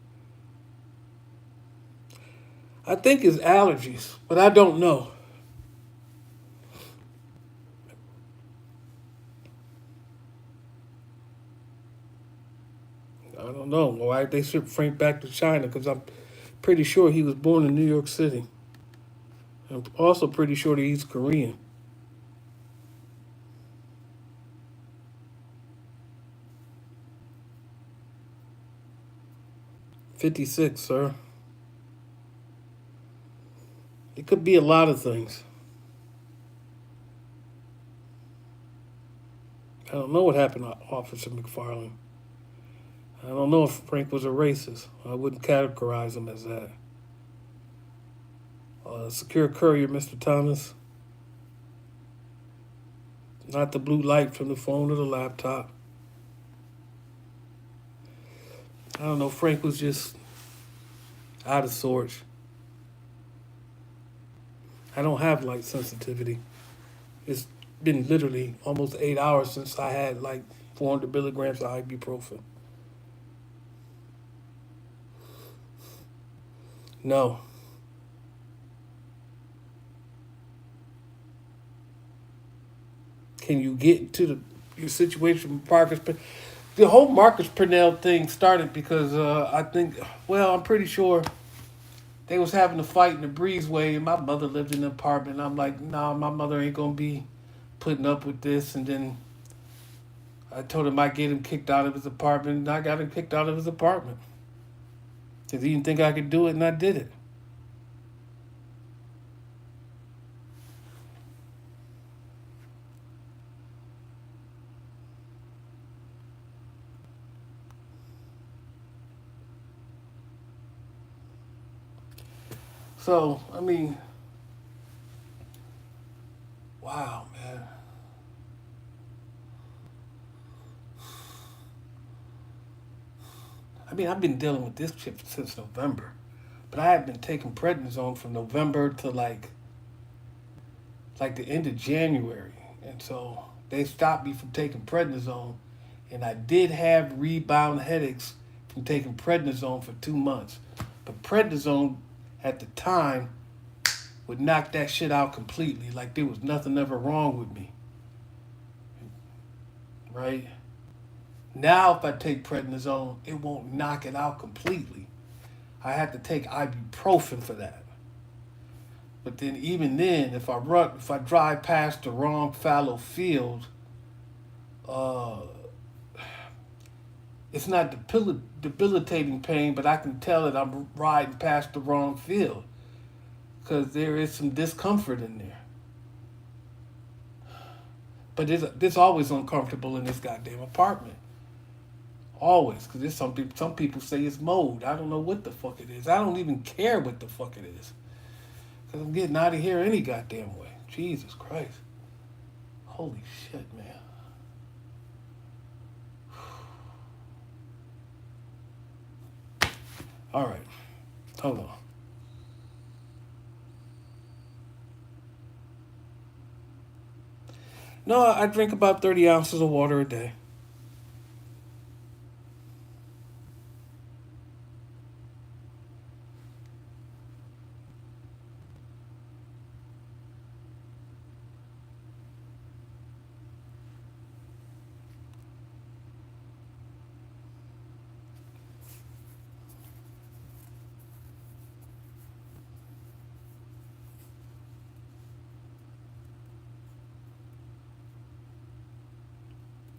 I think it's allergies, but I don't know. don't know why they shipped Frank back to China, because I'm pretty sure he was born in New York City. I'm also pretty sure that he's Korean. '56, sir. It could be a lot of things. I don't know what happened to Officer McFarland. I don't know if Frank was a racist. I wouldn't categorize him as that. Secure courier, Mr. Thomas. Not the blue light from the phone or the laptop. I don't know. Frank was just out of sorts. I don't have light sensitivity. It's been literally almost 8 hours since I had like 400 milligrams of ibuprofen. No. Can you get to your situation with Marcus? The whole Marcus Purnell thing started because I think, well, I'm pretty sure they was having a fight in the breezeway, and my mother lived in an apartment. I'm like, nah, my mother ain't gonna be putting up with this. And then I told him I'd get him kicked out of his apartment, and I got him kicked out of his apartment. Because he didn't think I could do it, and I did it. So, I mean, wow, man. I mean, I've been dealing with this shit since November. But I have been taking prednisone from November to like the end of January. And so they stopped me from taking prednisone. And I did have rebound headaches from taking prednisone for 2 months. But prednisone at the time would knock that shit out completely. Like there was nothing ever wrong with me. Right? Now if I take prednisone, it won't knock it out completely. I have to take ibuprofen for that. But then even then, if I drive past the wrong fallow field, uh, it's not debilitating pain, but I can tell that I'm riding past the wrong field because there is some discomfort in there. But it's always uncomfortable in this goddamn apartment. Always, because there's some people say it's mold. I don't know what the fuck it is. I don't even care what the fuck it is. Because I'm getting out of here any goddamn way. Jesus Christ. Holy shit, man. All right. Hold on. No, I drink about 30 ounces of water a day.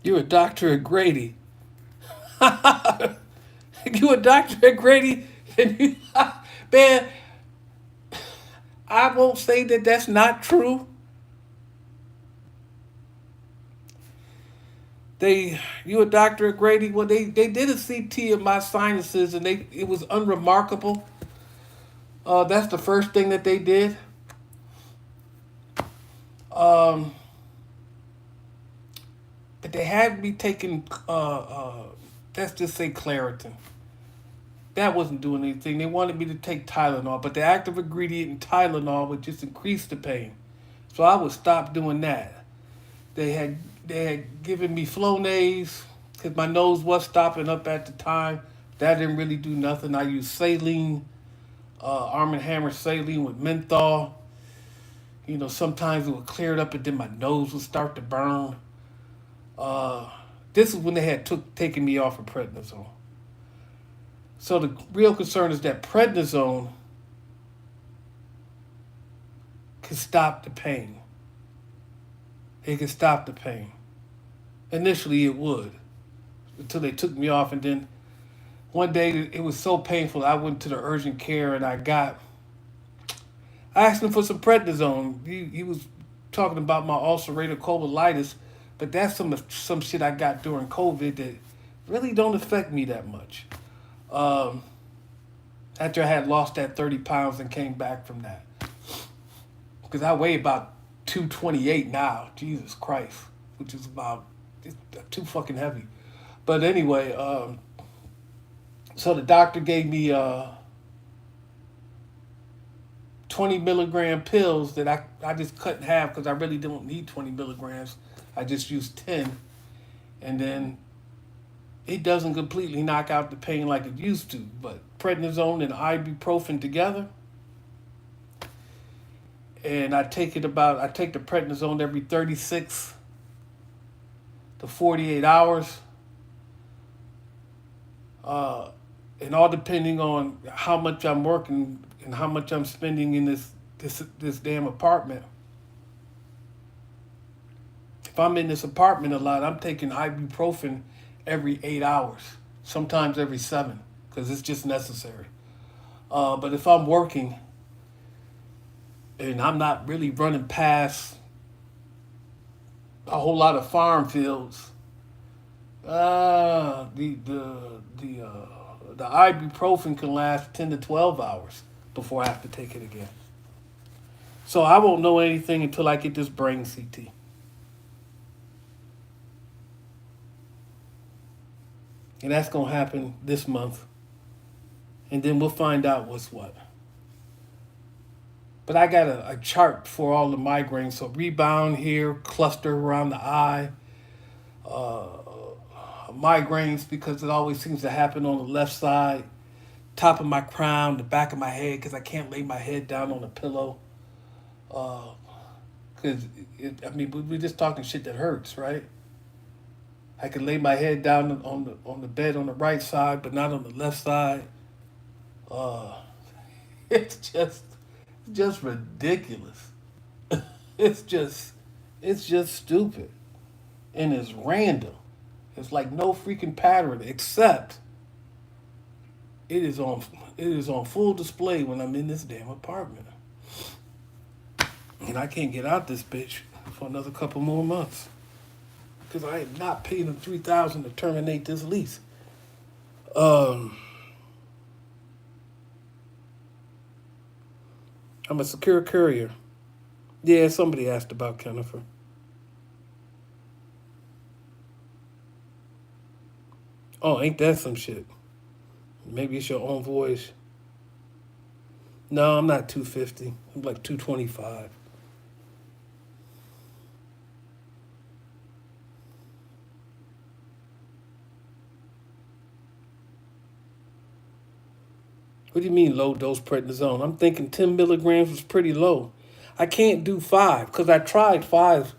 You're a doctor at Grady. You a doctor at Grady? And you, man, I won't say that that's not true. You a doctor at Grady? Well, they did a CT of my sinuses, and it was unremarkable. That's the first thing that they did. But they had me taking, let's just say Claritin. That wasn't doing anything. They wanted me to take Tylenol, but the active ingredient in Tylenol would just increase the pain. So I would stop doing that. They had given me Flonase because my nose was stopping up at the time. That didn't really do nothing. I used saline, Arm & Hammer saline with menthol. You know, sometimes it would clear it up and then my nose would start to burn. This is when they had taken me off of prednisone. So the real concern is that prednisone can stop the pain. It can stop the pain. Initially, it would, until they took me off, and then one day it was so painful. I went to the urgent care and I asked him for some prednisone. He was talking about my ulcerative colitis, but that's some shit I got during COVID that really don't affect me that much. Um, After I had lost that 30 pounds and came back from that, because I weigh about 228 now. Jesus Christ, which is about it's too fucking heavy. But anyway, so the doctor gave me 20 milligram pills that I just cut in half because I really don't need 20 milligrams. I just use 10. And then it doesn't completely knock out the pain like it used to. But prednisone and ibuprofen together. And I take the prednisone every 36 to 48 hours. And all depending on how much I'm working and how much I'm spending in this damn apartment. If I'm in this apartment a lot, I'm taking ibuprofen every 8 hours, sometimes every 7, because it's just necessary. But if I'm working and I'm not really running past a whole lot of farm fields, the ibuprofen can last 10 to 12 hours before I have to take it again. So I won't know anything until I get this brain CT. And that's going to happen this month. And then we'll find out what's what. But I got a chart for all the migraines. So rebound here, cluster around the eye, migraines because it always seems to happen on the left side, top of my crown, the back of my head because I can't lay my head down on a pillow. Because, we're just talking shit that hurts, right? I can lay my head down on the bed on the right side, but not on the left side. It's just ridiculous. it's just stupid, and it's random. It's like no freaking pattern, except it is on full display when I'm in this damn apartment, and I can't get out this bitch for another couple more months. Because I am not paying them $3,000 to terminate this lease. I'm a secure courier. Yeah, somebody asked about Kennifer. Oh, ain't that some shit? Maybe it's your own voice. No, I'm not 250. I'm like 225. What do you mean low dose prednisone? I'm thinking 10 milligrams was pretty low. I can't do 5 because I tried 5.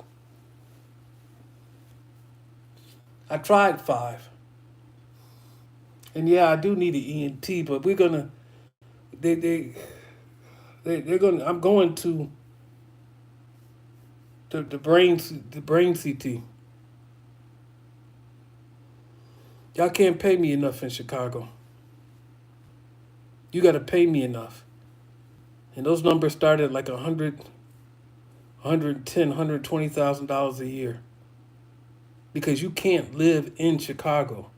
And yeah, I do need an ENT, but we're gonna they're gonna I'm going to the brain CT. Y'all can't pay me enough in Chicago. You got to pay me enough. And those numbers start at like $120,000 a year. Because you can't live in Chicago.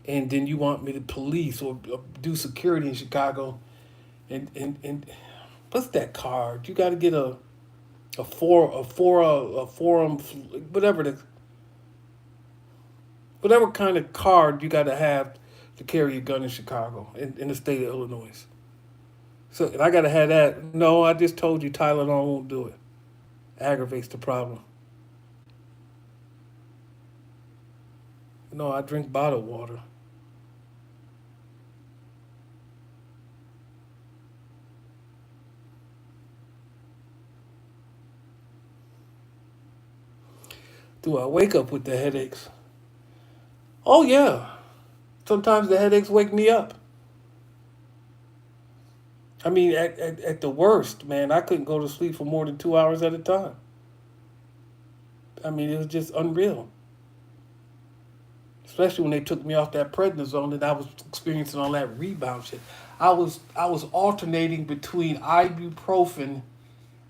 And then you want me to police or do security in Chicago. And what's that card? You got to get a forum, whatever kind of card you got to have to carry a gun in Chicago, in the state of Illinois. So and I got to have that. No, I just told you Tylenol won't do it. Aggravates the problem. No, I drink bottled water. Do I wake up with the headaches? Oh, yeah. Sometimes the headaches wake me up. I mean, at the worst, man, I couldn't go to sleep for more than 2 hours at a time. I mean, it was just unreal. Especially when they took me off that prednisone and I was experiencing all that rebound shit. I was alternating between ibuprofen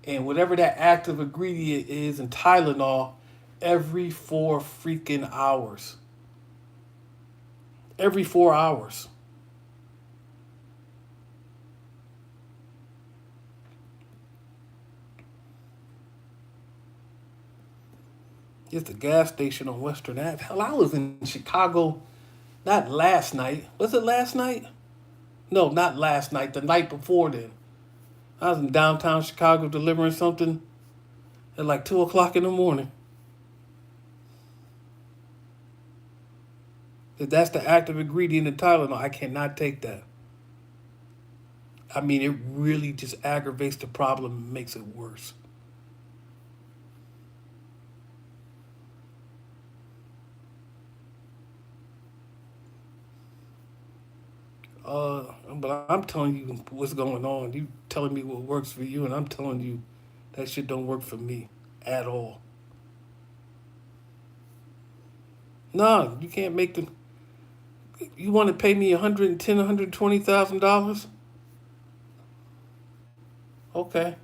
and whatever that active ingredient is and Tylenol every 4 freaking hours. Every 4 hours. It's a gas station on Western Ave. Hell, I was in Chicago, not last night. Was it last night? No, not last night. The night before then. I was in downtown Chicago delivering something at like 2 o'clock in the morning. If that's the active ingredient in Tylenol, I cannot take that. I mean, it really just aggravates the problem and makes it worse. But I'm telling you what's going on. You telling me what works for you, and I'm telling you that shit don't work for me at all. No, you can't make the. You want to pay me $110,000, $120,000? Okay,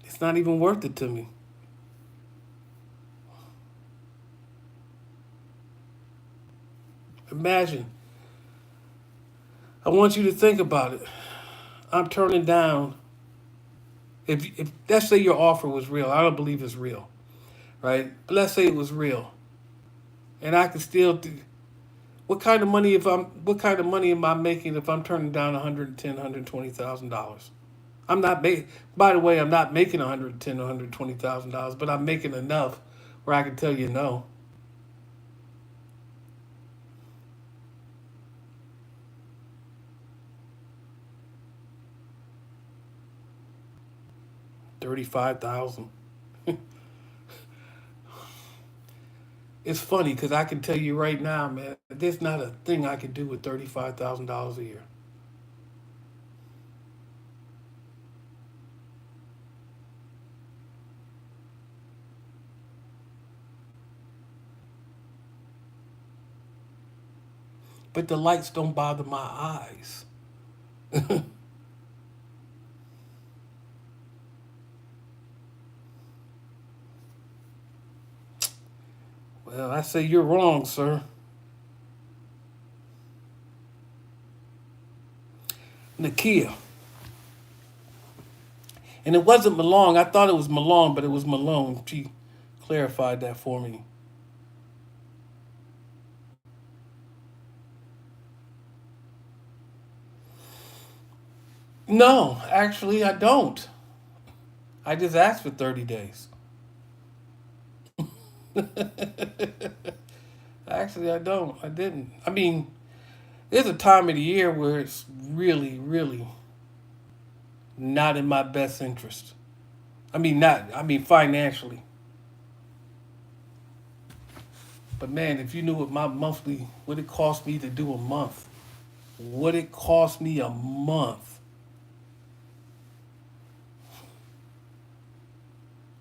it's not even worth it to me. Imagine. I want you to think about it. I'm turning down. If let's say your offer was real, I don't believe it's real, right? But let's say it was real, and I could still do. What kind of money if I'm? What kind of money am I making if I'm turning down $120,000? I'm not making. By the way, I'm not making $120,000, but I'm making enough where I can tell you no. 35,000. It's funny because I can tell you right now, man, there's not a thing I can do with $35,000 a year. But the lights don't bother my eyes. Well, I say you're wrong, sir. Nakia. And it wasn't Malone. I thought it was Malone, but it was Malone. She clarified that for me. No, actually, I don't. I just asked for 30 days. Actually, I don't. I didn't. I mean, there's a time of the year where it's really, really not in my best interest. I mean, not, I mean, financially. But man, if you knew what my monthly, what it cost me to do a month, what it cost me a month.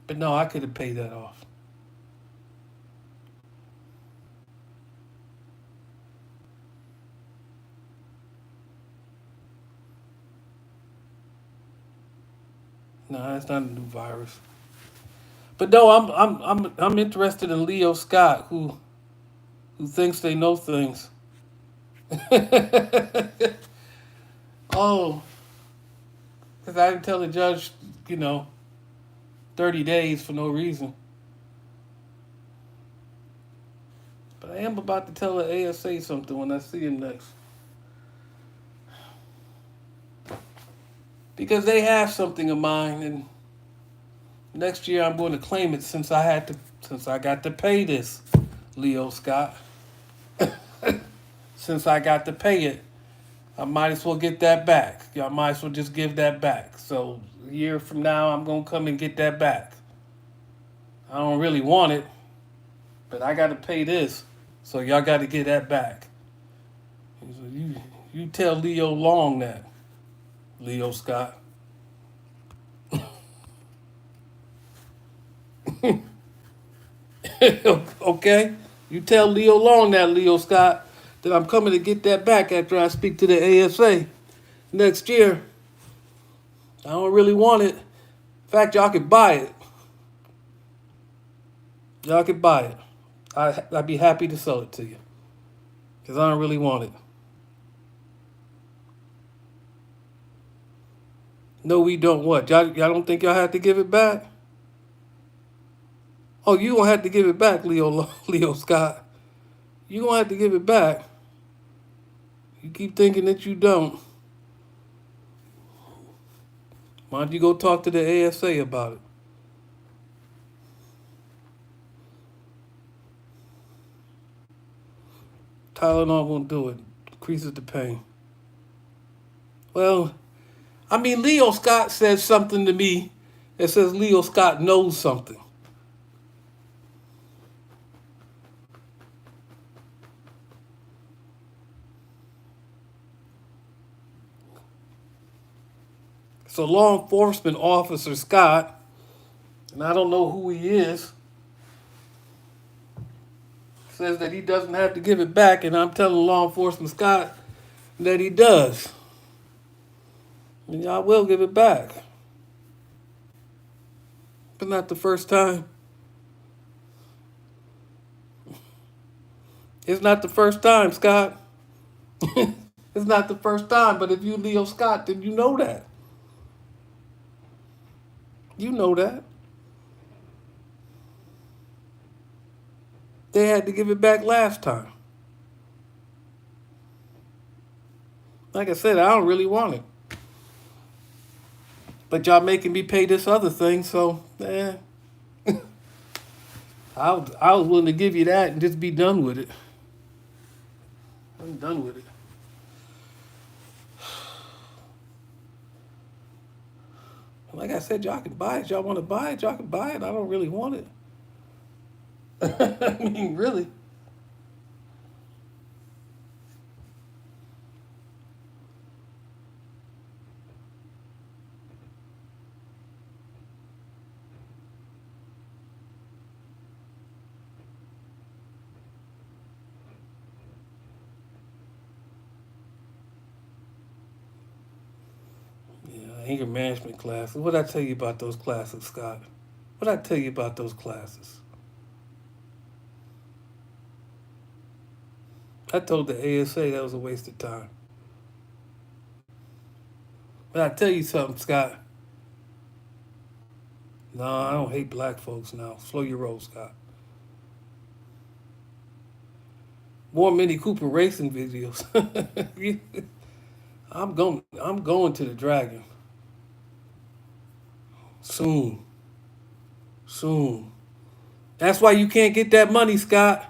But no, I could have paid that off. No, that's not a new virus. But no, I'm interested in Leo Scott, who thinks they know things. Oh, because I didn't tell the judge, you know, 30 days for no reason. But I am about to tell the ASA something when I see him next. Because they have something of mine, and next year I'm going to claim it since I got to pay this, Leo Scott. Since I got to pay it, I might as well get that back. Y'all might as well just give that back. So a year from now, I'm gonna come and get that back. I don't really want it, but I got to pay this. So y'all got to get that back. So you tell Leo Long that, Leo Scott. Okay? You tell Leo Long that, Leo Scott, that I'm coming to get that back after I speak to the ASA next year. I don't really want it. In fact, y'all could buy it. Y'all could buy it. I'd be happy to sell it to you. Because I don't really want it. No, we don't what? Y'all don't think y'all have to give it back? Oh, you gonna have to give it back, Leo Scott. You gonna have to give it back. You keep thinking that you don't. Why don't you go talk to the ASA about it? Tylenol won't do it. Decreases the pain. Well, I mean, Leo Scott says something to me that says Leo Scott knows something. So law enforcement officer Scott, and I don't know who he is, says that he doesn't have to give it back, and I'm telling law enforcement Scott that he does. And y'all will give it back. But not the first time. It's not the first time, Scott. It's not the first time, but if you Leo Scott, then you know that. You know that. They had to give it back last time. Like I said, I don't really want it. But y'all making me pay this other thing, so I was willing to give you that and just be done with it. I'm done with it. Like I said, y'all can buy it. Y'all want to buy it, y'all can buy it. I don't really want it. I mean, really. Anger management classes. What did I tell you about those classes, Scott? What did I tell you about those classes? I told the ASA that was a waste of time. But I tell you something, Scott. No, I don't hate black folks now. Slow your roll, Scott. More Mini Cooper racing videos. I'm going to the Dragon. Soon. That's why you can't get that money, Scott.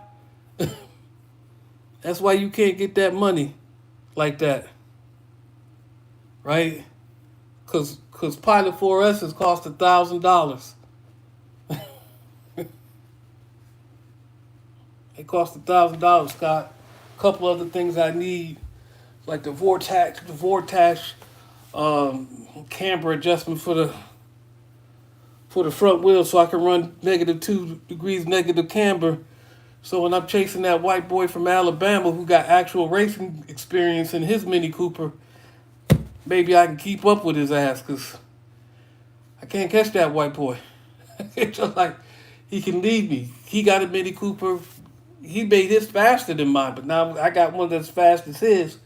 That's why you can't get that money like that. Right? Cause Pilot 4S has cost $1,000. It cost $1,000, Scott. A couple other things I need, like the vortex camber adjustment for the front wheel, so I can run -2 degrees negative camber. So when I'm chasing that white boy from Alabama who got actual racing experience in his Mini Cooper, maybe I can keep up with his ass, because I can't catch that white boy. It's just like he can lead me. He got a Mini Cooper. He made his faster than mine, but now I got one that's fast as his.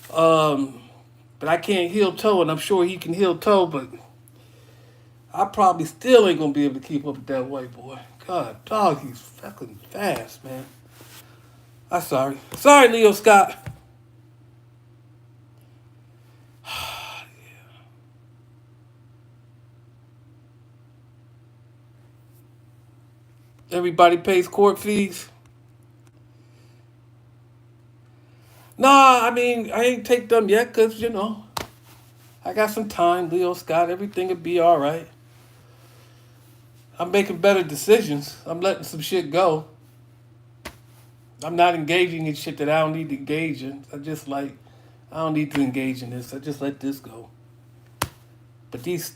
But I can't heel toe, and I'm sure he can heel toe, but I probably still ain't gonna be able to keep up with that white boy. God, dog, he's fucking fast, man. I'm sorry. Sorry, Leo Scott. Everybody pays court fees. Nah, I mean, I ain't take them yet, because, I got some time, Leo Scott. Everything will be all right. I'm making better decisions. I'm letting some shit go. I'm not engaging in shit that I don't need to engage in. I don't need to engage in this. I just let this go. But this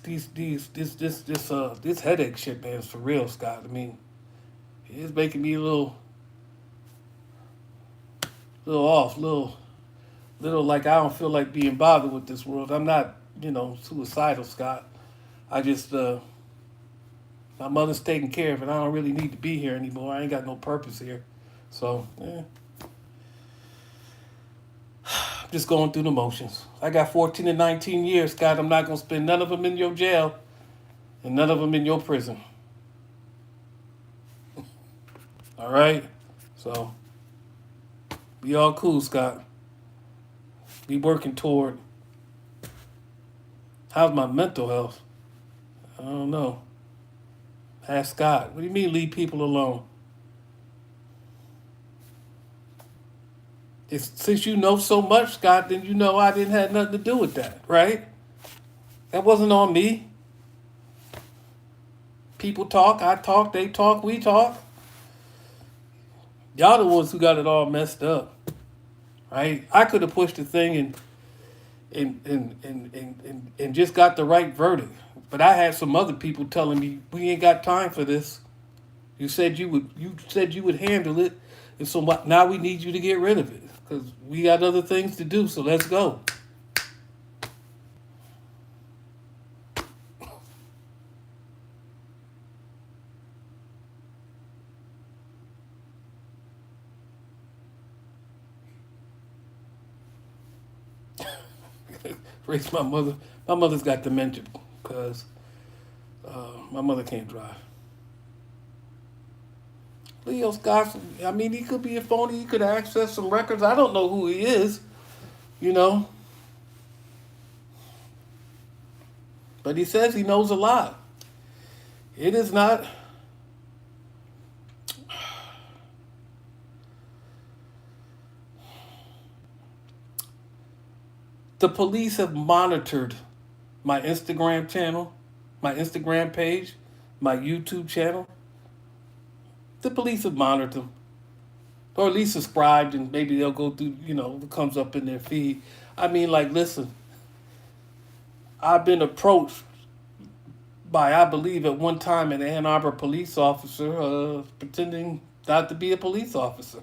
headache shit, man, is for real, Scott. I mean, it's making me a little off, little like I don't feel like being bothered with this world. I'm not, suicidal, Scott. I just, my mother's taking care of it. I don't really need to be here anymore. I ain't got no purpose here. So, I'm just going through the motions. I got 14 and 19 years, Scott. I'm not going to spend none of them in your jail and none of them in your prison. All right? So, be all cool, Scott. Be working toward. How's my mental health? I don't know. Ask Scott. What do you mean leave people alone? Since you know so much, Scott, then you know I didn't have nothing to do with that, right? That wasn't on me. People talk, I talk, they talk, we talk. Y'all the ones who got it all messed up, right? I could have pushed the thing and just got the right verdict, but I had some other people telling me we ain't got time for this. You said you would handle it, and so now we need you to get rid of it because we got other things to do. So let's go. Raise my mother. My mother's got dementia because my mother can't drive. Leo Scott, I mean, he could be a phony. He could access some records. I don't know who he is, you know. But he says he knows a lot. It is not. The police have monitored my Instagram channel, my Instagram page, my YouTube channel. The police have monitored them. Or at least subscribed, and maybe they'll go through, what comes up in their feed. I mean, like, listen, I've been approached by, I believe, at one time an Ann Arbor police officer pretending not to be a police officer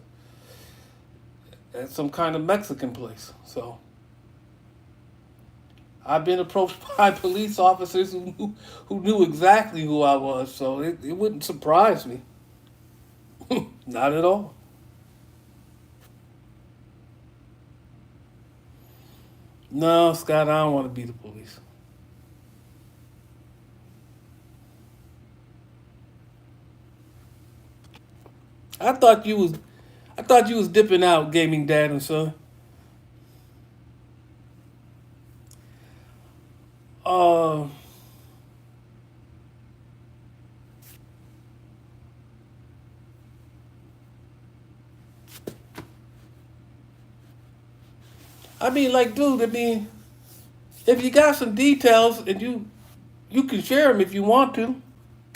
at some kind of Mexican place. So I've been approached by police officers who knew exactly who I was, so it wouldn't surprise me. Not at all. No, Scott, I don't want to be the police. I thought you was dipping out, gaming dad and son. Uh, I mean, like, dude, I mean, if you got some details and you can share them if you want to.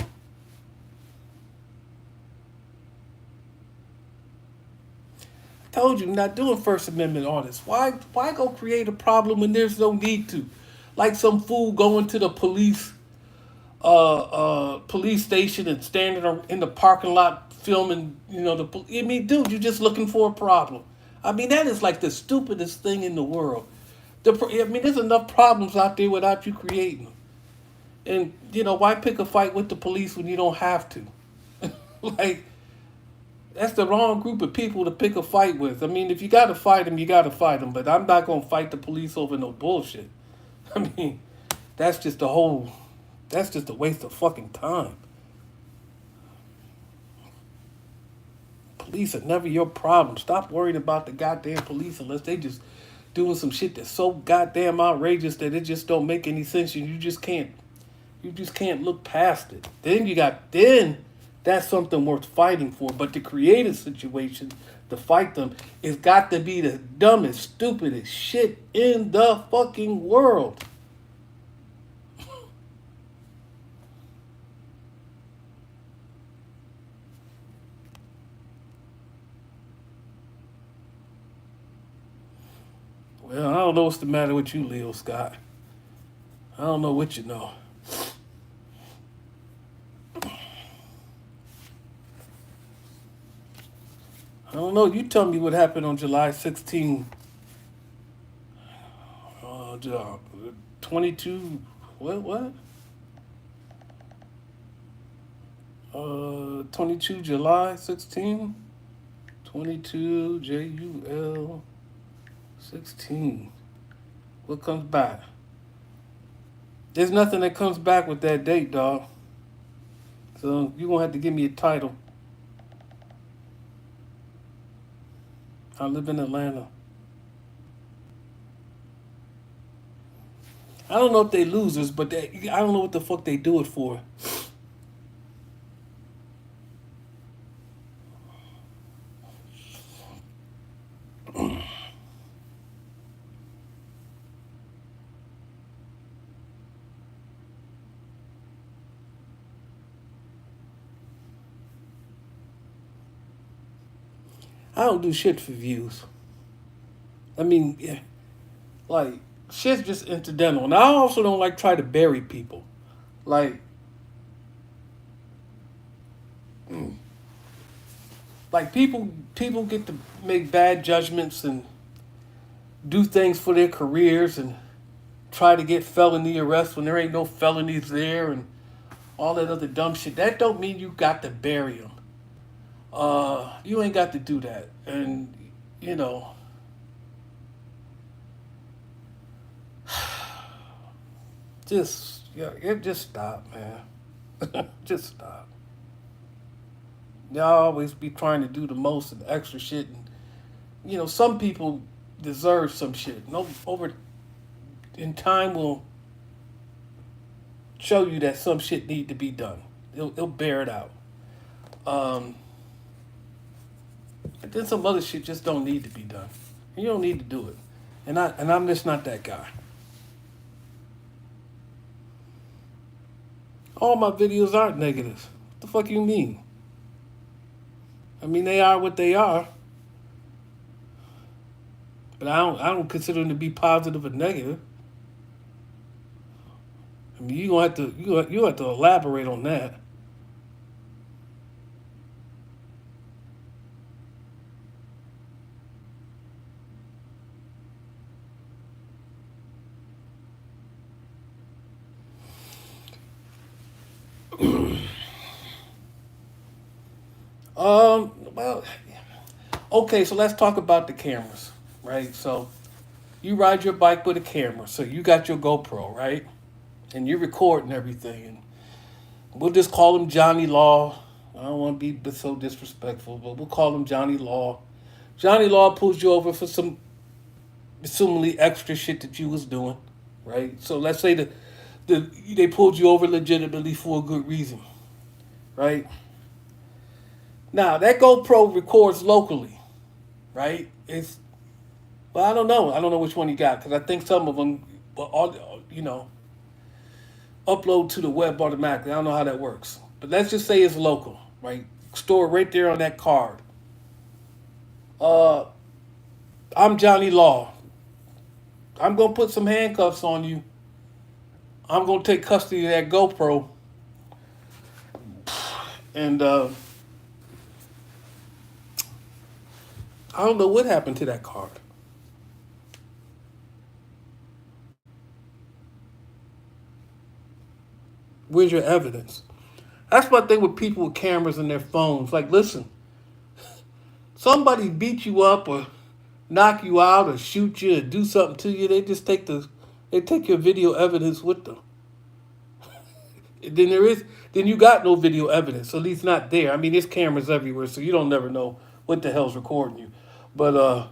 I told you, I'm not doing First Amendment on this. Why go create a problem when there's no need to? Like some fool going to the police station and standing in the parking lot filming, I mean, dude, you're just looking for a problem. I mean, that is like the stupidest thing in the world. I mean, there's enough problems out there without you creating them. And, why pick a fight with the police when you don't have to? Like, that's the wrong group of people to pick a fight with. I mean, if you got to fight them, you got to fight them. But I'm not going to fight the police over no bullshit. I mean, that's just a waste of fucking time. Police are never your problem. Stop worrying about the goddamn police unless they just doing some shit that's so goddamn outrageous that it just don't make any sense and you just can't look past it. Then that's something worth fighting for. But to create a situation to fight them, it's got to be the dumbest, stupidest shit in the fucking world. Well, I don't know what's the matter with you, Leo Scott. I don't know what you know. I don't know. You tell me what happened on July 16, 22. What? 22 July 16? 22 JUL 16. What comes back? There's nothing that comes back with that date, dog. So you're going to have to give me a title. I live in Atlanta. I don't know if they losers, but I don't know what the fuck they do it for. I don't do shit for views. I mean, yeah, like, shit's just incidental. And I also don't like try to bury people. Like, people get to make bad judgments and do things for their careers and try to get felony arrests when there ain't no felonies there and all that other dumb shit. That don't mean you got to bury them. You ain't got to do that. And, you know, just stop, man. Just stop. Y'all always be trying to do the most and extra shit. And, you know, some people deserve some shit. No, over in time will show you that some shit need to be done. It'll bear it out. But then some other shit just don't need to be done. You don't need to do it. And I'm just not that guy. All my videos aren't negative. What the fuck you mean? I mean, they are what they are. But I don't consider them to be positive or negative. I mean, you have to elaborate on that. Well, okay, so let's talk about the cameras, right? So you ride your bike with a camera, so you got your GoPro, right? And you're recording everything. And we'll just call him Johnny Law. I don't want to be so disrespectful, but we'll call him Johnny Law. Johnny Law pulls you over for some assumingly extra shit that you was doing, right? So let's say they pulled you over legitimately for a good reason, right? Now that GoPro records locally, right? Well, I don't know. I don't know which one you got because I think some of them, upload to the web automatically. I don't know how that works, but let's just say it's local, right? Store right there on that card. I'm Johnny Law. I'm gonna put some handcuffs on you. I'm gonna take custody of that GoPro, and I don't know what happened to that card. Where's your evidence? That's my thing with people with cameras in their phones. Like, listen, somebody beat you up or knock you out or shoot you or do something to you, they just take your video evidence with them. Then you got no video evidence, at least not there. I mean, there's cameras everywhere, so you don't never know what the hell's recording you. But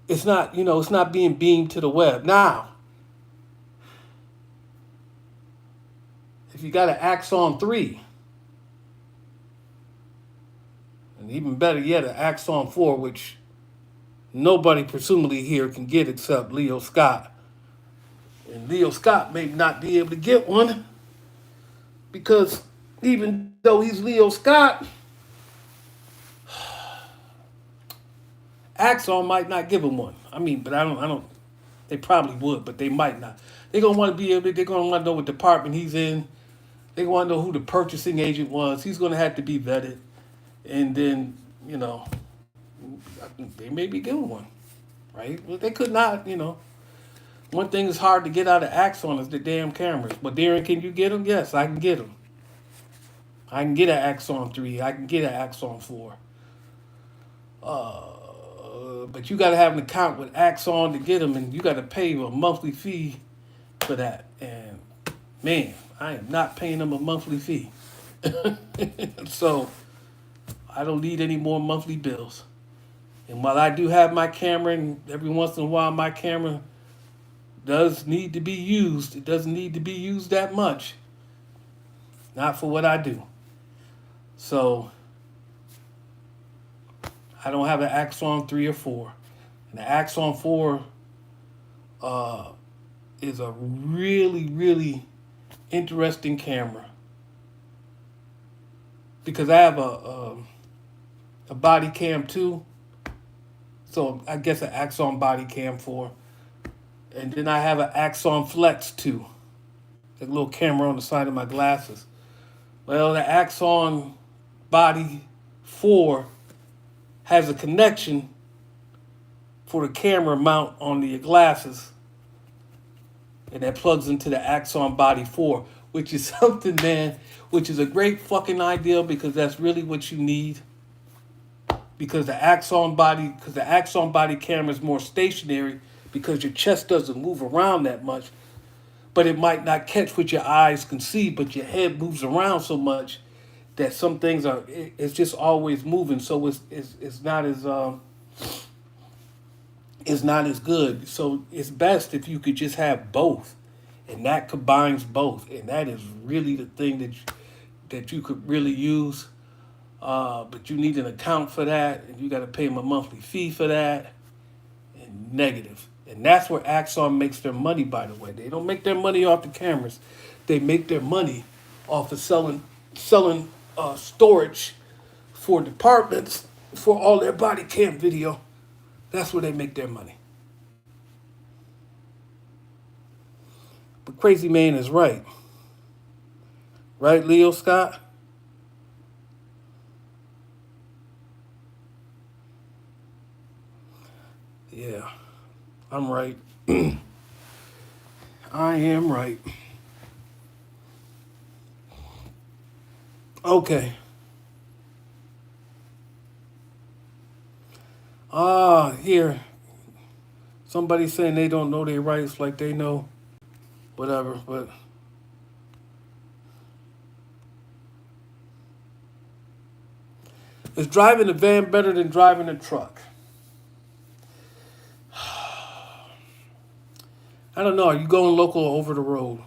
it's not being beamed to the web. Now, if you got an Axon 3, and even better yet, an Axon 4, which nobody presumably here can get except Leo Scott. And Leo Scott may not be able to get one because even though he's Leo Scott, Axon might not give him one. I mean, but I don't. They probably would, but they might not. They're gonna want to be able. They're gonna want to know what department he's in. They want to know who the purchasing agent was. He's gonna have to be vetted, and then they may be given one, right? But they could not. One thing is hard to get out of Axon is the damn cameras. But Darren, can you get them? Yes, I can get them. I can get an Axon 3. I can get an Axon 4. But you got to have an account with Axon to get them, and you got to pay a monthly fee for that. And man, I am not paying them a monthly fee. So I don't need any more monthly bills. And while I do have my camera, and every once in a while my camera does need to be used, it doesn't need to be used that much. Not for what I do. So I don't have an Axon 3 or 4. And the Axon 4 is a really, really interesting camera. Because I have a body cam too. So I guess an Axon body cam 4. And then I have an Axon Flex 2. That little camera on the side of my glasses. Well, the Axon body 4 has a connection for the camera mount on the glasses. And that plugs into the Axon body 4, which is something, man, which is a great fucking idea because that's really what you need. Because the Axon body camera is more stationary because your chest doesn't move around that much. But it might not catch what your eyes can see, but your head moves around so much that some things it's just always moving. So it's not as good. So it's best if you could just have both, and that combines both, and that is really the thing that you could really use. But you need an account for that, and you got to pay them a monthly fee for that. And negative. And that's where Axon makes their money, by the way. They don't make their money off the cameras. They make their money off of selling storage for departments for all their body cam video. That's where they make their money. But Crazy Man is right. Right, Leo Scott? Yeah, I'm right. I am right. Okay. Here. Somebody saying they don't know their rights like they know whatever, but is driving a van better than driving a truck? I don't know. Are you going local or over the road?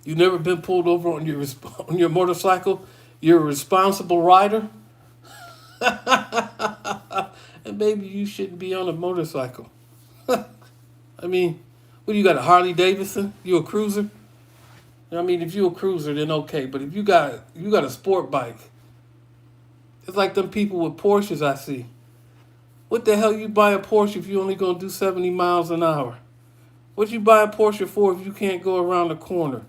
You never been pulled over on your motorcycle? You're a responsible rider? And maybe you shouldn't be on a motorcycle. I mean, what do you got, a Harley Davidson? You a cruiser? I mean, if you're a cruiser, then okay. But if you got a sport bike, it's like them people with Porsches I see. What the hell you buy a Porsche if you only gonna do 70 miles an hour? What you buy a Porsche for if you can't go around the corner?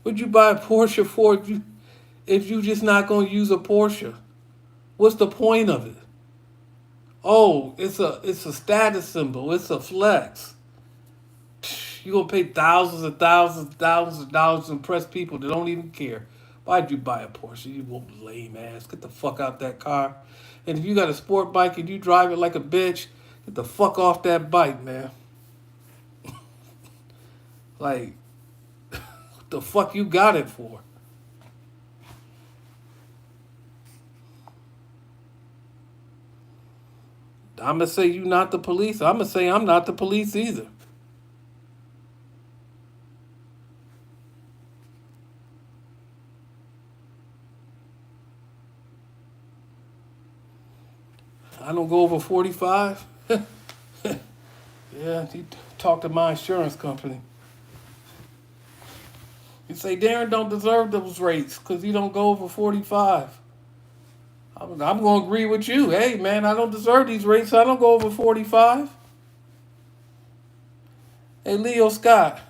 What'd you buy a Porsche for if you just not gonna use a Porsche? What's the point of it? Oh, it's a status symbol. It's a flex. You're going to pay thousands and thousands and thousands of dollars to impress people that don't even care. Why'd you buy a Porsche? You won't lame ass. Get the fuck out that car. And if you got a sport bike and you drive it like a bitch, get the fuck off that bike, man. Like, what the fuck you got it for? I'm going to say you not the police. I'm going to say I'm not the police either. I don't go over 45. Yeah, he talked to my insurance company. He say Darren don't deserve those rates because he don't go over 45. I'm going to agree with you. Hey, man, I don't deserve these rates, so I don't go over 45. Hey, Leo Scott,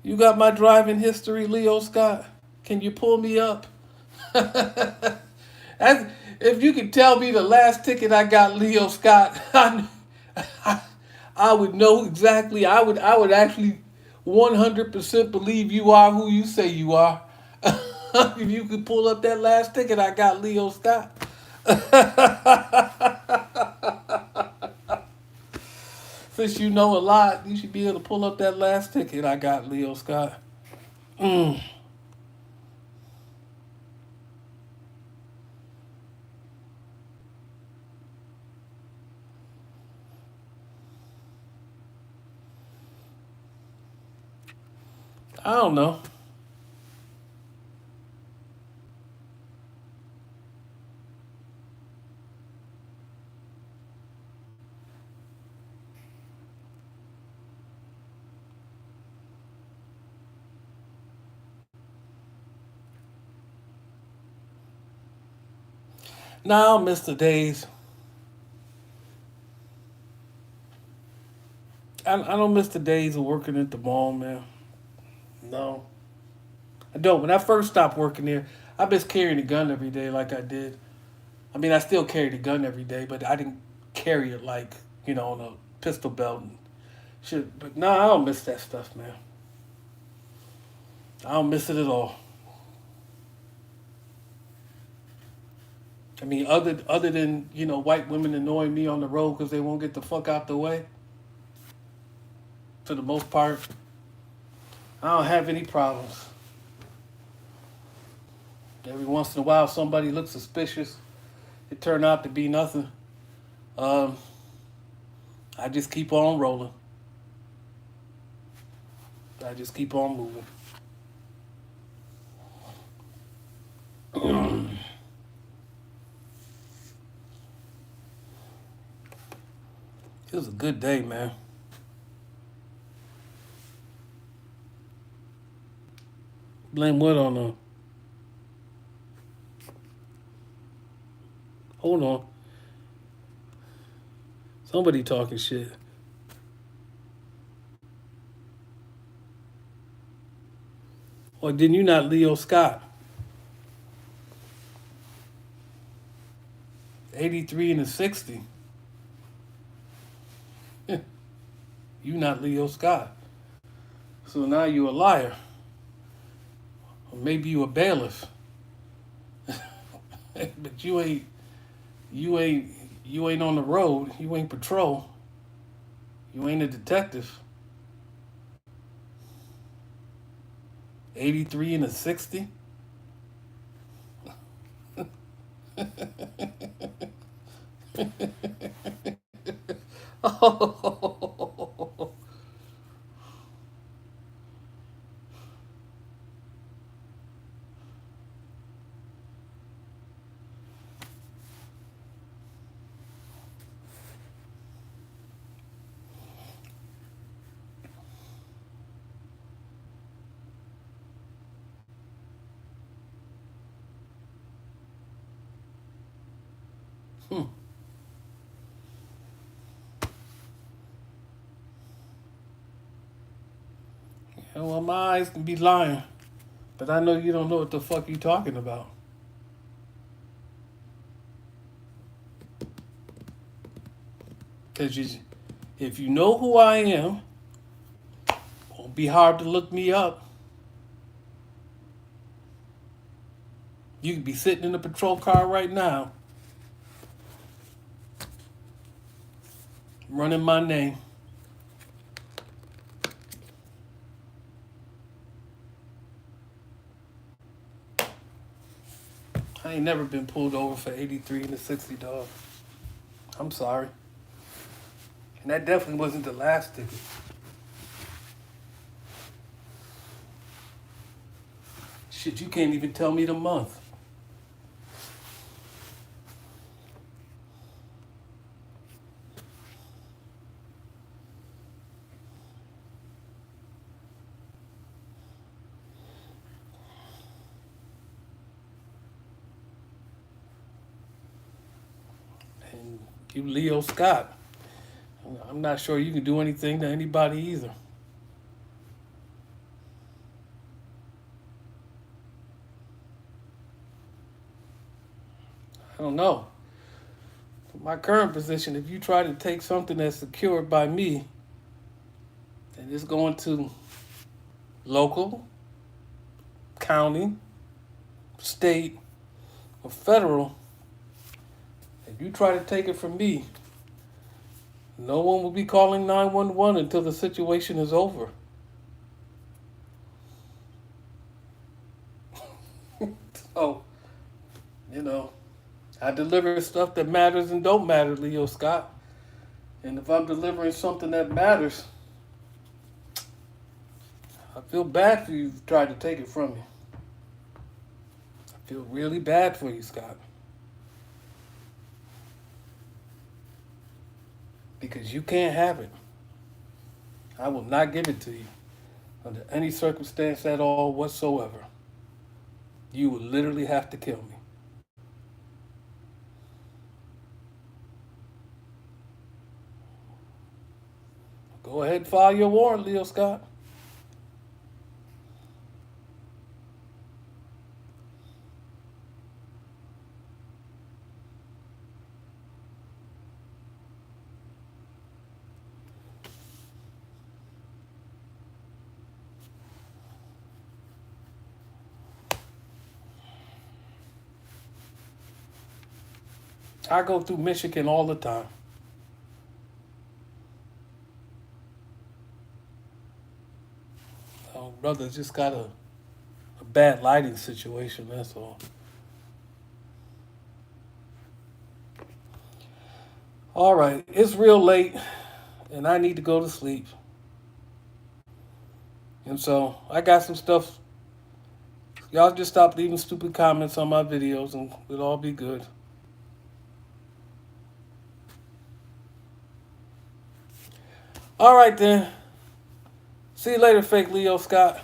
you got my driving history, Leo Scott? Can you pull me up? That's, if you could tell me the last ticket I got, Leo Scott, I would know exactly. I would actually 100% believe you are who you say you are. If you could pull up that last ticket I got, Leo Scott. Since you know a lot, you should be able to pull up that last ticket I got, Leo Scott. I don't know. Nah, I don't miss the days. I don't miss the days of working at the mall, man. No, I don't. When I first stopped working there, I miss carrying a gun every day like I did. I mean, I still carry the gun every day, but I didn't carry it like, on a pistol belt and shit. But no, I don't miss that stuff, man. I don't miss it at all. I mean, other than white women annoying me on the road because they won't get the fuck out the way. For the most part, I don't have any problems. Every once in a while, somebody looks suspicious. It turned out to be nothing. Um, I just keep on rolling. I just keep on moving. It was a good day, man. Blame what on them? Hold on. Somebody talking shit. Or didn't you not Leo Scott? 83 and a 60. You not Leo Scott. So now you a liar. Or maybe you a bailiff. But you ain't on the road. You ain't patrol. You ain't a detective. 83 and a 60. Oh. Yeah, well, my eyes can be lying, but I know you don't know what the fuck you talking about. Because if you know who I am, it won't be hard to look me up. You could be sitting in a patrol car right now, running my name. I ain't never been pulled over for 83 and a 60, dog. I'm sorry. And that definitely wasn't the last ticket. Shit, you can't even tell me the month. You Leo Scott. I'm not sure you can do anything to anybody either. I don't know. For my current position, if you try to take something that's secured by me, and it's going to local, county, state, or federal, if you try to take it from me, no one will be calling 911 until the situation is over. So, I deliver stuff that matters and don't matter, Leo Scott. And if I'm delivering something that matters, I feel bad for you if you tried to take it from me. I feel really bad for you, Scott. Because you can't have it. I will not give it to you under any circumstance at all whatsoever. You will literally have to kill me. Go ahead and file your warrant, Leo Scott. I go through Michigan all the time. Oh, brother, just got a bad lighting situation, that's all. All right, it's real late, and I need to go to sleep. And so I got some stuff. Y'all just stop leaving stupid comments on my videos, and we'll all be good. All right, then. See you later, fake Leo Scott.